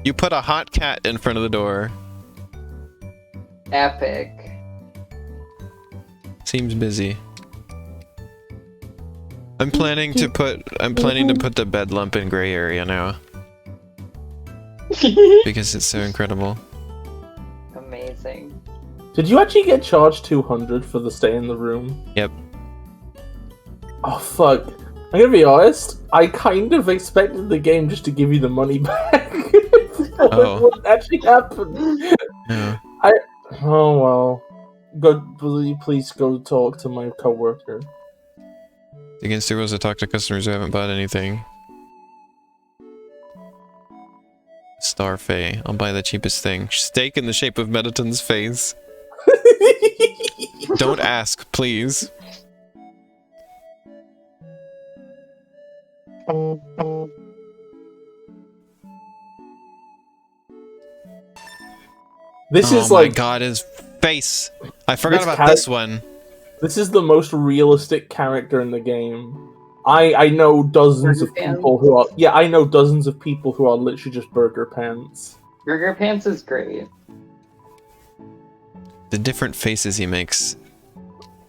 Speaker 2: You put a hot cat in front of the door.
Speaker 3: Epic.
Speaker 2: Seems busy. I'm planning to put the bed lump in gray area now. Because it's so incredible.
Speaker 3: Amazing.
Speaker 1: Did you actually get charged 200 for the stay in the room?
Speaker 2: Yep.
Speaker 1: Oh fuck. I'm gonna be honest, I kind of expected the game just to give you the money back.
Speaker 2: Oh.
Speaker 1: What actually happened?
Speaker 2: Yeah.
Speaker 1: Oh well. Please go talk to my coworker.
Speaker 2: Against the rules to talk to customers who haven't bought anything. Starfey. I'll buy the cheapest thing. Steak in the shape of Mediton's face. Don't ask, please.
Speaker 1: This is
Speaker 2: like...
Speaker 1: Oh my
Speaker 2: god, his face! I forgot about this one.
Speaker 1: This is the most realistic character in the game. I know dozens of people who are... Yeah, I know dozens of people who are literally just Burger Pants.
Speaker 3: Burger Pants is great.
Speaker 2: The different faces he makes.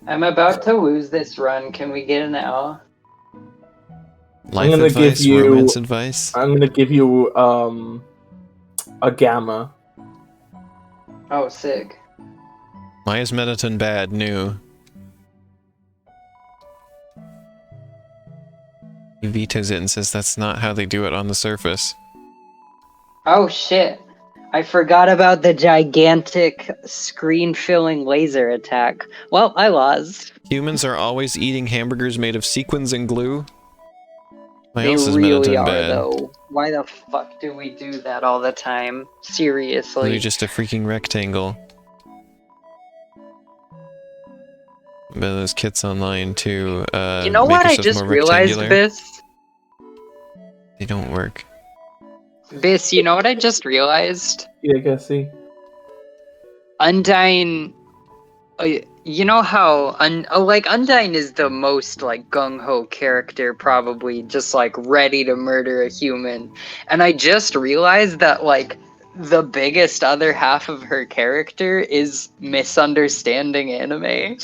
Speaker 3: I'm about to lose this run. Can we get an L?
Speaker 2: Life advice, romance advice?
Speaker 1: I'm gonna give you, a gamma.
Speaker 3: Oh, sick.
Speaker 2: Why is Mettaton bad? New. He vetoes it and says that's not how they do it on the surface.
Speaker 3: Oh shit. I forgot about the gigantic screen-filling laser attack. Well, I lost.
Speaker 2: Humans are always eating hamburgers made of sequins and glue. Why
Speaker 3: They
Speaker 2: else is
Speaker 3: really
Speaker 2: Mettaton
Speaker 3: are,
Speaker 2: bad?
Speaker 3: though. Why the fuck do we do that all the time? Seriously.
Speaker 2: You're just a freaking rectangle. But those kits online to
Speaker 3: you know
Speaker 2: make
Speaker 3: what I
Speaker 2: yourself
Speaker 3: just
Speaker 2: more
Speaker 3: realized,
Speaker 2: rectangular.
Speaker 3: Bis?
Speaker 2: They don't work.
Speaker 3: Bis, you know what I just realized?
Speaker 1: Yeah, Cassie.
Speaker 3: Undyne... you know how... Undyne is the most, like, gung-ho character, probably, just, like, ready to murder a human. And I just realized that, like, the biggest other half of her character is misunderstanding anime.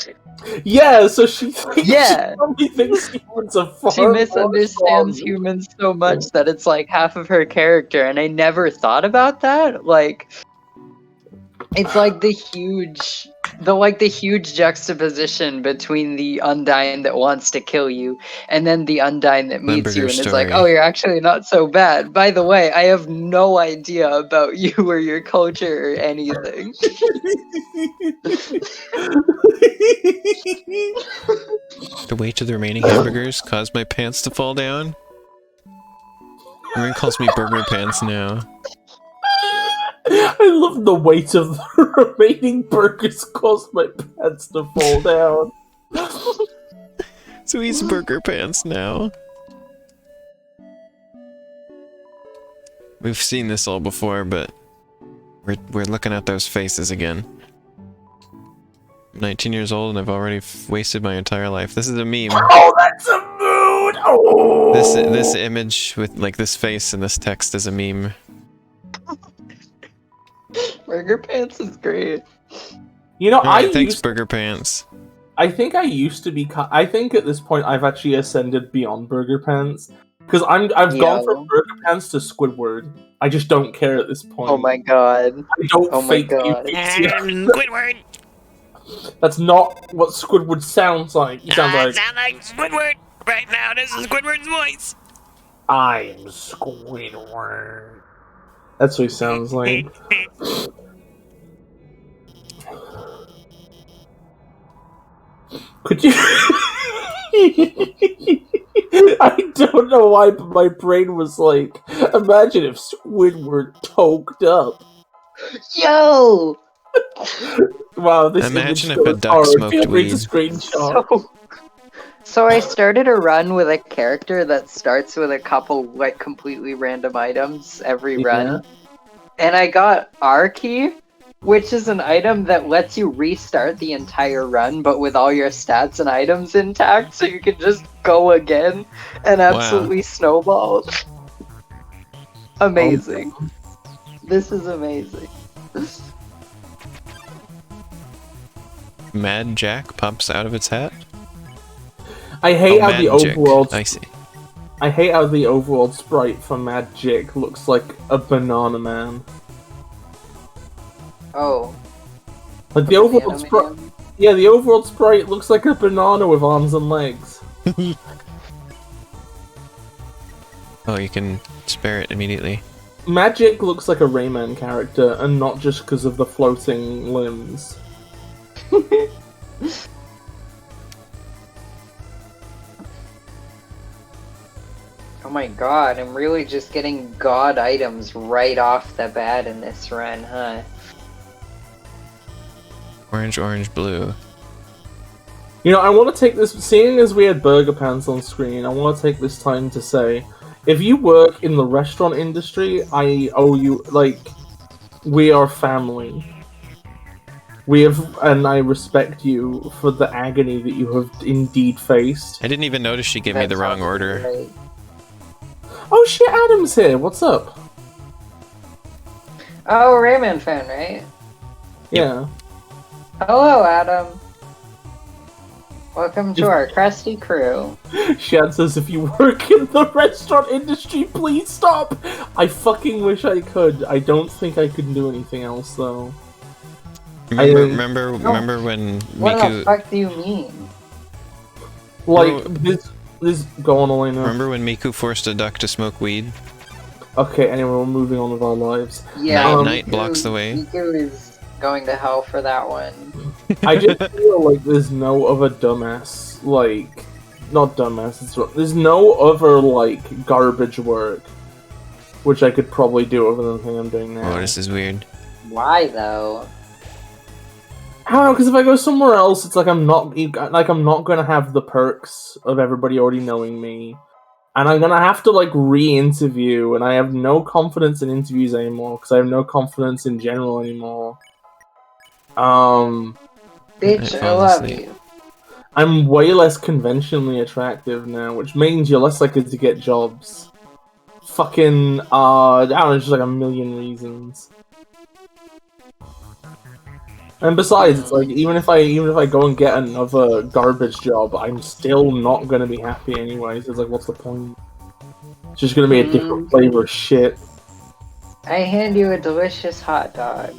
Speaker 1: Yeah, so she thinks,
Speaker 3: Yeah.
Speaker 1: she probably thinks humans are far
Speaker 3: She misunderstands
Speaker 1: more
Speaker 3: humans so much that it's like half of her character, and I never thought about that. Like, it's like the huge juxtaposition between the Undyne that wants to kill you and then the Undyne that meets you
Speaker 2: Limburger
Speaker 3: and is like,
Speaker 2: story.
Speaker 3: oh, you're actually not so bad. By the way, I have no idea about you or your culture or anything.
Speaker 2: The weight of the remaining hamburgers caused my pants to fall down. Everyone calls me Burger Pants now.
Speaker 1: I love the weight of the remaining burgers caused my pants to fall down.
Speaker 2: So he's Burger Pants now. We've seen this all before, but we're looking at those faces again. I'm 19 years old and I've already wasted my entire life. This is a meme.
Speaker 1: Oh, that's a mood! Oh!
Speaker 2: This image with like this face and this text is a meme.
Speaker 3: Burger Pants is great.
Speaker 1: You know,
Speaker 2: Alright, thanks, Burger Pants.
Speaker 1: I think I used to be. I think at this point I've actually ascended beyond Burger Pants because I've gone from Burger Pants to Squidward. I just don't care at this point.
Speaker 3: Oh my god!
Speaker 1: I don't fake
Speaker 2: Squidward.
Speaker 1: That's not what Squidward sounds like. He sounds like.
Speaker 2: Sound like Squidward right now. This is Squidward's voice.
Speaker 1: I'm Squidward. That's what he sounds like. Could you? I don't know why, but my brain was like, imagine if Squidward toked up.
Speaker 3: Yo!
Speaker 1: Wow, this
Speaker 2: imagine
Speaker 1: image
Speaker 2: if a
Speaker 1: goes
Speaker 2: duck
Speaker 1: hard.
Speaker 2: smoked
Speaker 1: Feel free
Speaker 2: weed.
Speaker 1: to screenshot.
Speaker 3: So I started a run with a character that starts with a couple like completely random items every run. And I got R key, which is an item that lets you restart the entire run but with all your stats and items intact so you can just go again and absolutely snowball. Amazing. This is amazing.
Speaker 2: Mad Jack pops out of its hat.
Speaker 1: I hate how the
Speaker 2: Magic.
Speaker 1: overworld.
Speaker 2: I see.
Speaker 1: I hate how the overworld sprite for Magic looks like a banana man.
Speaker 3: Oh.
Speaker 1: Like the overworld sprite. Yeah, the overworld sprite looks like a banana with arms and legs.
Speaker 2: Oh, you can spare it immediately.
Speaker 1: Magic looks like a Rayman character, and not just because of the floating limbs.
Speaker 3: Oh my god, I'm really just getting god items right off the bat in this run, huh?
Speaker 2: Orange, orange, blue.
Speaker 1: You know, I want to take this, seeing as we had Burger Pants on screen, I want to take this time to say, if you work in the restaurant industry, I owe you, like, we are family. And I respect you for the agony that you have indeed faced.
Speaker 2: I didn't even notice she gave me the wrong order.
Speaker 3: Right.
Speaker 1: Oh shit, Adam's here, what's up?
Speaker 3: Oh, Rayman fan, right?
Speaker 1: Yeah.
Speaker 3: Hello, Adam. Welcome to our crusty crew.
Speaker 1: Shad says, if you work in the restaurant industry, please stop! I fucking wish I could. I don't think I could do anything else, though.
Speaker 2: Remember when Miku...
Speaker 3: What the fuck do you mean?
Speaker 1: Like, this go on, Elena.
Speaker 2: Remember when Miku forced a duck to smoke weed?
Speaker 1: Okay, anyway, we're moving on with our lives.
Speaker 3: Yeah,
Speaker 2: Night blocks the way.
Speaker 3: Miku is going to hell for that one.
Speaker 1: I just feel like there's no other dumbass, like... Not dumbass, there's no other, like, garbage work which I could probably do other than the thing I'm doing now.
Speaker 2: Oh, this is weird.
Speaker 3: Why, though?
Speaker 1: I don't know, because if I go somewhere else, it's like I'm not going to have the perks of everybody already knowing me. And I'm going to have to, like, re-interview, and I have no confidence in interviews anymore, because I have no confidence in general anymore.
Speaker 3: Bitch, I love you.
Speaker 1: I'm way less conventionally attractive now, which means you're less likely to get jobs. Fucking, I don't know, just like a million reasons. And besides, it's like, even if I go and get another garbage job, I'm still not gonna be happy anyway, so it's like, what's the point? It's just gonna be a different flavor of shit.
Speaker 3: I hand you a delicious hot dog.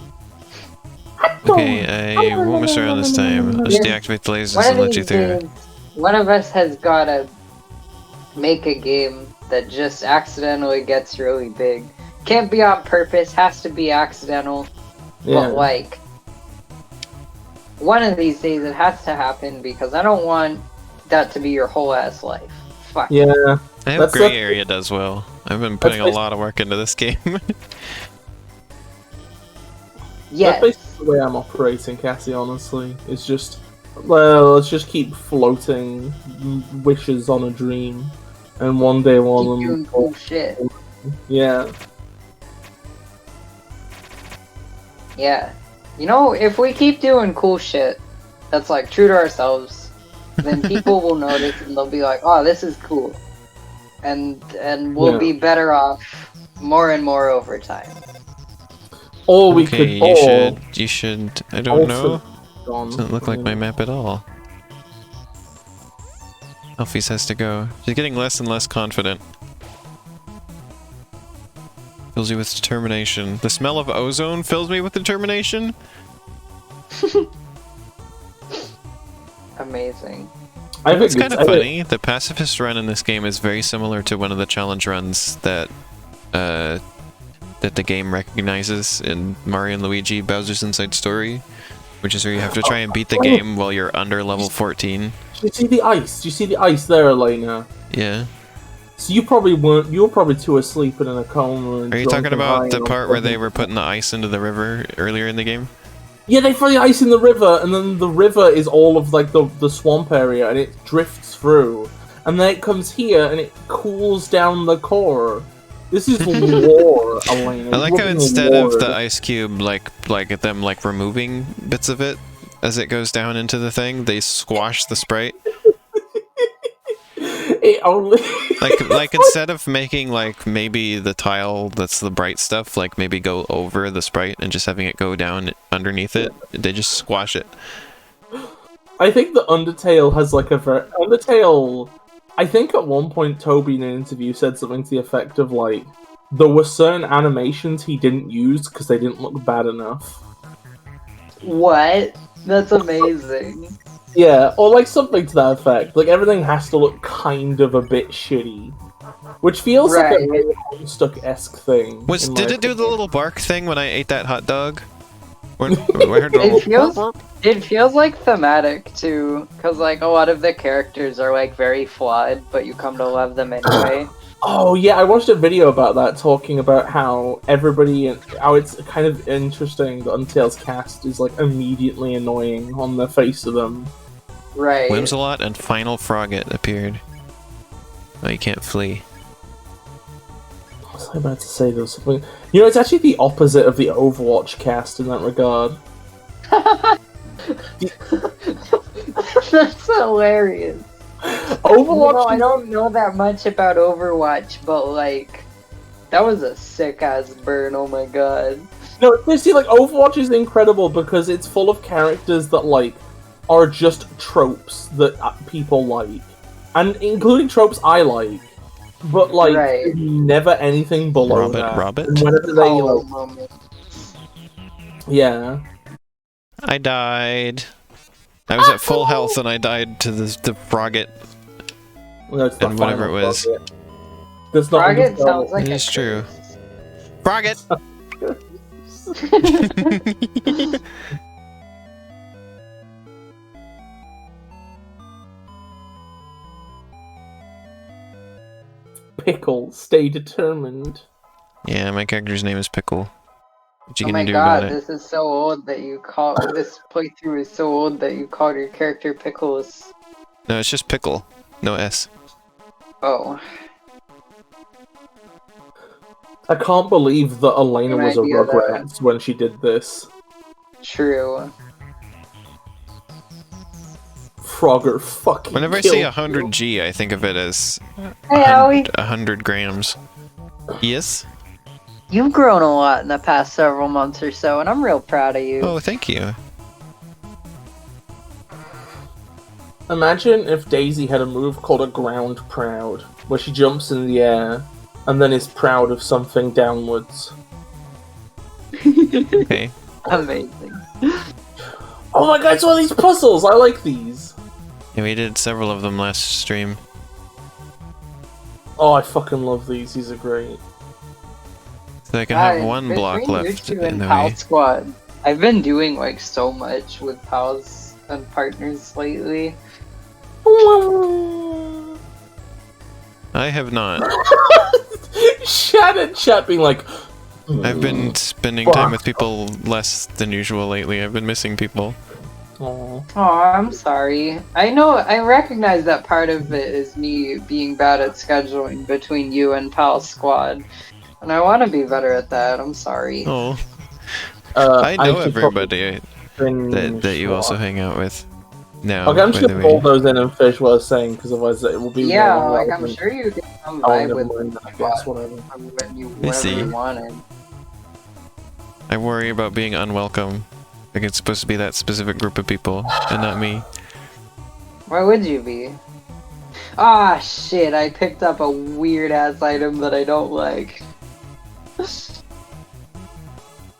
Speaker 2: Okay, I won't mess around this time. I'll just deactivate the lasers and let you through.
Speaker 3: One of us has gotta make a game that just accidentally gets really big. Can't be on purpose, has to be accidental. Yeah. But like, one of these days it has to happen because I don't want that to be your whole ass life. Fuck.
Speaker 1: Yeah.
Speaker 2: I hope Gray Area does well. I've been putting a lot of work into this game.
Speaker 3: Yes.
Speaker 1: That's basically the way I'm operating, Cassie, honestly. It's just, well, let's just keep floating wishes on a dream. And one day one of them...
Speaker 3: doing cool shit.
Speaker 1: Yeah.
Speaker 3: Yeah. You know, if we keep doing cool shit that's like true to ourselves, then people will notice and they'll be like, oh, this is cool. And we'll be better off more and more over time.
Speaker 1: Or we could
Speaker 2: you should, I don't know. Doesn't look like my map at all. Alphys has to go. She's getting less and less confident. Fills you with determination. The smell of ozone fills me with determination?
Speaker 3: Amazing.
Speaker 2: It's kind of funny. The pacifist run in this game is very similar to one of the challenge runs that the game recognizes in Mario and Luigi Bowser's Inside Story, which is where you have to try and beat the game while you're under level 14.
Speaker 1: Do you see the ice? Do you see the ice there, Elena?
Speaker 2: Yeah.
Speaker 1: So you probably weren't. You were probably too asleep and in a coma. And
Speaker 2: are you talking about the part where they were putting the ice into the river earlier in the game?
Speaker 1: Yeah, they throw the ice in the river, and then the river is all of like the swamp area, and it drifts through, and then it comes here and it cools down the core. This is war, Elena.
Speaker 2: I like how instead of the ice cube, like them like removing bits of it as it goes down into the thing, they squash the sprite.
Speaker 1: It only
Speaker 2: like instead of making like maybe the tile that's the bright stuff like maybe go over the sprite and just having it go down underneath it, they just squash it.
Speaker 1: I think the Undertale has like Undertale. I think at one point Toby in an interview said something to the effect of like there were certain animations he didn't use because they didn't look bad enough.
Speaker 3: What? That's amazing.
Speaker 1: Yeah, or like something to that effect. Like everything has to look kind of a bit shitty, which feels like a very Homestuck-esque thing.
Speaker 2: Did it do the little bark thing when I ate that hot dog?
Speaker 3: It feels like thematic too, because like a lot of the characters are like very flawed, but you come to love them anyway.
Speaker 1: Oh yeah, I watched a video about that talking about how how it's kind of interesting that Undertale's cast is like immediately annoying on the face of them.
Speaker 3: Right.
Speaker 2: Whimsalot and Final Frogget appeared. Oh, you can't flee.
Speaker 1: What was I about to say? There was something. You know, it's actually the opposite of the Overwatch cast in that regard.
Speaker 3: That's hilarious.
Speaker 1: Overwatch.
Speaker 3: You know, I don't know that much about Overwatch, but like, that was a sick ass burn. Oh my god.
Speaker 1: No, see, like Overwatch is incredible because it's full of characters that like are just tropes that people like, and including tropes I like, but like never anything below that.
Speaker 2: Robert.
Speaker 1: And whenever they, yeah.
Speaker 2: I died. I was at full health and I died to the frogget.
Speaker 1: No, it's
Speaker 2: and whatever it was.
Speaker 3: Frogget sounds like
Speaker 2: it is true. Frogget!
Speaker 1: Pickle, stay determined.
Speaker 2: Yeah, my character's name is Pickle. What you gonna do
Speaker 3: God,
Speaker 2: about it?
Speaker 3: this is so old that you call this playthrough is so old that you called your character Pickles.
Speaker 2: No, it's just Pickle. No S.
Speaker 3: Oh.
Speaker 1: I can't believe that Elena was a Rugrats when she did this.
Speaker 3: True.
Speaker 1: Frogger fucking
Speaker 2: Whenever I see 100G, I think of it as 100 grams. Yes?
Speaker 3: You've grown a lot in the past several months or so, and I'm real proud of you.
Speaker 2: Oh, thank you.
Speaker 1: Imagine if Daisy had a move called a ground proud, where she jumps in the air and then is proud of something downwards.
Speaker 2: Okay.
Speaker 3: Amazing.
Speaker 1: Oh my god, it's one of these puzzles! I like these!
Speaker 2: Yeah, we did several of them last stream.
Speaker 1: Oh, I fucking love these. These are great.
Speaker 2: So I can have one block left in the way.
Speaker 3: Squad. I've been doing like so much with pals and partners lately.
Speaker 2: I have not.
Speaker 1: Chat being like...
Speaker 2: I've been spending time with people less than usual lately. I've been missing people.
Speaker 1: Aww.
Speaker 3: Oh, I'm sorry. I know, I recognize that part of it is me being bad at scheduling between you and Pal Squad. And I want to be better at that. I'm sorry.
Speaker 2: Oh. I know everybody that you also hang out with now.
Speaker 1: Okay, I'm just gonna pull those in and fish what I was saying, because otherwise it will be...
Speaker 3: Yeah, like I'm sure you can come by with
Speaker 1: whatever
Speaker 3: you wanted.
Speaker 2: I worry about being unwelcome. Like it's supposed to be that specific group of people, and not me.
Speaker 3: Why would you be? Ah, shit, I picked up a weird-ass item that I don't like.
Speaker 2: I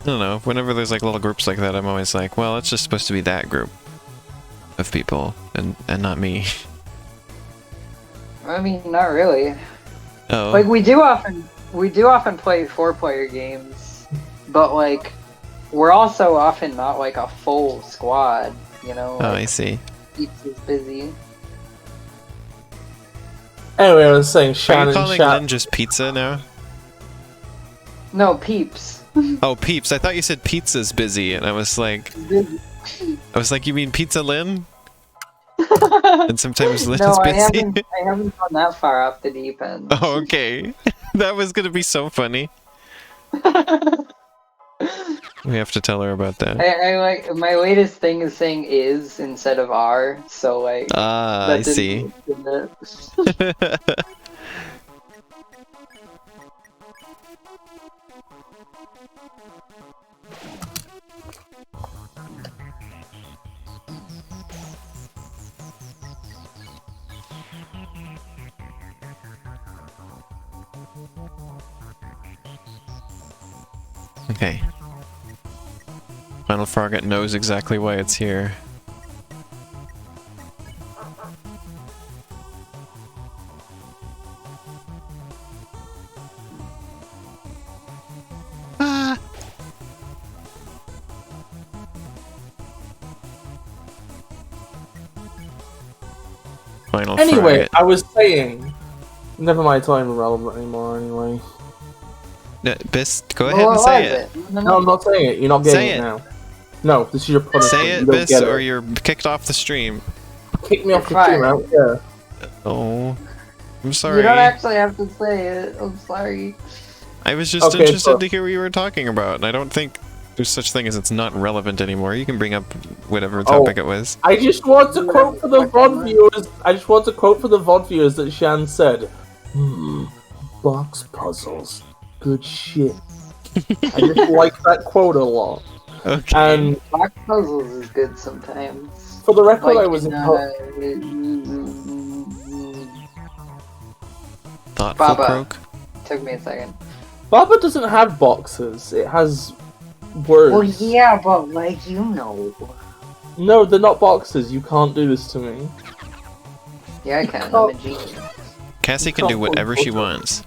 Speaker 2: don't know, whenever there's like little groups like that, I'm always like, well, it's just supposed to be that group of people, and not me.
Speaker 3: I mean, not really.
Speaker 2: Oh.
Speaker 3: Like, we do often play 4-player games, but like, we're also often not like a full squad, you know?
Speaker 2: Oh,
Speaker 3: like,
Speaker 2: I see.
Speaker 3: Peeps is busy.
Speaker 1: Anyway, I was saying Shannon...
Speaker 2: Are you calling Lynn just pizza now?
Speaker 3: No, Peeps.
Speaker 2: Oh, Peeps. I thought you said pizza's busy, and I was like... you mean Pizza Lynn? And sometimes Lynn is busy?
Speaker 3: I haven't gone that far off the deep end.
Speaker 2: Oh, okay. That was gonna be so funny. We have to tell her about that.
Speaker 3: I like, my latest thing is saying is instead of are, so like...
Speaker 2: Ah, I see. Okay. Final Frogget knows exactly why it's here. Ah! Final
Speaker 1: Anyway,
Speaker 2: Frogget.
Speaker 1: I was saying... Never mind, it's not even relevant anymore anyway.
Speaker 2: No, Bist, go ahead and say it.
Speaker 1: No, I'm not saying it. You're not getting it now. No, this is your punishment.
Speaker 2: Say it, Bist, or you're kicked off the stream.
Speaker 1: Kick me off the stream, out here.
Speaker 2: Oh, I'm sorry.
Speaker 3: You don't actually have to say it. I'm sorry.
Speaker 2: I was just interested to hear what you were talking about, and I don't think there's such thing as it's not relevant anymore. You can bring up whatever topic it was.
Speaker 1: I just want to quote for the VOD viewers. I just want to quote for the VOD viewers that Shan said. Box puzzles. Good shit. I just like that quote a lot.
Speaker 2: Okay.
Speaker 1: And
Speaker 3: box puzzles is good sometimes.
Speaker 1: For the record,
Speaker 3: like,
Speaker 1: I was
Speaker 2: Thoughtful
Speaker 3: Baba.
Speaker 2: croak?
Speaker 3: Took me a second.
Speaker 1: Baba doesn't have boxes. It has words.
Speaker 3: Well, yeah, but like, you know.
Speaker 1: No, they're not boxes. You can't do this to me.
Speaker 3: Yeah, I can. I'm a genius.
Speaker 2: Cassie can do whatever she wants.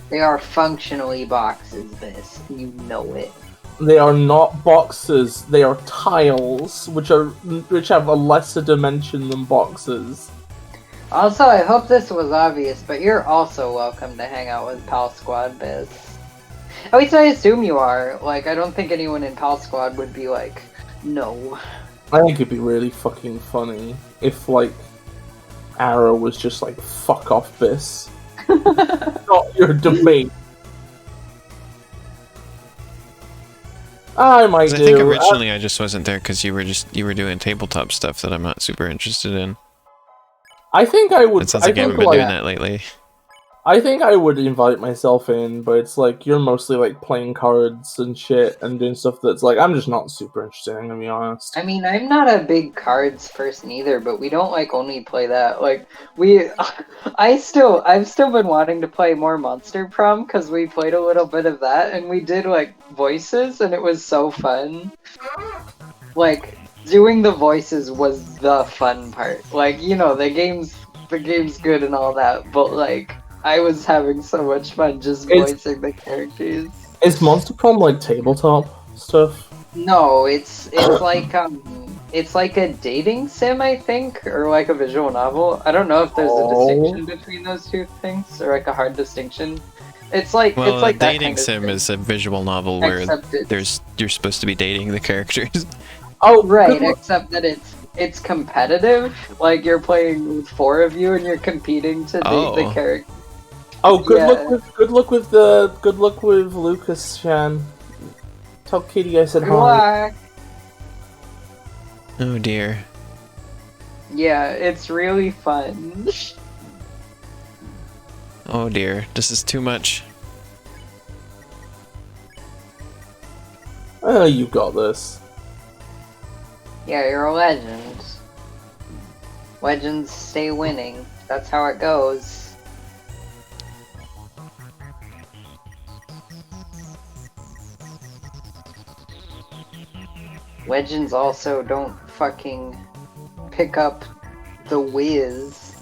Speaker 3: They are functionally boxes, Bis. You know it.
Speaker 1: They are not boxes. They are tiles, which have a lesser dimension than boxes.
Speaker 3: Also, I hope this was obvious, but you're also welcome to hang out with Pal Squad, Bis. At least I assume you are. Like, I don't think anyone in Pal Squad would be like, no.
Speaker 1: I think it'd be really fucking funny if, like, Arrow was just like, fuck off, Bis. Not your domain. I might do.
Speaker 2: I think originally I just wasn't there because you were doing tabletop stuff that I'm not super interested in.
Speaker 1: I think I would.
Speaker 2: It sounds like you haven't been doing that lately.
Speaker 1: I think I would invite myself in, but it's like you're mostly like playing cards and shit and doing stuff that's like I'm just not super interested in, to be honest.
Speaker 3: I mean, I'm not a big cards person either, but we don't like only play that. Like I've still been wanting to play more Monster Prom because we played a little bit of that and we did like voices and it was so fun. Like doing the voices was the fun part. Like, you know, the game's good and all that, but like I was having so much fun just voicing the characters.
Speaker 1: Is Monster Prom like tabletop stuff?
Speaker 3: No, it's like it's like a dating sim, I think, or like a visual novel. I don't know if there's a distinction between those two things, or like a hard distinction. It's like
Speaker 2: a dating sim is a visual novel where you're supposed to be dating the characters.
Speaker 1: Oh,
Speaker 3: right, except that it's competitive. Like you're playing with 4 of you and you're competing to date the character.
Speaker 1: Oh, good luck with Lucas Chan. Tell Kitty I said hi.
Speaker 2: Oh dear.
Speaker 3: Yeah, it's really fun.
Speaker 2: Oh dear, this is too much.
Speaker 1: Oh, you got this.
Speaker 3: Yeah, you're a legend. Legends stay winning. That's how it goes. Legends also don't fucking pick up the whiz.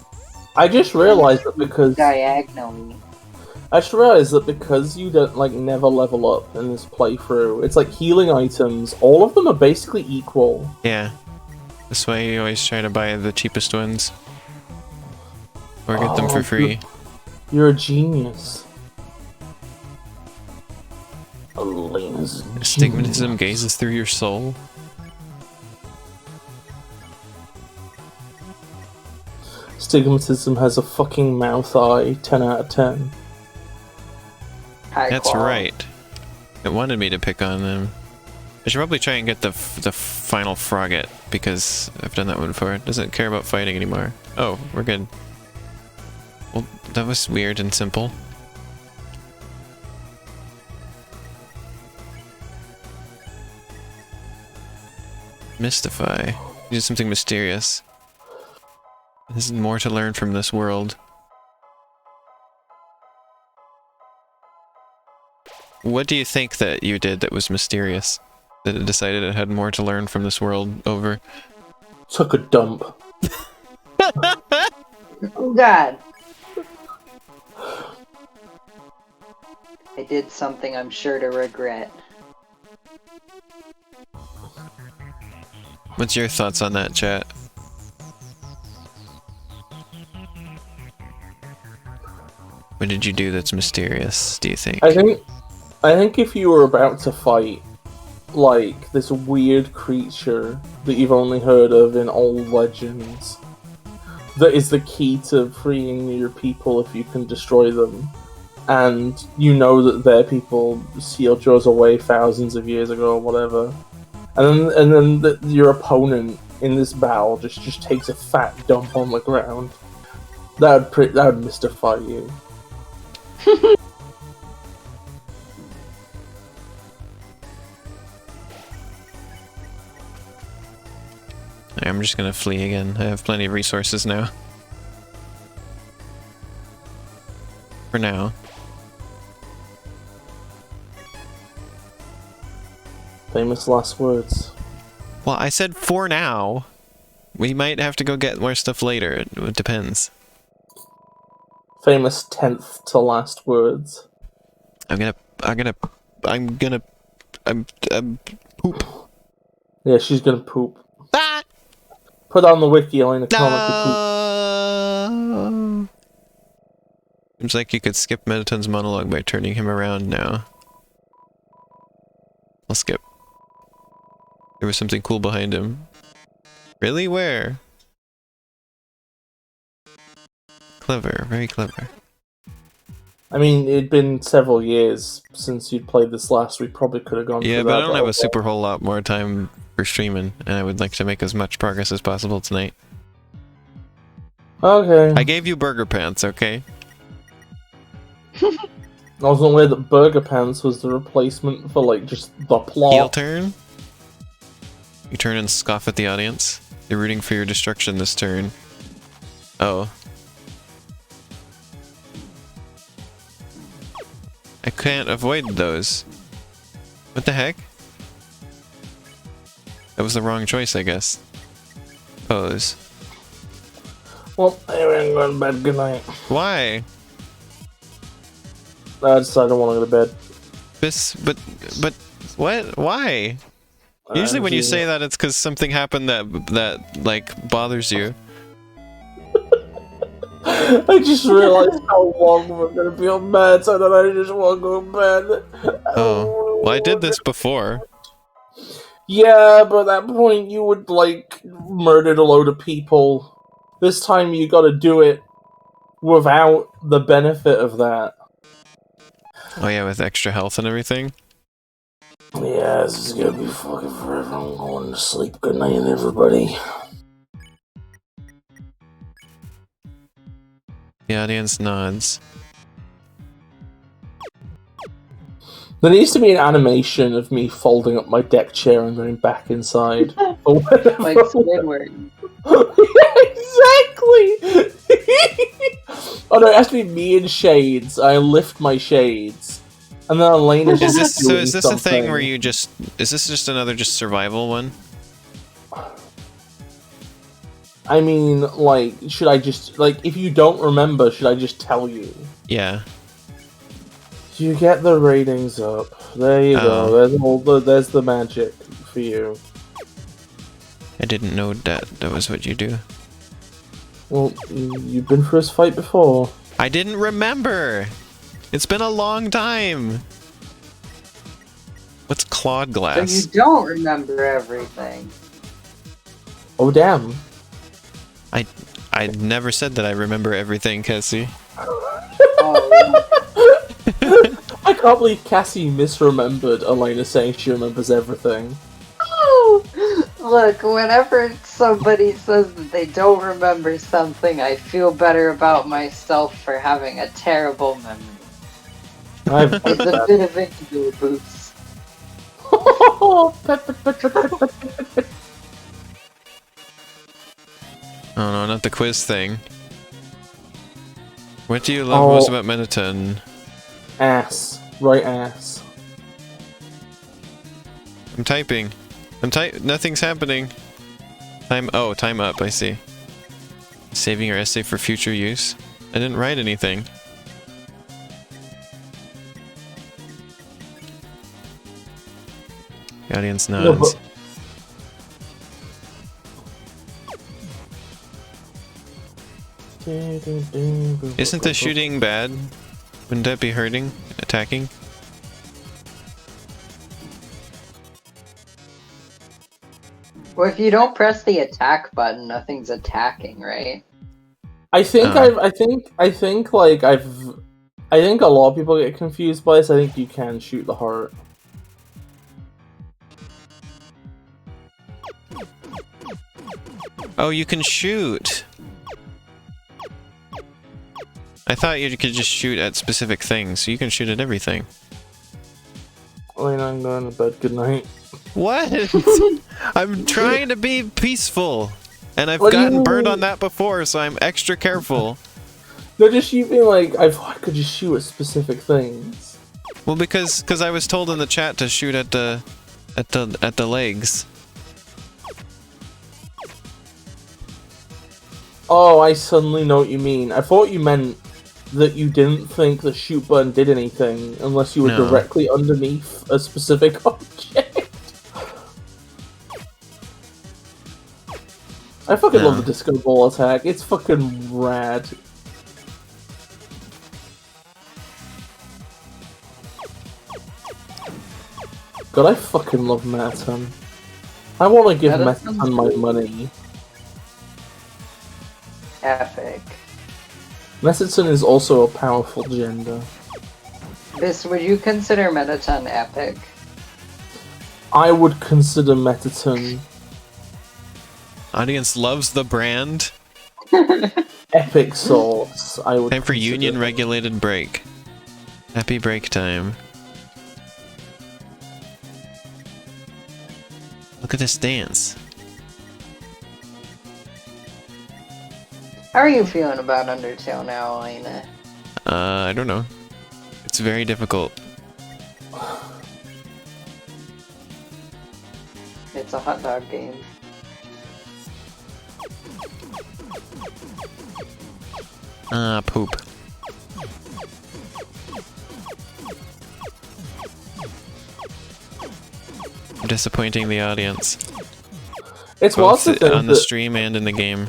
Speaker 1: I just realized that because
Speaker 3: diagonally.
Speaker 1: I just realized that because you don't like never level up in this playthrough, it's like healing items. All of them are basically equal.
Speaker 2: Yeah, that's why you always try to buy the cheapest ones, or get them for free.
Speaker 1: You're a genius.
Speaker 2: Stigmatism gazes through your soul.
Speaker 1: Stigmatism has a fucking mouth eye. 10 out of 10.
Speaker 2: That's right. It wanted me to pick on them. I should probably try and get the final frogget, because I've done that one before. It doesn't care about fighting anymore. Oh, we're good. Well, that was weird and simple. Mystify. Do something mysterious. There's more to learn from this world. What do you think that you did that was mysterious? That it decided it had more to learn from this world over?
Speaker 1: Took a dump.
Speaker 3: Oh god. I did something I'm sure to regret.
Speaker 2: What's your thoughts on that, chat? What did you do that's mysterious, do you think?
Speaker 1: I think if you were about to fight, like, this weird creature that you've only heard of in old legends, that is the key to freeing your people if you can destroy them, and you know that their people sealed yours away thousands of years ago or whatever, and then your opponent in this battle just takes a fat dump on the ground, that would mystify you.
Speaker 2: I'm just gonna flee again. I have plenty of resources now. For now.
Speaker 1: Famous last words.
Speaker 2: Well, I said for now. We might have to go get more stuff later. It depends.
Speaker 1: Famous 10th to last words.
Speaker 2: I'm gonna poop.
Speaker 1: Yeah, she's gonna poop.
Speaker 2: Ah!
Speaker 1: Put on the wiki, Elena.
Speaker 2: No! Seems like you could skip Mettaton's monologue by turning him around now. I'll skip. There was something cool behind him. Really? Where? Clever, very clever.
Speaker 1: I mean, it'd been several years since you'd played this last. We probably could have gone.
Speaker 2: Yeah,
Speaker 1: for
Speaker 2: but
Speaker 1: that,
Speaker 2: I don't have a super whole lot more time for streaming, and I would like to make as much progress as possible tonight.
Speaker 1: Okay.
Speaker 2: I gave you burger pants, okay?
Speaker 1: I wasn't aware that Burger Pants was the replacement for, like, just the plot.
Speaker 2: Heel turn? You turn and scoff at the audience. They're rooting for your destruction this turn. Oh. I can't avoid those. What the heck? That was the wrong choice, I guess. Pose.
Speaker 1: Well, anyway, I'm going to bed. Good night.
Speaker 2: Why?
Speaker 1: I decided I want to go to bed.
Speaker 2: But what? Why? Usually when you say that, it's because something happened that like bothers you.
Speaker 1: I just realized how long we're gonna be on bed, so then I just want to go to bed.
Speaker 2: Oh, well, I did this before.
Speaker 1: Yeah, but at that point you would, like, murdered a load of people. This time you gotta do it without the benefit of that.
Speaker 2: Oh yeah, with extra health and everything?
Speaker 1: Yeah, this is gonna be fucking forever. I'm going to sleep. Good night, everybody.
Speaker 2: The audience nods.
Speaker 1: There needs to be an animation of me folding up my deck chair and going back inside.
Speaker 3: Like Squidward.
Speaker 1: Exactly! Oh no, it has to be me in shades. I lift my shades. And then Elena's
Speaker 2: Is this
Speaker 1: doing
Speaker 2: a
Speaker 1: something.
Speaker 2: thing where you just... Is this just another survival one?
Speaker 1: I mean, like, should I just... Like, if you don't remember, should I just tell you?
Speaker 2: Yeah.
Speaker 1: You get the ratings up. There you go. There's the magic for you.
Speaker 2: I didn't know that was what you do.
Speaker 1: Well, you've been for this fight before.
Speaker 2: I didn't remember! It's been a long time! What's clawed glass?
Speaker 3: So you don't remember everything.
Speaker 1: Oh, damn.
Speaker 2: I never said that I remember everything, Cassie.
Speaker 3: Oh,
Speaker 1: I can't believe Cassie misremembered Elena saying she remembers everything.
Speaker 3: Look, whenever somebody says that they don't remember something, I feel better about myself for having a terrible memory. It's a bit of an ego boost.
Speaker 2: Oh no, not the quiz thing. What do you love most about Mettaton?
Speaker 1: Ass. Right ass.
Speaker 2: I'm typing. Nothing's happening. Time up, I see. Saving your essay for future use? I didn't write anything. The audience nods. Isn't the shooting bad? Wouldn't that be hurting? Attacking?
Speaker 3: Well, if you don't press the attack button, nothing's attacking, right?
Speaker 1: I think I think a lot of people get confused by this. I think you can shoot the heart.
Speaker 2: Oh, you can shoot! I thought you could just shoot at specific things, so you can shoot at everything.
Speaker 1: Elena, I'm going to bed. Good night.
Speaker 2: What? I'm trying to be peaceful, and I've gotten burned on that before, so I'm extra careful.
Speaker 1: No, just you being like, I could just shoot at specific things.
Speaker 2: Well, because I was told in the chat to shoot at the At the legs.
Speaker 1: Oh, I suddenly know what you mean. I thought you meant that you didn't think the shoot button did anything unless you were directly underneath a specific object. I fucking love the disco ball attack. It's fucking rad. God, I fucking love Mettaton. I want to give Mettaton my money.
Speaker 3: Epic.
Speaker 1: Mettaton is also a powerful gender.
Speaker 3: Would you consider Mettaton epic?
Speaker 1: I would consider Mettaton...
Speaker 2: Audience loves the brand.
Speaker 1: Epic sauce, I would
Speaker 2: Time for
Speaker 1: consider.
Speaker 2: union regulated break. Happy break time. Look at this dance.
Speaker 3: How are you feeling about Undertale now, Elena?
Speaker 2: I don't know. It's very difficult.
Speaker 3: It's a hot dog game.
Speaker 2: Poop. I'm disappointing the audience.
Speaker 1: It's wild to think
Speaker 2: on the stream and in the game.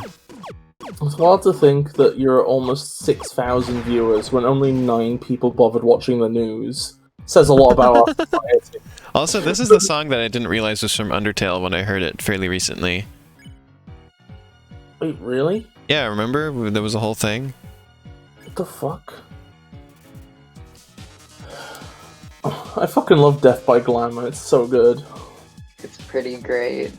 Speaker 1: It's wild to think that you're almost 6,000 viewers when only 9 people bothered watching the news. Says a lot about our society.
Speaker 2: Also, this is the song that I didn't realize was from Undertale when I heard it fairly recently.
Speaker 1: Wait, really?
Speaker 2: Yeah, remember? There was a whole thing.
Speaker 1: What the fuck? Oh, I fucking love Death by Glamour, it's so good.
Speaker 3: It's pretty great.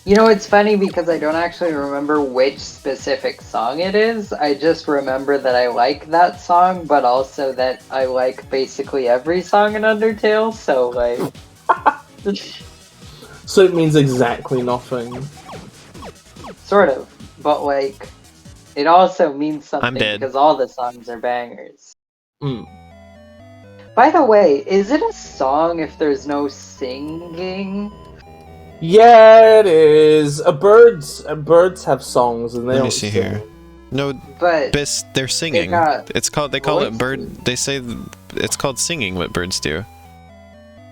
Speaker 3: You know, it's funny because I don't actually remember which specific song it is. I just remember that I like that song, but also that I like basically every song in Undertale, so like...
Speaker 1: So it means exactly nothing.
Speaker 3: Sort of, but like, it also means something
Speaker 2: I'm dead.
Speaker 3: because all the songs are bangers.
Speaker 1: Hmm.
Speaker 3: By the way, is it a song if there's no singing?
Speaker 1: Yeah, it is. Birds have songs and they
Speaker 2: Let
Speaker 1: don't
Speaker 2: me see
Speaker 1: sing.
Speaker 2: here. No,
Speaker 3: But
Speaker 2: they're singing. They call it bird. They say it's called singing. What birds do?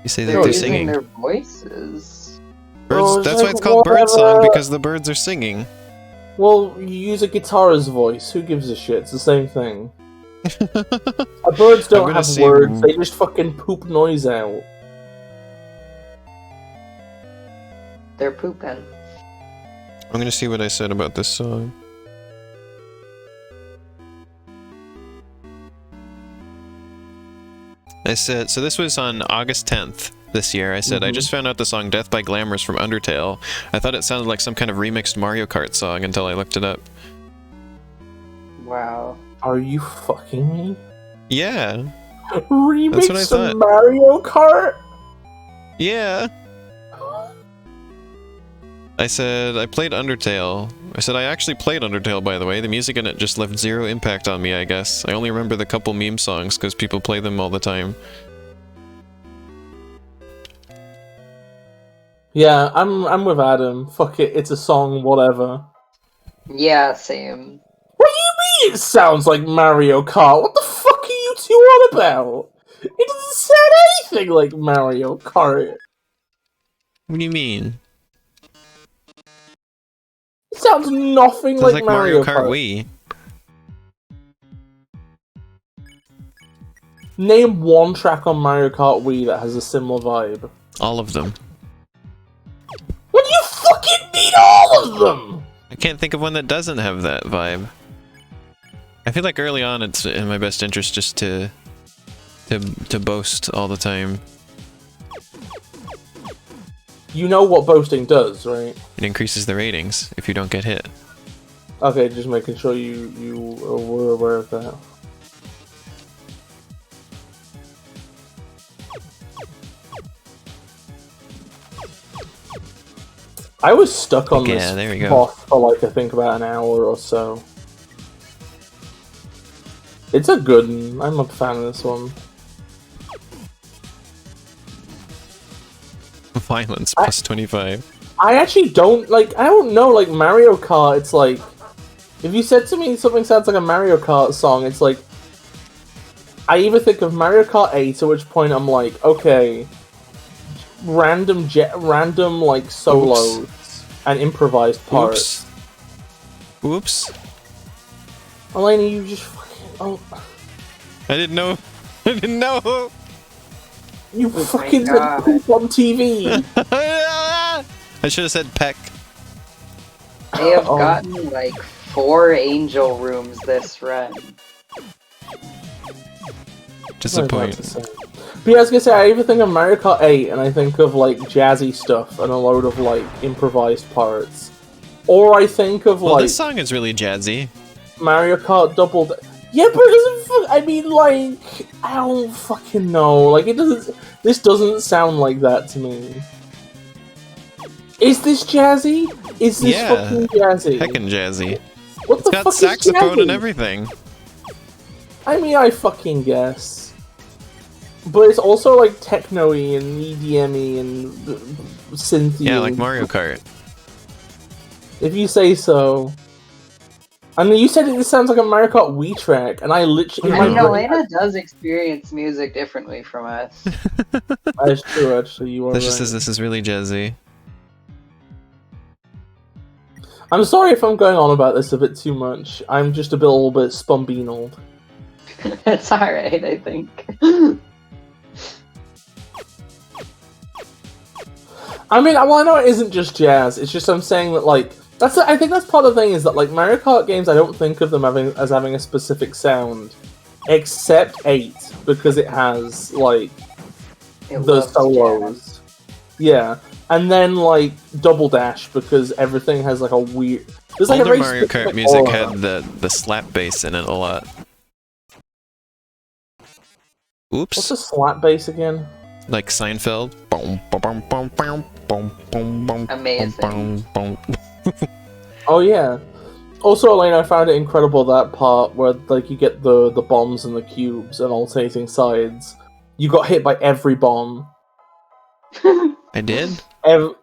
Speaker 2: You say that
Speaker 3: they're
Speaker 2: they're
Speaker 3: using
Speaker 2: singing.
Speaker 3: their voices.
Speaker 2: Birds.
Speaker 1: Oh,
Speaker 2: That's
Speaker 1: like
Speaker 2: why it's called bird song
Speaker 1: whatever.
Speaker 2: because the birds are singing.
Speaker 1: Well, you use a guitarist's voice. Who gives a shit? It's the same thing. Birds don't have words. They just fucking poop noise out.
Speaker 3: They're pooping.
Speaker 2: I'm gonna see what I said about this song. I said, so this was on August 10th this year. I said, I just found out the song Death by Glamour is from Undertale. I thought it sounded like some kind of remixed Mario Kart song until I looked it up.
Speaker 3: Wow.
Speaker 1: Are you fucking me?
Speaker 2: Yeah.
Speaker 1: Remix
Speaker 2: what I thought.
Speaker 1: of Mario Kart?
Speaker 2: Yeah. I said, I played Undertale. I said, I actually played Undertale, by the way. The music in it just left zero impact on me, I guess. I only remember the couple meme songs, because people play them all the time.
Speaker 1: Yeah, I'm with Adam. Fuck it, it's a song, whatever.
Speaker 3: Yeah, same.
Speaker 1: What do you mean it sounds like Mario Kart? What the fuck are you two on about? It doesn't sound anything like Mario Kart.
Speaker 2: What do you mean?
Speaker 1: It sounds nothing
Speaker 2: Sounds
Speaker 1: like
Speaker 2: like Mario Kart
Speaker 1: Kart.
Speaker 2: Wii.
Speaker 1: Name one track on Mario Kart Wii that has a similar vibe.
Speaker 2: All of them.
Speaker 1: What do you fucking mean all of them?
Speaker 2: I can't think of one that doesn't have that vibe. I feel like early on it's in my best interest just to boast all the time.
Speaker 1: You know what boasting does, right?
Speaker 2: It increases the ratings if you don't get hit.
Speaker 1: Okay, just making sure you were aware of that. I was stuck on
Speaker 2: Yeah, there we
Speaker 1: this
Speaker 2: go.
Speaker 1: boss for like I think about an hour or so. It's a good one. I'm a fan of this one.
Speaker 2: Violence plus 25.
Speaker 1: I actually don't, like, I don't know, like, Mario Kart, it's like, if you said to me something sounds like a Mario Kart song, it's like, I either think of Mario Kart 8, at which point I'm like, okay, random, like, solos and improvised parts.
Speaker 2: Oops.
Speaker 1: Elena, you just fucking, oh.
Speaker 2: I didn't know. I didn't know.
Speaker 1: You fucking said poop on TV.
Speaker 2: I should have said peck.
Speaker 3: I have gotten like 4 angel rooms this run.
Speaker 2: Disappointing.
Speaker 1: But yeah, I was gonna say, I even think of Mario Kart 8 and I think of like jazzy stuff and a load of like improvised parts. Or I think of
Speaker 2: well,
Speaker 1: like
Speaker 2: this song is really jazzy.
Speaker 1: Mario Kart Double. Yeah, but it doesn't. I mean, like, I don't fucking know. Like, it doesn't. This doesn't sound like that to me. Is this jazzy? Is this fucking jazzy?
Speaker 2: Heckin' jazzy.
Speaker 1: What
Speaker 2: it's
Speaker 1: the fuck
Speaker 2: got saxophone
Speaker 1: is jazzy?
Speaker 2: and everything.
Speaker 1: I mean, I fucking guess. But it's also like techno-y and EDM-y and synthy.
Speaker 2: Yeah, like Mario Kart.
Speaker 1: If you say so. I mean, you said it sounds like a Mario Kart Wii track, and I literally...
Speaker 3: I mean, Elena does experience music differently from us.
Speaker 1: That's true, actually, you are
Speaker 2: That
Speaker 1: right.
Speaker 2: just says this is really jazzy.
Speaker 1: I'm sorry if I'm going on about this a bit too much. I'm just a little bit spumbeanled.
Speaker 3: It's alright, I think.
Speaker 1: I mean, well, I know it isn't just jazz, it's just I'm saying that, like... I think that's part of the thing, is that, like, Mario Kart games, I don't think of them as having a specific sound. Except 8, because it has, like, the solos.
Speaker 3: Jazz.
Speaker 1: Yeah. And then, like, Double Dash, because everything has, like, a weird... There's, like,
Speaker 2: Older
Speaker 1: a very
Speaker 2: Mario Kart
Speaker 1: specific
Speaker 2: music
Speaker 1: aura.
Speaker 2: had the slap bass in it a lot. Oops.
Speaker 1: What's the slap bass again?
Speaker 2: Like Seinfeld.
Speaker 3: Amazing.
Speaker 1: Oh yeah. Also, Elena, I found it incredible that part where like you get the bombs and the cubes and alternating sides. You got hit by every bomb.
Speaker 2: I did?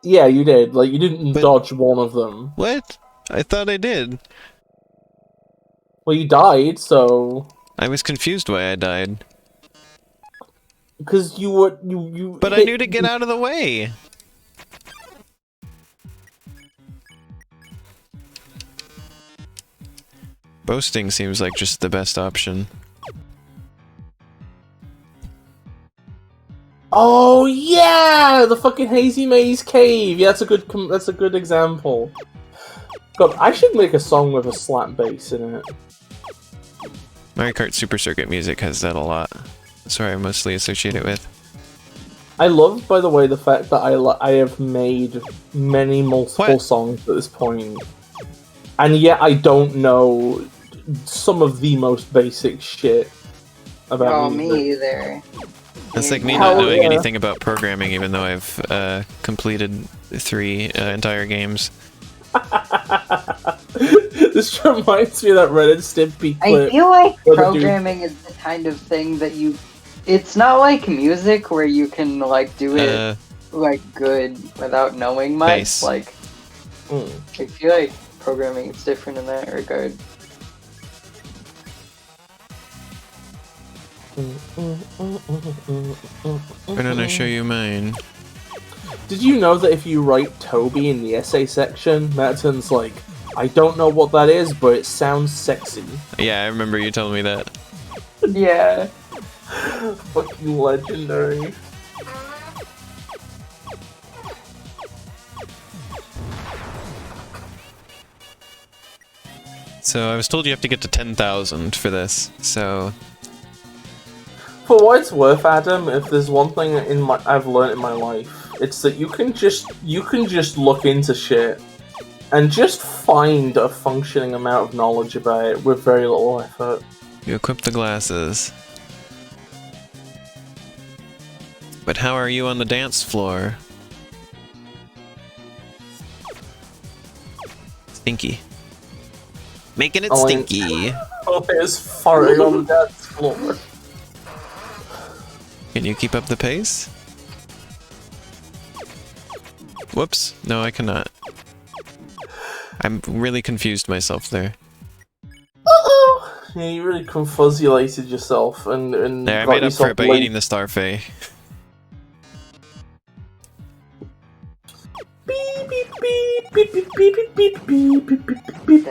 Speaker 1: Yeah, you did. Like you didn't dodge one of them.
Speaker 2: What? I thought I did.
Speaker 1: Well, you died, so.
Speaker 2: I was confused why I died.
Speaker 1: Because you.
Speaker 2: But I knew to get out of the way. Boasting seems like just the best option.
Speaker 1: Oh yeah, the fucking Hazy Maze Cave. Yeah, that's a good example. God, I should make a song with a slap bass in it.
Speaker 2: Mario Kart Super Circuit music has that a lot. That's where I mostly associate it with.
Speaker 1: I love, by the way, the fact that I have made multiple songs at this point, and yet I don't know some of the most basic shit about music.
Speaker 3: Me either.
Speaker 2: That's like me not knowing anything about programming, even though I've completed 3 entire games.
Speaker 1: This reminds me of that Reddit Stimpy clip.
Speaker 3: I feel like programming is the kind of thing that you... It's not like music where you can like do it like good without knowing much.
Speaker 2: Bass.
Speaker 3: Like, I feel like programming is different in that regard.
Speaker 2: Why don't I show you mine?
Speaker 1: Did you know that if you write Toby in the essay section, Matton's like, I don't know what that is, but it sounds sexy.
Speaker 2: Yeah, I remember you telling me that.
Speaker 3: Yeah.
Speaker 1: Fucking legendary.
Speaker 2: So I was told you have to get to 10,000 for this, so...
Speaker 1: For what it's worth, Adam, if there's one thing I've learned in my life, it's that you can just look into shit and just find a functioning amount of knowledge about it with very little effort.
Speaker 2: You equip the glasses. But how are you on the dance floor? Stinky. Making it stinky.
Speaker 1: Oh, there's farting on the dance floor.
Speaker 2: Can you keep up the pace? Whoops. No, I cannot. I'm really confused myself there.
Speaker 1: Uh-oh! Yeah, you really confuzzulated yourself and
Speaker 2: there, I
Speaker 1: got
Speaker 2: made up for
Speaker 1: yourself
Speaker 2: it by eating the Starfey.
Speaker 1: Beep beep beep beep beep beep beep beep beep beep beep.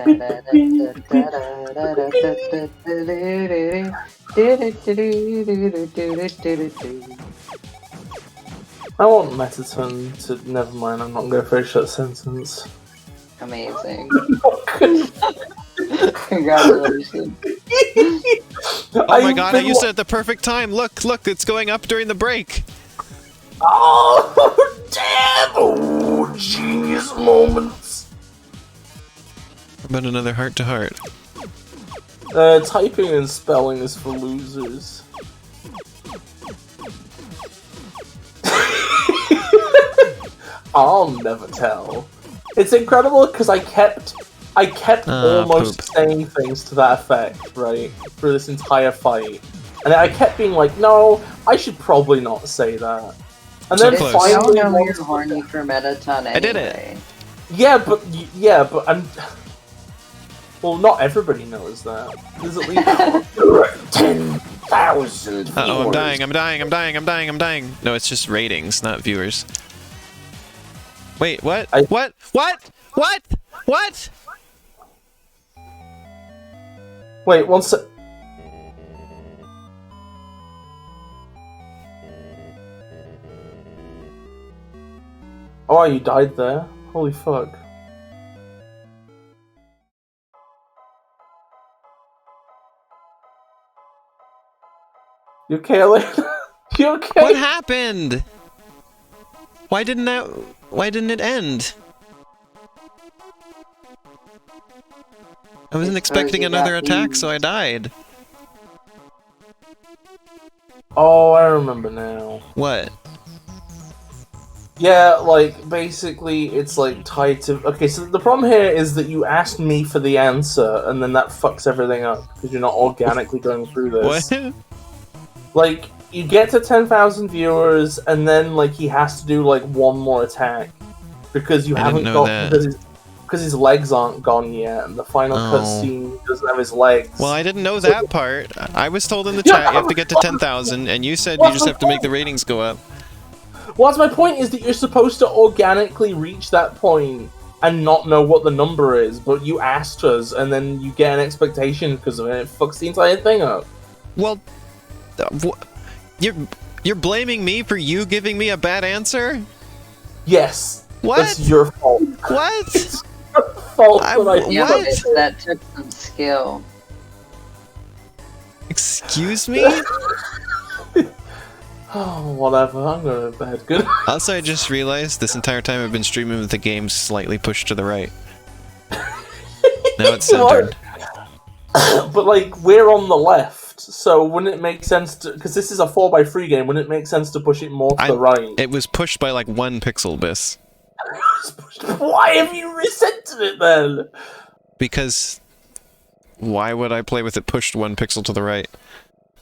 Speaker 1: I want Metaton to. Never mind, I'm not going to finish that sentence.
Speaker 3: Amazing. Congratulations.
Speaker 2: Oh my god, I used it at the perfect time! Look, look, it's going up during the break!
Speaker 1: Oh, damn! Oh, genius moments!
Speaker 2: How about another heart-to-heart?
Speaker 1: Typing and spelling is for losers. I'll never tell. It's incredible because I kept almost
Speaker 2: poop.
Speaker 1: saying things to that effect, right, for this entire fight. And I kept being like, no, I should probably not say that. And then
Speaker 2: close.
Speaker 1: finally,
Speaker 3: I don't know you're horny for Metaton anyway.
Speaker 2: I did it.
Speaker 1: Yeah, but I'm. Well, not everybody knows that. There's at least 10,000 viewers.
Speaker 2: Uh-oh, I'm dying, I'm dying, I'm dying, I'm dying, I'm dying. No, it's just ratings, not viewers. Wait, what? What? What? What? What?
Speaker 1: Wait, one sec. Oh, you died there? Holy fuck. You okay, Elena? You okay?
Speaker 2: What happened? Why didn't it end? I wasn't expecting another attack, so I died.
Speaker 1: Oh, I remember now.
Speaker 2: What?
Speaker 1: Yeah, like, basically, it's, like, tied to... Okay, so the problem here is that you asked me for the answer, and then that fucks everything up, because you're not organically going through this.
Speaker 2: What?
Speaker 1: Like, you get to 10,000 viewers, and then, like, he has to do, like, one more attack. Because you haven't got... Because his legs aren't gone yet, and the final cutscene doesn't have his legs.
Speaker 2: Well, I didn't know that part. I was told in the chat you have to get to 10,000, and you said you just have to make the ratings go up.
Speaker 1: Well, that's my point, is that you're supposed to organically reach that point and not know what the number is, but you asked us, and then you get an expectation because of it, and it fucks the entire thing up.
Speaker 2: Well, you're blaming me for you giving me a bad answer?
Speaker 1: Yes.
Speaker 2: What?
Speaker 1: That's your fault.
Speaker 2: What?
Speaker 1: It's your fault
Speaker 3: that took some skill.
Speaker 2: Excuse me?
Speaker 1: Oh, whatever. I'm going to bed. Good.
Speaker 2: Also, I just realized this entire time I've been streaming with the game slightly pushed to the right. Now it's centered.
Speaker 1: But, like, we're on the left, so wouldn't it make sense to... Because this is a 4x3 game, wouldn't it make sense to push it more to the right?
Speaker 2: It was pushed by, like, 1 pixel, Bis.
Speaker 1: Why have you resetted it, then?
Speaker 2: Because... Why would I play with it pushed 1 pixel to the right?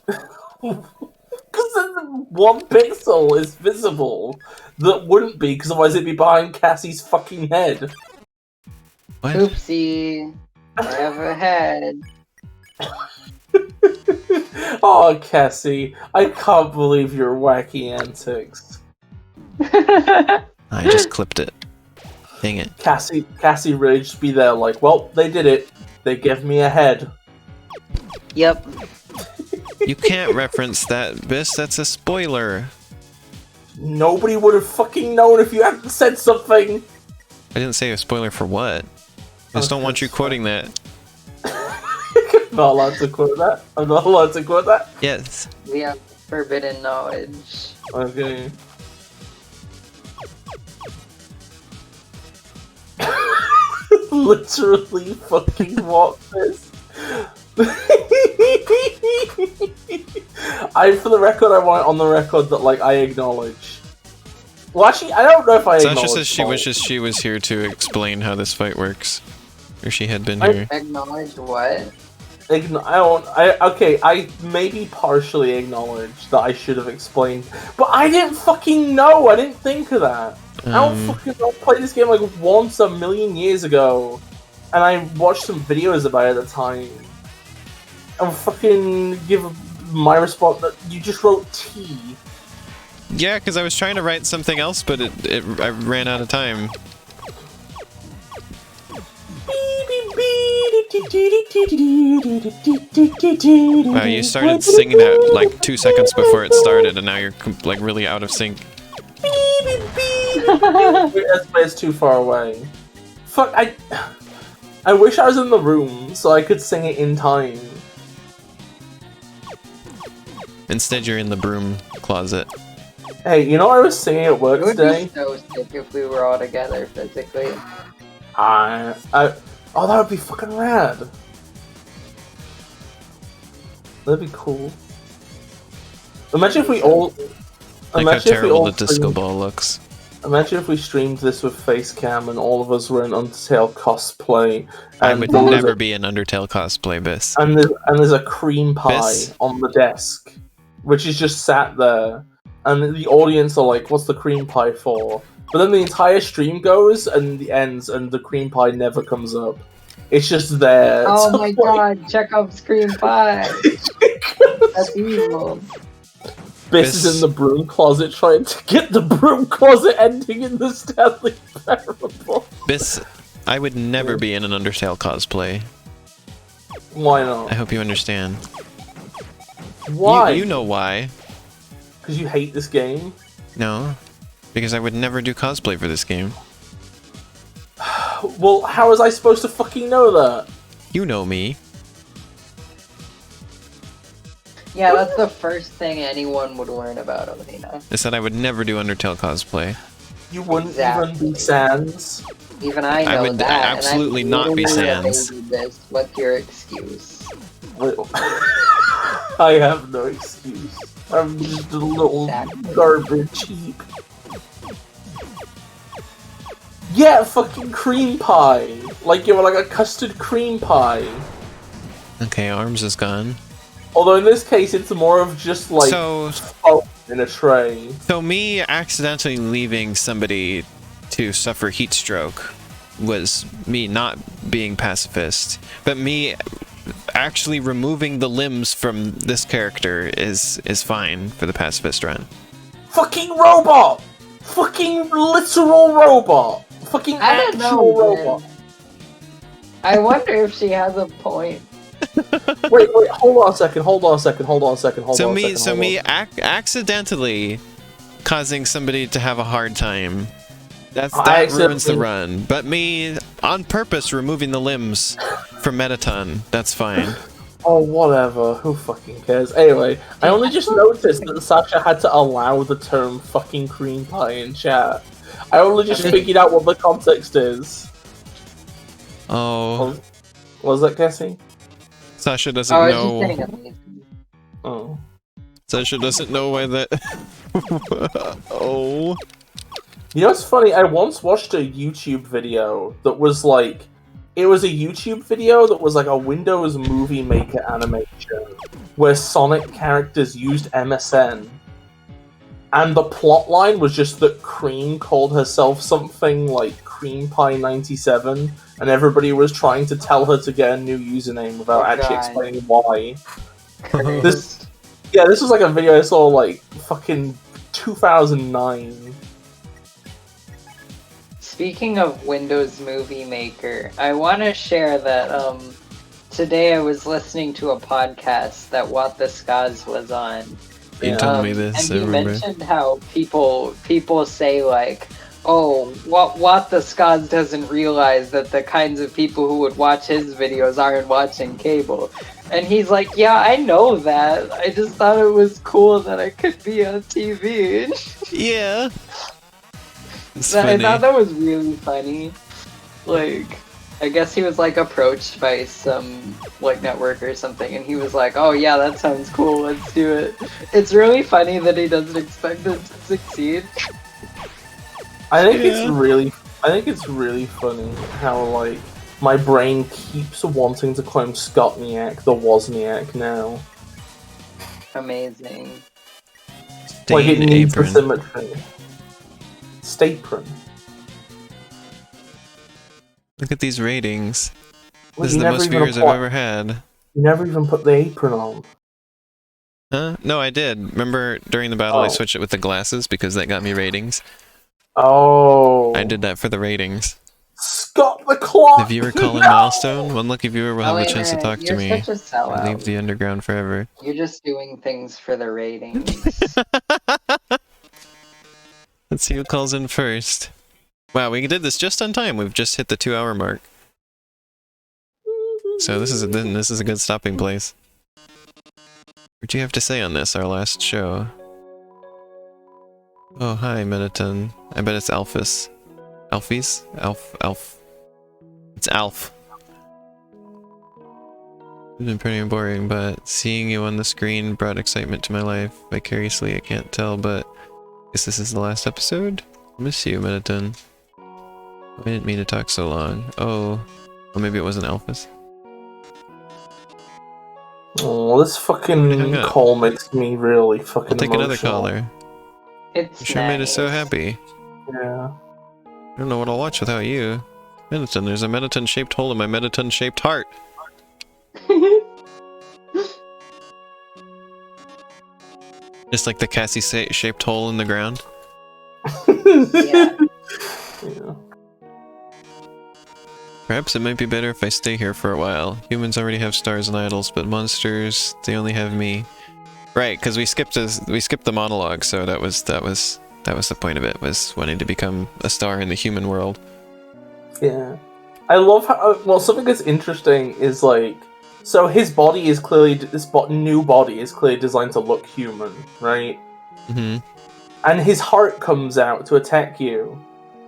Speaker 1: Because then 1 pixel is visible. That wouldn't be, because otherwise it'd be behind Cassie's fucking head.
Speaker 2: What?
Speaker 3: Oopsie. I have a head.
Speaker 1: Oh, Cassie. I can't believe your wacky antics.
Speaker 2: I just clipped it. Dang it.
Speaker 1: Cassie really just be there like, well, they did it. They gave me a head.
Speaker 3: Yep.
Speaker 2: You can't reference that, Bis. That's a spoiler.
Speaker 1: Nobody would have fucking known if you hadn't said something.
Speaker 2: I didn't say a spoiler for what. I just don't want you quoting that.
Speaker 1: I'm not allowed to quote that. I'm not allowed to quote that.
Speaker 2: Yes.
Speaker 3: We have forbidden knowledge.
Speaker 1: Okay. Literally fucking what this? For the record, I want it on the record that, like, I acknowledge. Well, actually, I don't know if I acknowledge.
Speaker 2: Sasha says she wishes she was here to explain how this fight works. Or she had been here.
Speaker 3: Acknowledge what?
Speaker 1: I maybe partially acknowledge that I should have explained, but I didn't fucking know. I didn't think of that. I played this game like once a million years ago, and I watched some videos about it at the time. And fucking give my response that you just wrote T.
Speaker 2: Yeah, because I was trying to write something else, but I ran out of time. Wow, you started singing that like 2 seconds before it started, and now you're like really out of sync.
Speaker 1: It's too far away. Fuck, I wish I was in the room so I could sing it in time.
Speaker 2: Instead, you're in the broom closet.
Speaker 1: Hey, you know I was singing at work today?
Speaker 3: It would be so sick if we were all together physically.
Speaker 1: Oh, that would be fucking rad. That'd be cool. Imagine if we all...
Speaker 2: Like how terrible the disco ball looks.
Speaker 1: Imagine if we streamed this with Facecam and all of us were in Undertale cosplay.
Speaker 2: I would never be an Undertale cosplay, Bis.
Speaker 1: And there's a cream pie on the desk, which is just sat there. And the audience are like, what's the cream pie for? But then the entire stream goes and it ends and the cream pie never comes up. It's just there.
Speaker 3: Oh my god, Chekhov's cream pie! That's evil.
Speaker 1: Bis is in the broom closet trying to get the broom closet ending in the Stanley Parable.
Speaker 2: Bis, I would never be in an Undertale cosplay.
Speaker 1: Why not?
Speaker 2: I hope you understand.
Speaker 1: Why?
Speaker 2: You know why.
Speaker 1: Because you hate this game?
Speaker 2: No. Because I would never do cosplay for this game.
Speaker 1: Well, how was I supposed to fucking know that?
Speaker 2: You know me.
Speaker 3: Yeah, that's the first thing anyone would learn about Alina.
Speaker 2: I said I would never do Undertale cosplay.
Speaker 1: You wouldn't even be Sans?
Speaker 3: Even I know
Speaker 2: I would
Speaker 3: that.
Speaker 2: absolutely not be Sans.
Speaker 3: What's your excuse?
Speaker 1: I have no excuse. I'm just a little garbage heap. Yeah, fucking cream pie. Like you were like a custard cream pie.
Speaker 2: Okay, Arms is gone.
Speaker 1: Although in this case, it's more of just like in a tray.
Speaker 2: So me accidentally leaving somebody to suffer heat stroke was me not being pacifist, but me actually removing the limbs from this character is fine for the pacifist run.
Speaker 1: Fucking robot! Fucking literal robot! Fucking actual robot!
Speaker 3: I wonder if she has a point.
Speaker 1: wait, hold on a second. So
Speaker 2: me accidentally causing somebody to have a hard time. That ruins the run. But me on purpose removing the limbs from Metaton, that's fine.
Speaker 1: Oh, whatever. Who fucking cares? Anyway, I only just noticed that Sasha had to allow the term fucking cream pie in chat. I only just figured out what the context is.
Speaker 2: Oh.
Speaker 1: What was that, Cassie?
Speaker 2: Sasha doesn't know.
Speaker 1: Oh.
Speaker 2: Sasha doesn't know why that... Oh.
Speaker 1: You know what's funny? I once watched a YouTube video that was like... It was a YouTube video that was like a Windows Movie Maker animation where Sonic characters used MSN. And the plotline was just that Cream called herself something like Cream Pie 97, and everybody was trying to tell her to get a new username without actually explaining why. This was like a video I saw like fucking 2009.
Speaker 3: Speaking of Windows Movie Maker, I want to share that today I was listening to a podcast that What the Skaz was on.
Speaker 2: You told me this.
Speaker 3: And he mentioned how people say like, "Oh, what the Skaz doesn't realize that the kinds of people who would watch his videos aren't watching cable." And he's like, "Yeah, I know that. I just thought it was cool that I could be on TV."
Speaker 2: Yeah.
Speaker 3: I thought that was really funny. Like, I guess he was like approached by some like network or something, and he was like, "Oh yeah, that sounds cool. Let's do it." It's really funny that he doesn't expect it to succeed.
Speaker 1: I think it's really funny how like My brain keeps wanting to call him Skotniak, the Wozniak now.
Speaker 3: Amazing.
Speaker 1: Like it needs the
Speaker 2: apron.
Speaker 1: symmetry. Stapron.
Speaker 2: Look at these ratings.
Speaker 1: Well,
Speaker 2: This is the most viewers I've ever had.
Speaker 1: You never even put the apron on.
Speaker 2: Huh? No, I did. Remember during the battle I switched it with the glasses because that got me ratings?
Speaker 1: Oh.
Speaker 2: I did that for the ratings.
Speaker 1: Scott the clock!
Speaker 2: The viewer call-in milestone. One lucky viewer will have the chance to talk to me.
Speaker 3: You're such a sellout.
Speaker 2: And leave the underground forever.
Speaker 3: You're just doing things for the ratings.
Speaker 2: Let's see who calls in first. Wow, we did this just on time. We've just hit the 2-hour mark. So this is a good stopping place. What do you have to say on this, our last show? Oh, hi, Mediton. I bet it's Alphys. Alphys? Alf. It's Alf. It's been pretty boring, but seeing you on the screen brought excitement to my life. Vicariously, I can't tell, but I guess this is the last episode? I miss you, Mediton. I didn't mean to talk so long. Oh, well, maybe it wasn't Alphys.
Speaker 1: Oh, this fucking call makes me really fucking
Speaker 2: I'll take
Speaker 1: emotional.
Speaker 2: another caller.
Speaker 3: It's
Speaker 2: sure made us so happy.
Speaker 1: Yeah.
Speaker 2: I don't know what I'll watch without you. Mediton, there's a Mediton-shaped hole in my Mediton-shaped heart. Just like the Cassie-shaped hole in the ground.
Speaker 3: Yeah.
Speaker 1: Yeah.
Speaker 2: Perhaps it might be better if I stay here for a while. Humans already have stars and idols, but monsters, they only have me. Right, because we skipped the monologue, so that was the point of it, was wanting to become a star in the human world.
Speaker 1: Yeah. I love how, well, something that's interesting is like, so his body is clearly, this new body is clearly designed to look human, right?
Speaker 2: Mm-hmm.
Speaker 1: And his heart comes out to attack you,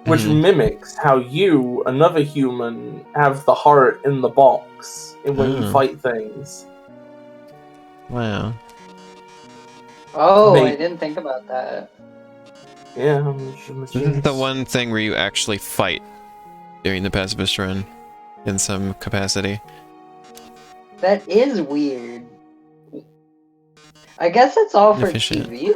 Speaker 1: which mimics how you, another human, have the heart in the box when you fight things.
Speaker 2: Wow.
Speaker 3: Oh, I didn't think about that.
Speaker 1: Yeah.
Speaker 2: This is the one thing where you actually fight during the pacifist run, in some capacity.
Speaker 3: That is weird. I guess it's all for TV.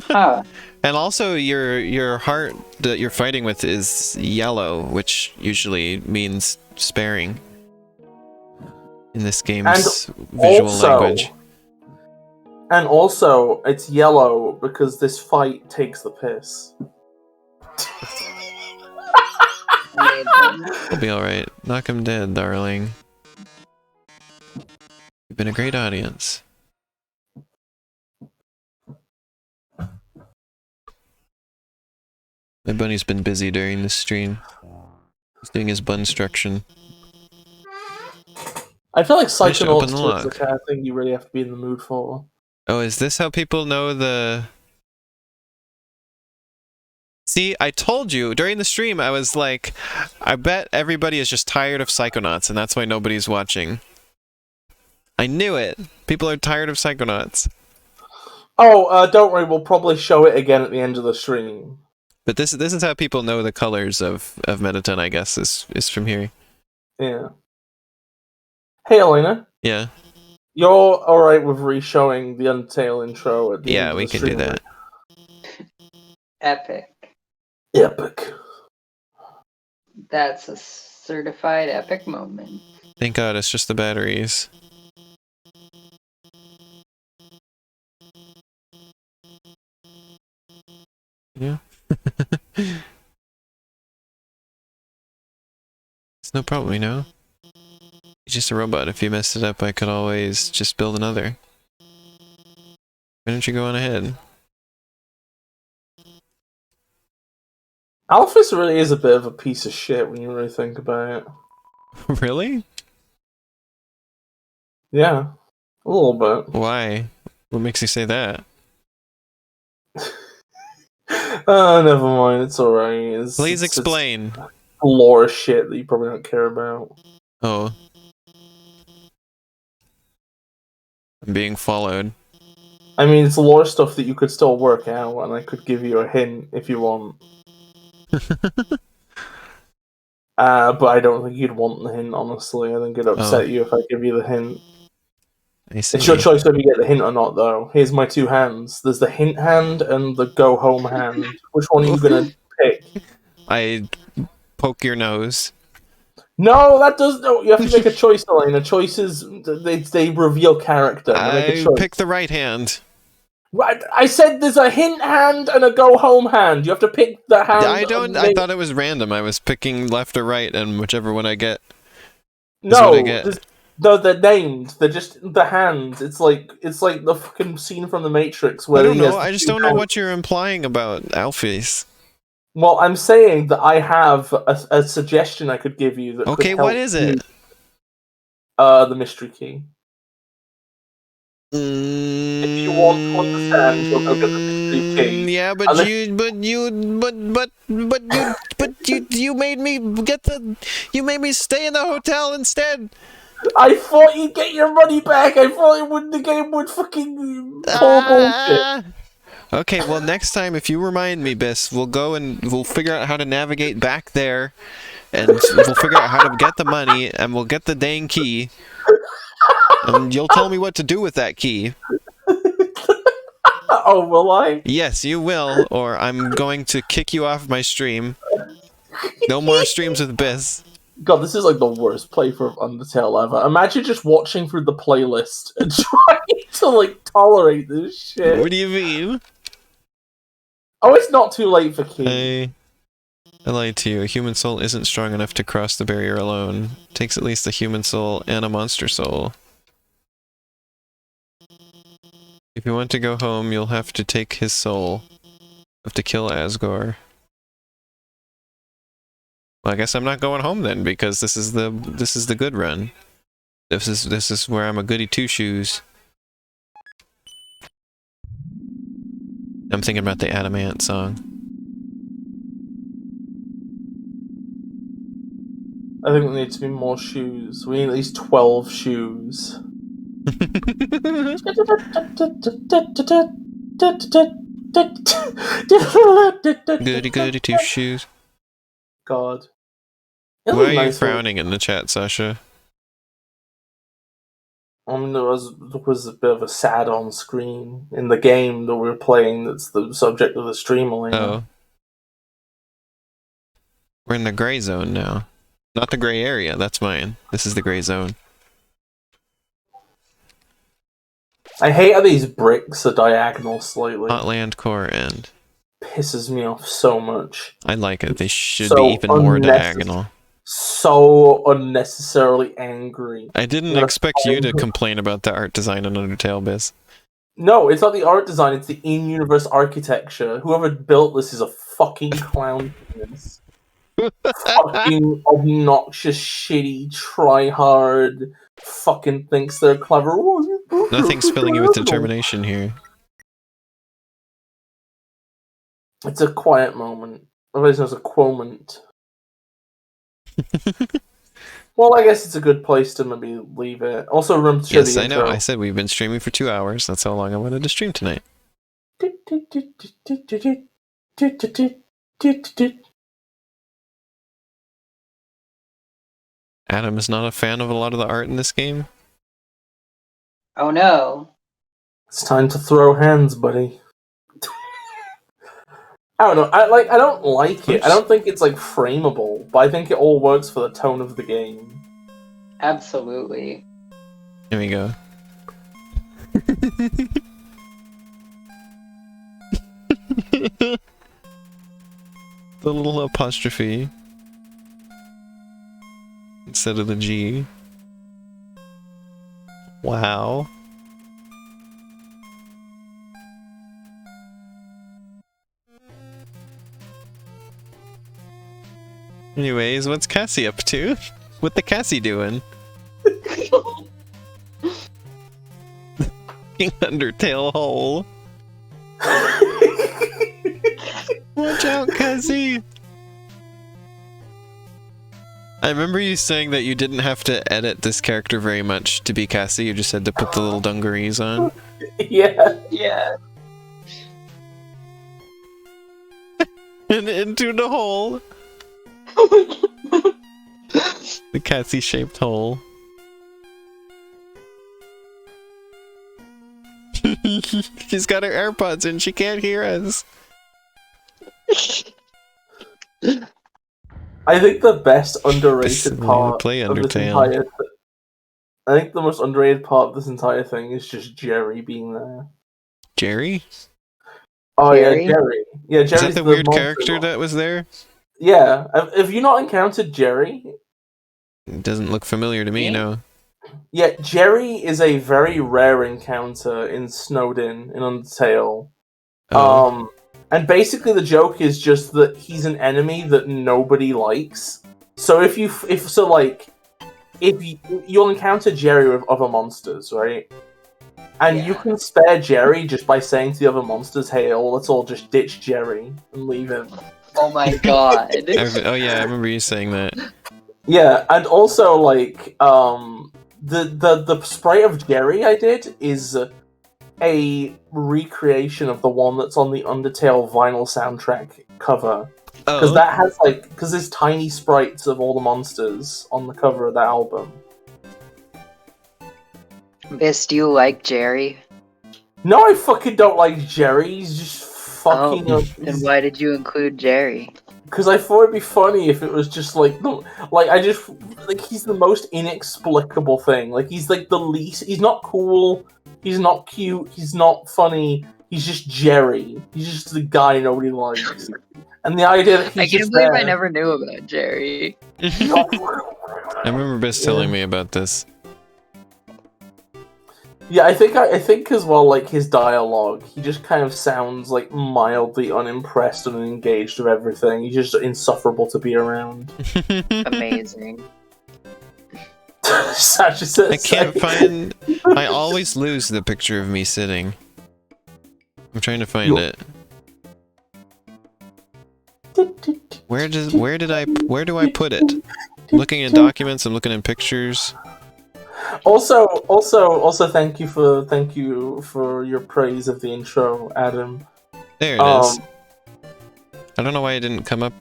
Speaker 3: Huh.
Speaker 2: And also, your heart that you're fighting with is yellow, which usually means sparing in this game's visual language.
Speaker 1: And also, it's yellow because this fight takes the piss.
Speaker 2: We'll be alright. Knock him dead, darling. You've been a great audience. My bunny's been busy during this stream. He's doing his bunstruction.
Speaker 1: I feel like Psychonauts is the kind of thing you really have to be in the mood for.
Speaker 2: Oh, is this how people know the... See, I told you, during the stream, I was like, I bet everybody is just tired of Psychonauts, and that's why nobody's watching. I knew it! People are tired of Psychonauts.
Speaker 1: Oh, don't worry, we'll probably show it again at the end of the stream.
Speaker 2: But this is how people know the colors of Mediton, I guess, is from here.
Speaker 1: Yeah. Hey, Elena.
Speaker 2: Yeah.
Speaker 1: You're alright with re-showing the Undertale intro at the end of the stream?
Speaker 2: Yeah, we can do that.
Speaker 3: Epic.
Speaker 1: Epic.
Speaker 3: That's a certified epic moment.
Speaker 2: Thank God, it's just the batteries. Yeah. It's no problem, you know? He's just a robot. If you messed it up, I could always just build another. Why don't you go on ahead?
Speaker 1: Alphys really is a bit of a piece of shit when you really think about
Speaker 2: it. Really?
Speaker 1: Yeah. A little bit.
Speaker 2: Why? What makes you say that?
Speaker 1: Oh, never mind. It's alright.
Speaker 2: Please explain.
Speaker 1: It's lore shit that you probably don't care about.
Speaker 2: Oh. I'm being followed.
Speaker 1: I mean, it's lore stuff that you could still work out, and I could give you a hint if you want. But I don't think you'd want the hint, honestly. I think it'd upset you if I give you the hint.
Speaker 2: I see.
Speaker 1: It's your choice whether you get the hint or not, though. Here's my two hands. There's the hint hand and the go home hand. Which one are you gonna pick?
Speaker 2: I poke your nose.
Speaker 1: No, that does no. You have to make a choice, Elaine. A choice is they reveal character.
Speaker 2: I pick the right hand.
Speaker 1: Right, I said there's a hint hand and a go home hand. You have to pick the hand.
Speaker 2: I thought it was random. I was picking left or right, and whichever one I get.
Speaker 1: No, they're named. They're just the hands. It's like the fucking scene from The Matrix where
Speaker 2: I don't know. I just don't know what you're implying about Alphys.
Speaker 1: Well, I'm saying that I have a suggestion I could give you. That
Speaker 2: okay, what is it?
Speaker 1: The mystery key. If you want to understand, you'll go get the mystery key.
Speaker 2: Yeah, you made me get the. You made me stay in the hotel instead.
Speaker 1: I thought you'd get your money back. I thought the game would fucking pull bullshit.
Speaker 2: Okay, well, next time, if you remind me, Bis, we'll go and we'll figure out how to navigate back there, and we'll figure out how to get the money, and we'll get the dang key, and you'll tell me what to do with that key.
Speaker 1: Oh, will I?
Speaker 2: Yes, you will, or I'm going to kick you off my stream. No more streams with Bis.
Speaker 1: God, this is like the worst playthrough of Undertale ever. Imagine just watching through the playlist and trying to like tolerate this shit.
Speaker 2: What do you mean?
Speaker 1: Oh, it's not too late for key.
Speaker 2: I lied to you. A human soul isn't strong enough to cross the barrier alone. It takes at least a human soul and a monster soul. If you want to go home, you'll have to take his soul. You have to kill Asgore. Well, I guess I'm not going home then, because this is the good run. This is where I'm a goody two shoes. I'm thinking about the Adamant song.
Speaker 1: I think there need to be more shoes. We need at least 12 shoes.
Speaker 2: Goody two shoes.
Speaker 1: God.
Speaker 2: Why are you frowning in the chat, Sasha?
Speaker 1: There was a bit of a sad on screen in the game that we were playing that's the subject of the stream, Elena.
Speaker 2: Oh. We're in the gray zone now. Not the gray area, that's mine. This is the gray zone.
Speaker 1: I hate how these bricks are diagonal slightly.
Speaker 2: Hotland core end.
Speaker 1: Pisses me off so much.
Speaker 2: I like it. They should be even more diagonal.
Speaker 1: So unnecessarily angry.
Speaker 2: I didn't expect you to complain about the art design in Undertale, Biz.
Speaker 1: No, it's not the art design, it's the in-universe architecture. Whoever built this is a fucking clown. Fucking obnoxious, shitty, try-hard, fucking thinks they're clever.
Speaker 2: Nothing's filling you with determination here.
Speaker 1: It's a quiet moment. Otherwise known as a quoment. Well, I guess it's a good place to maybe leave it. Also, remember to share the intro.
Speaker 2: Yes, I know. I said we've been streaming for 2 hours. That's how long I wanted to stream tonight. Adam is not a fan of a lot of the art in this game.
Speaker 3: Oh no.
Speaker 1: It's time to throw hands, buddy. I don't know. I don't like it. I don't think it's like frameable, but I think it all works for the tone of the game.
Speaker 3: Absolutely.
Speaker 2: Here we go. The little apostrophe instead of the G. Wow. Anyways, what's Cassie up to? What the Cassie doing? Undertale hole. Watch out, Cassie! I remember you saying that you didn't have to edit this character very much to be Cassie, you just had to put the little dungarees on.
Speaker 1: Yeah.
Speaker 3: Yeah.
Speaker 2: And into the hole. The Cassie-shaped hole. She's got her AirPods in, she can't hear us.
Speaker 1: I think the best underrated part
Speaker 2: play
Speaker 1: of this
Speaker 2: Undertale.
Speaker 1: entire I think the most underrated part of this entire thing is just Jerry being there.
Speaker 2: Jerry?
Speaker 1: Oh Jerry? Yeah, Jerry. Yeah, Jerry's
Speaker 2: is that the weird character that was there?
Speaker 1: Yeah. Have you not encountered Jerry?
Speaker 2: It doesn't look familiar to me, no.
Speaker 1: Yeah, Jerry is a very rare encounter in Snowdin in Undertale.
Speaker 2: Oh.
Speaker 1: And basically the joke is just that he's an enemy that nobody likes. So you'll encounter Jerry with other monsters, right? And you can spare Jerry just by saying to the other monsters, "Hey, let's all just ditch Jerry and leave him."
Speaker 3: Oh my god!
Speaker 2: Oh yeah, I remember you saying that.
Speaker 1: Yeah, and also like the sprite of Jerry I did is a recreation of the one that's on the Undertale vinyl soundtrack cover. Because that has because there's tiny sprites of all the monsters on the cover of that album.
Speaker 3: Bis, do you like Jerry?
Speaker 1: No, I fucking don't like Jerry. He's just fucking.
Speaker 3: Then why did you include Jerry?
Speaker 1: Because I thought it'd be funny if it was just he's the most inexplicable thing. Like he's like the least. He's not cool. He's not cute. He's not funny. He's just Jerry. He's just the guy nobody likes. And the idea that
Speaker 3: I can't believe I never knew about Jerry.
Speaker 2: I remember Bis telling me about this.
Speaker 1: Yeah, I think as well, like his dialogue, he just kind of sounds like mildly unimpressed and engaged with everything. He's just insufferable to be around.
Speaker 3: Amazing.
Speaker 1: Sasha says,
Speaker 2: I can't find. I always lose the picture of me sitting. I'm trying to find it. Where do I put it? Looking in documents, I'm looking in pictures.
Speaker 1: Also, thank you for your praise of the intro, Adam.
Speaker 2: There it is. I don't know why it didn't come up.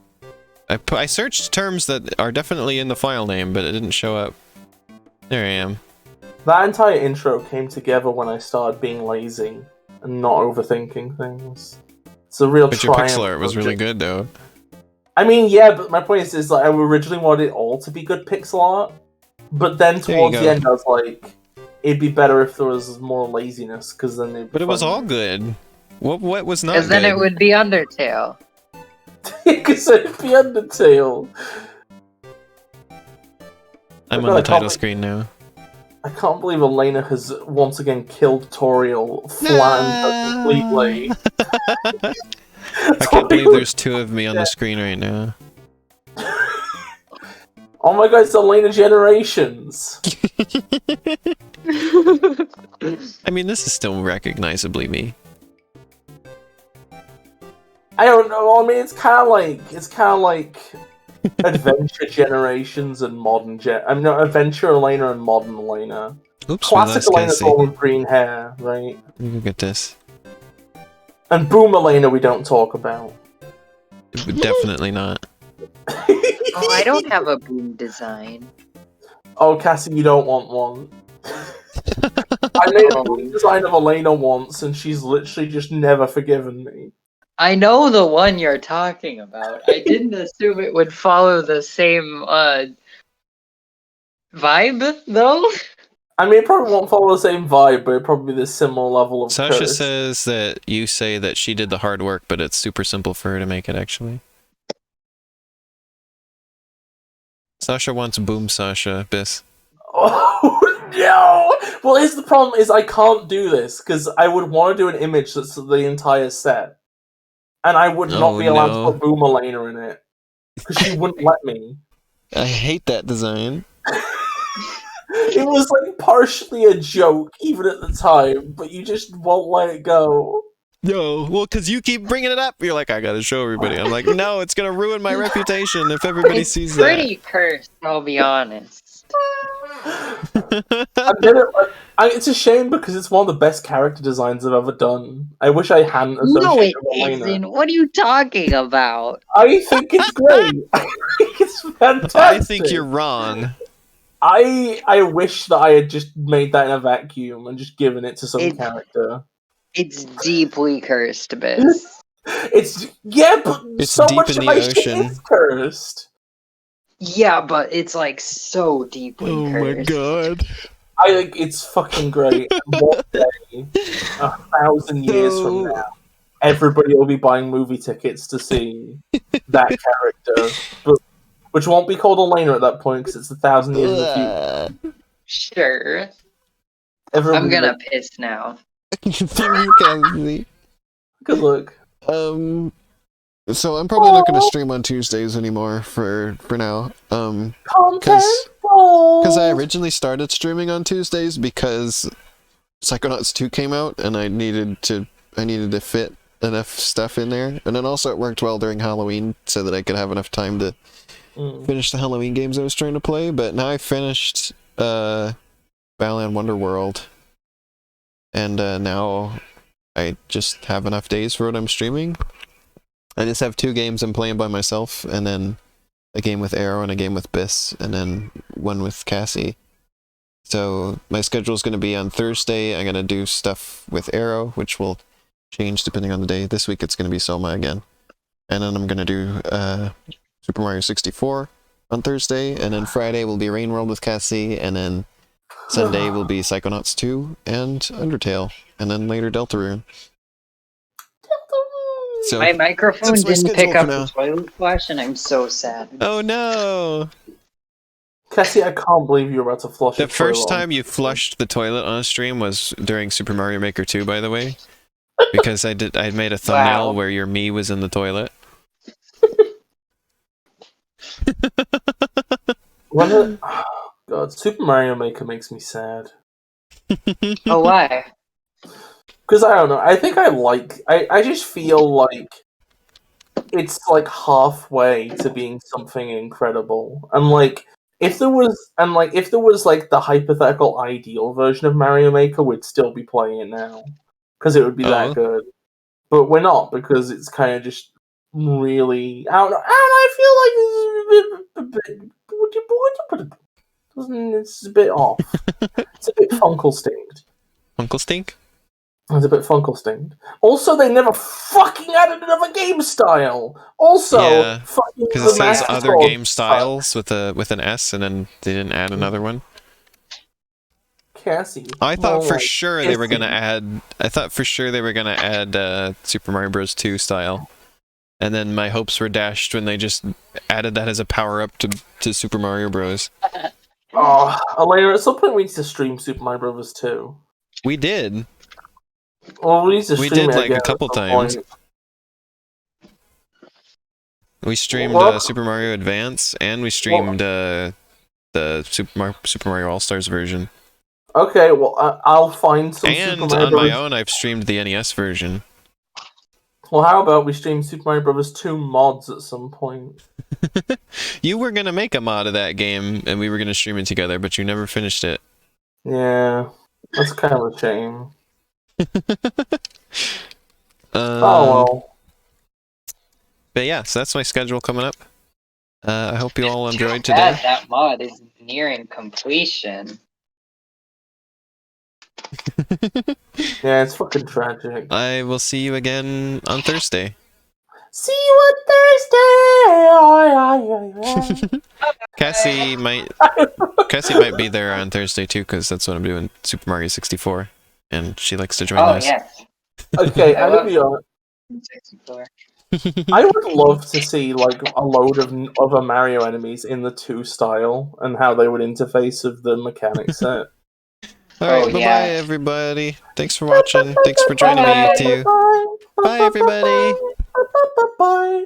Speaker 2: I searched terms that are definitely in the file name, but it didn't show up. There I am.
Speaker 1: That entire intro came together when I started being lazy and not overthinking things. It's a real triumph.
Speaker 2: But your pixel art was really good, though.
Speaker 1: I mean, yeah, but my point is like I originally wanted it all to be good pixel art, but then towards the end I was like, it'd be better if there was more laziness, because then it'd be
Speaker 2: But it was all good. What was not good?
Speaker 3: Because then it would be Undertale.
Speaker 1: Because it'd be Undertale.
Speaker 2: I'm on the title screen now.
Speaker 1: I can't believe Elena has once again killed Toriel, flattened her completely.
Speaker 2: I can't believe there's two of me on the screen right now.
Speaker 1: Oh my god, it's Elena Generations!
Speaker 2: I mean, this is still recognizably me.
Speaker 1: I don't know, I mean, it's kind of like Adventure Generations and Modern Adventure Elena and Modern Elena.
Speaker 2: Oops,
Speaker 1: classic Elena's all with green hair, right?
Speaker 2: Look at this.
Speaker 1: And Boom Elena we don't talk about.
Speaker 2: Definitely not.
Speaker 3: Oh, I don't have a boom design.
Speaker 1: Oh, Cassie, you don't want one. I made a boom design of Elena once, and she's literally just never forgiven me.
Speaker 3: I know the one you're talking about. I didn't assume it would follow the same vibe, though.
Speaker 1: I mean, it probably won't follow the same vibe, but it'd probably be the similar level of
Speaker 2: Sasha
Speaker 1: curse.
Speaker 2: says that you say that she did the hard work, but it's super simple for her to make it, actually. Sasha wants Boom Sasha, Bis.
Speaker 1: Oh, no! Well, here's the problem, is I can't do this, because I would want to do an image that's the entire set. And I would not be allowed to put Boom Elena in it. Because she wouldn't let me.
Speaker 2: I hate that design.
Speaker 1: It was like partially a joke, even at the time, but you just won't let it go.
Speaker 2: No, well, because you keep bringing it up. You're like, I gotta show everybody. I'm like, no, it's gonna ruin my reputation if everybody sees that.
Speaker 3: It's pretty cursed, I'll be honest.
Speaker 1: It's a shame because it's one of the best character designs I've ever done. I wish I hadn't associated with Elena.
Speaker 3: No, it isn't. What are you talking about?
Speaker 1: I think it's great. I think it's fantastic.
Speaker 2: I think you're wrong.
Speaker 1: I wish that I had just made that in a vacuum and just given it to some character.
Speaker 3: It's deeply cursed, Bis.
Speaker 1: But
Speaker 2: it's
Speaker 1: so
Speaker 2: deep
Speaker 1: much
Speaker 2: in
Speaker 1: of
Speaker 2: the
Speaker 1: my shit
Speaker 2: ocean.
Speaker 1: is cursed.
Speaker 3: Yeah, but it's like so deeply cursed.
Speaker 2: Oh my god.
Speaker 1: I think it's fucking great. And one day, 1,000 years from now, everybody will be buying movie tickets to see that character, but which won't be called Elena at that point because it's 1,000 years in the future.
Speaker 3: Sure.
Speaker 1: Everybody
Speaker 3: I'm gonna piss now.
Speaker 2: You can see.
Speaker 1: Good luck.
Speaker 2: So I'm probably not going to stream on Tuesdays anymore for now.
Speaker 1: Because
Speaker 2: I originally started streaming on Tuesdays because Psychonauts 2 came out and I needed to fit enough stuff in there, and then also it worked well during Halloween so that I could have enough time to finish the Halloween games I was trying to play. But now I finished Balan Wonderworld, and now I just have enough days for what I'm streaming. I just have 2 games I'm playing by myself, and then a game with Arrow and a game with Bis, and then one with Cassie. So my schedule is going to be on Thursday. I'm going to do stuff with Arrow, which will change depending on the day. This week it's going to be Soma again. And then I'm going to do Super Mario 64 on Thursday, and then Friday will be Rain World with Cassie, and then Sunday will be Psychonauts 2 and Undertale, and then later Deltarune. So
Speaker 3: my microphone didn't pick up the toilet flush, and I'm so sad.
Speaker 2: Oh no!
Speaker 1: Cassie, I can't believe you're about to flush
Speaker 2: the first time you flushed the toilet on a stream was during Super Mario Maker 2, by the way. Because I made a thumbnail where your me was in the toilet.
Speaker 1: God, Super Mario Maker makes me sad.
Speaker 3: Oh, why?
Speaker 1: Because I don't know. I think I just feel like it's like halfway to being something incredible. And like if there was like the hypothetical ideal version of Mario Maker, we'd still be playing it now. Because it would be that good. But we're not, because it's kind of just really I don't know, I feel like it's a bit off. It's a bit Funkelsteamed.
Speaker 2: Funkelstink?
Speaker 1: It's a bit Funkelsteamed. Also, they never fucking added another game style. Also,
Speaker 2: because it says other game styles with an S, and then they didn't add another one.
Speaker 1: Cassie.
Speaker 2: I thought for sure they were gonna add. I thought for sure they were gonna add Super Mario Bros. 2 style, and then my hopes were dashed when they just added that as a power up to Super Mario Bros.
Speaker 1: Oh, Elena, at some point we need to stream Super Mario Bros. 2.
Speaker 2: We did.
Speaker 1: Well, we need to stream it
Speaker 2: like
Speaker 1: again
Speaker 2: a couple times. We streamed Super Mario Advance, and we streamed the Super Mario All Stars version.
Speaker 1: Okay, well, I'll find some
Speaker 2: and
Speaker 1: Super Mario
Speaker 2: on my own, I've streamed the NES version.
Speaker 1: Well, how about we stream Super Mario Bros. 2 mods at some point?
Speaker 2: You were going to make a mod of that game, and we were going to stream it together, but you never finished it.
Speaker 1: Yeah, that's kind of a shame.
Speaker 2: Oh,
Speaker 1: well.
Speaker 2: But yeah, so that's my schedule coming up. I hope you all enjoyed today.
Speaker 3: That mod is nearing completion.
Speaker 1: Yeah, it's fucking tragic.
Speaker 2: I will see you again on Thursday.
Speaker 1: See you on Thursday!
Speaker 2: Cassie might be there on Thursday too, because that's what I'm doing, Super Mario 64. And she likes to join us.
Speaker 3: Yes.
Speaker 1: Okay, I'm gonna be honest. I would love to see like a load of other Mario enemies in the 2 style and how they would interface with the mechanic set.
Speaker 2: Alright, bye-bye everybody. Thanks for watching. Thanks for joining me, you two. Bye everybody.
Speaker 1: Bye.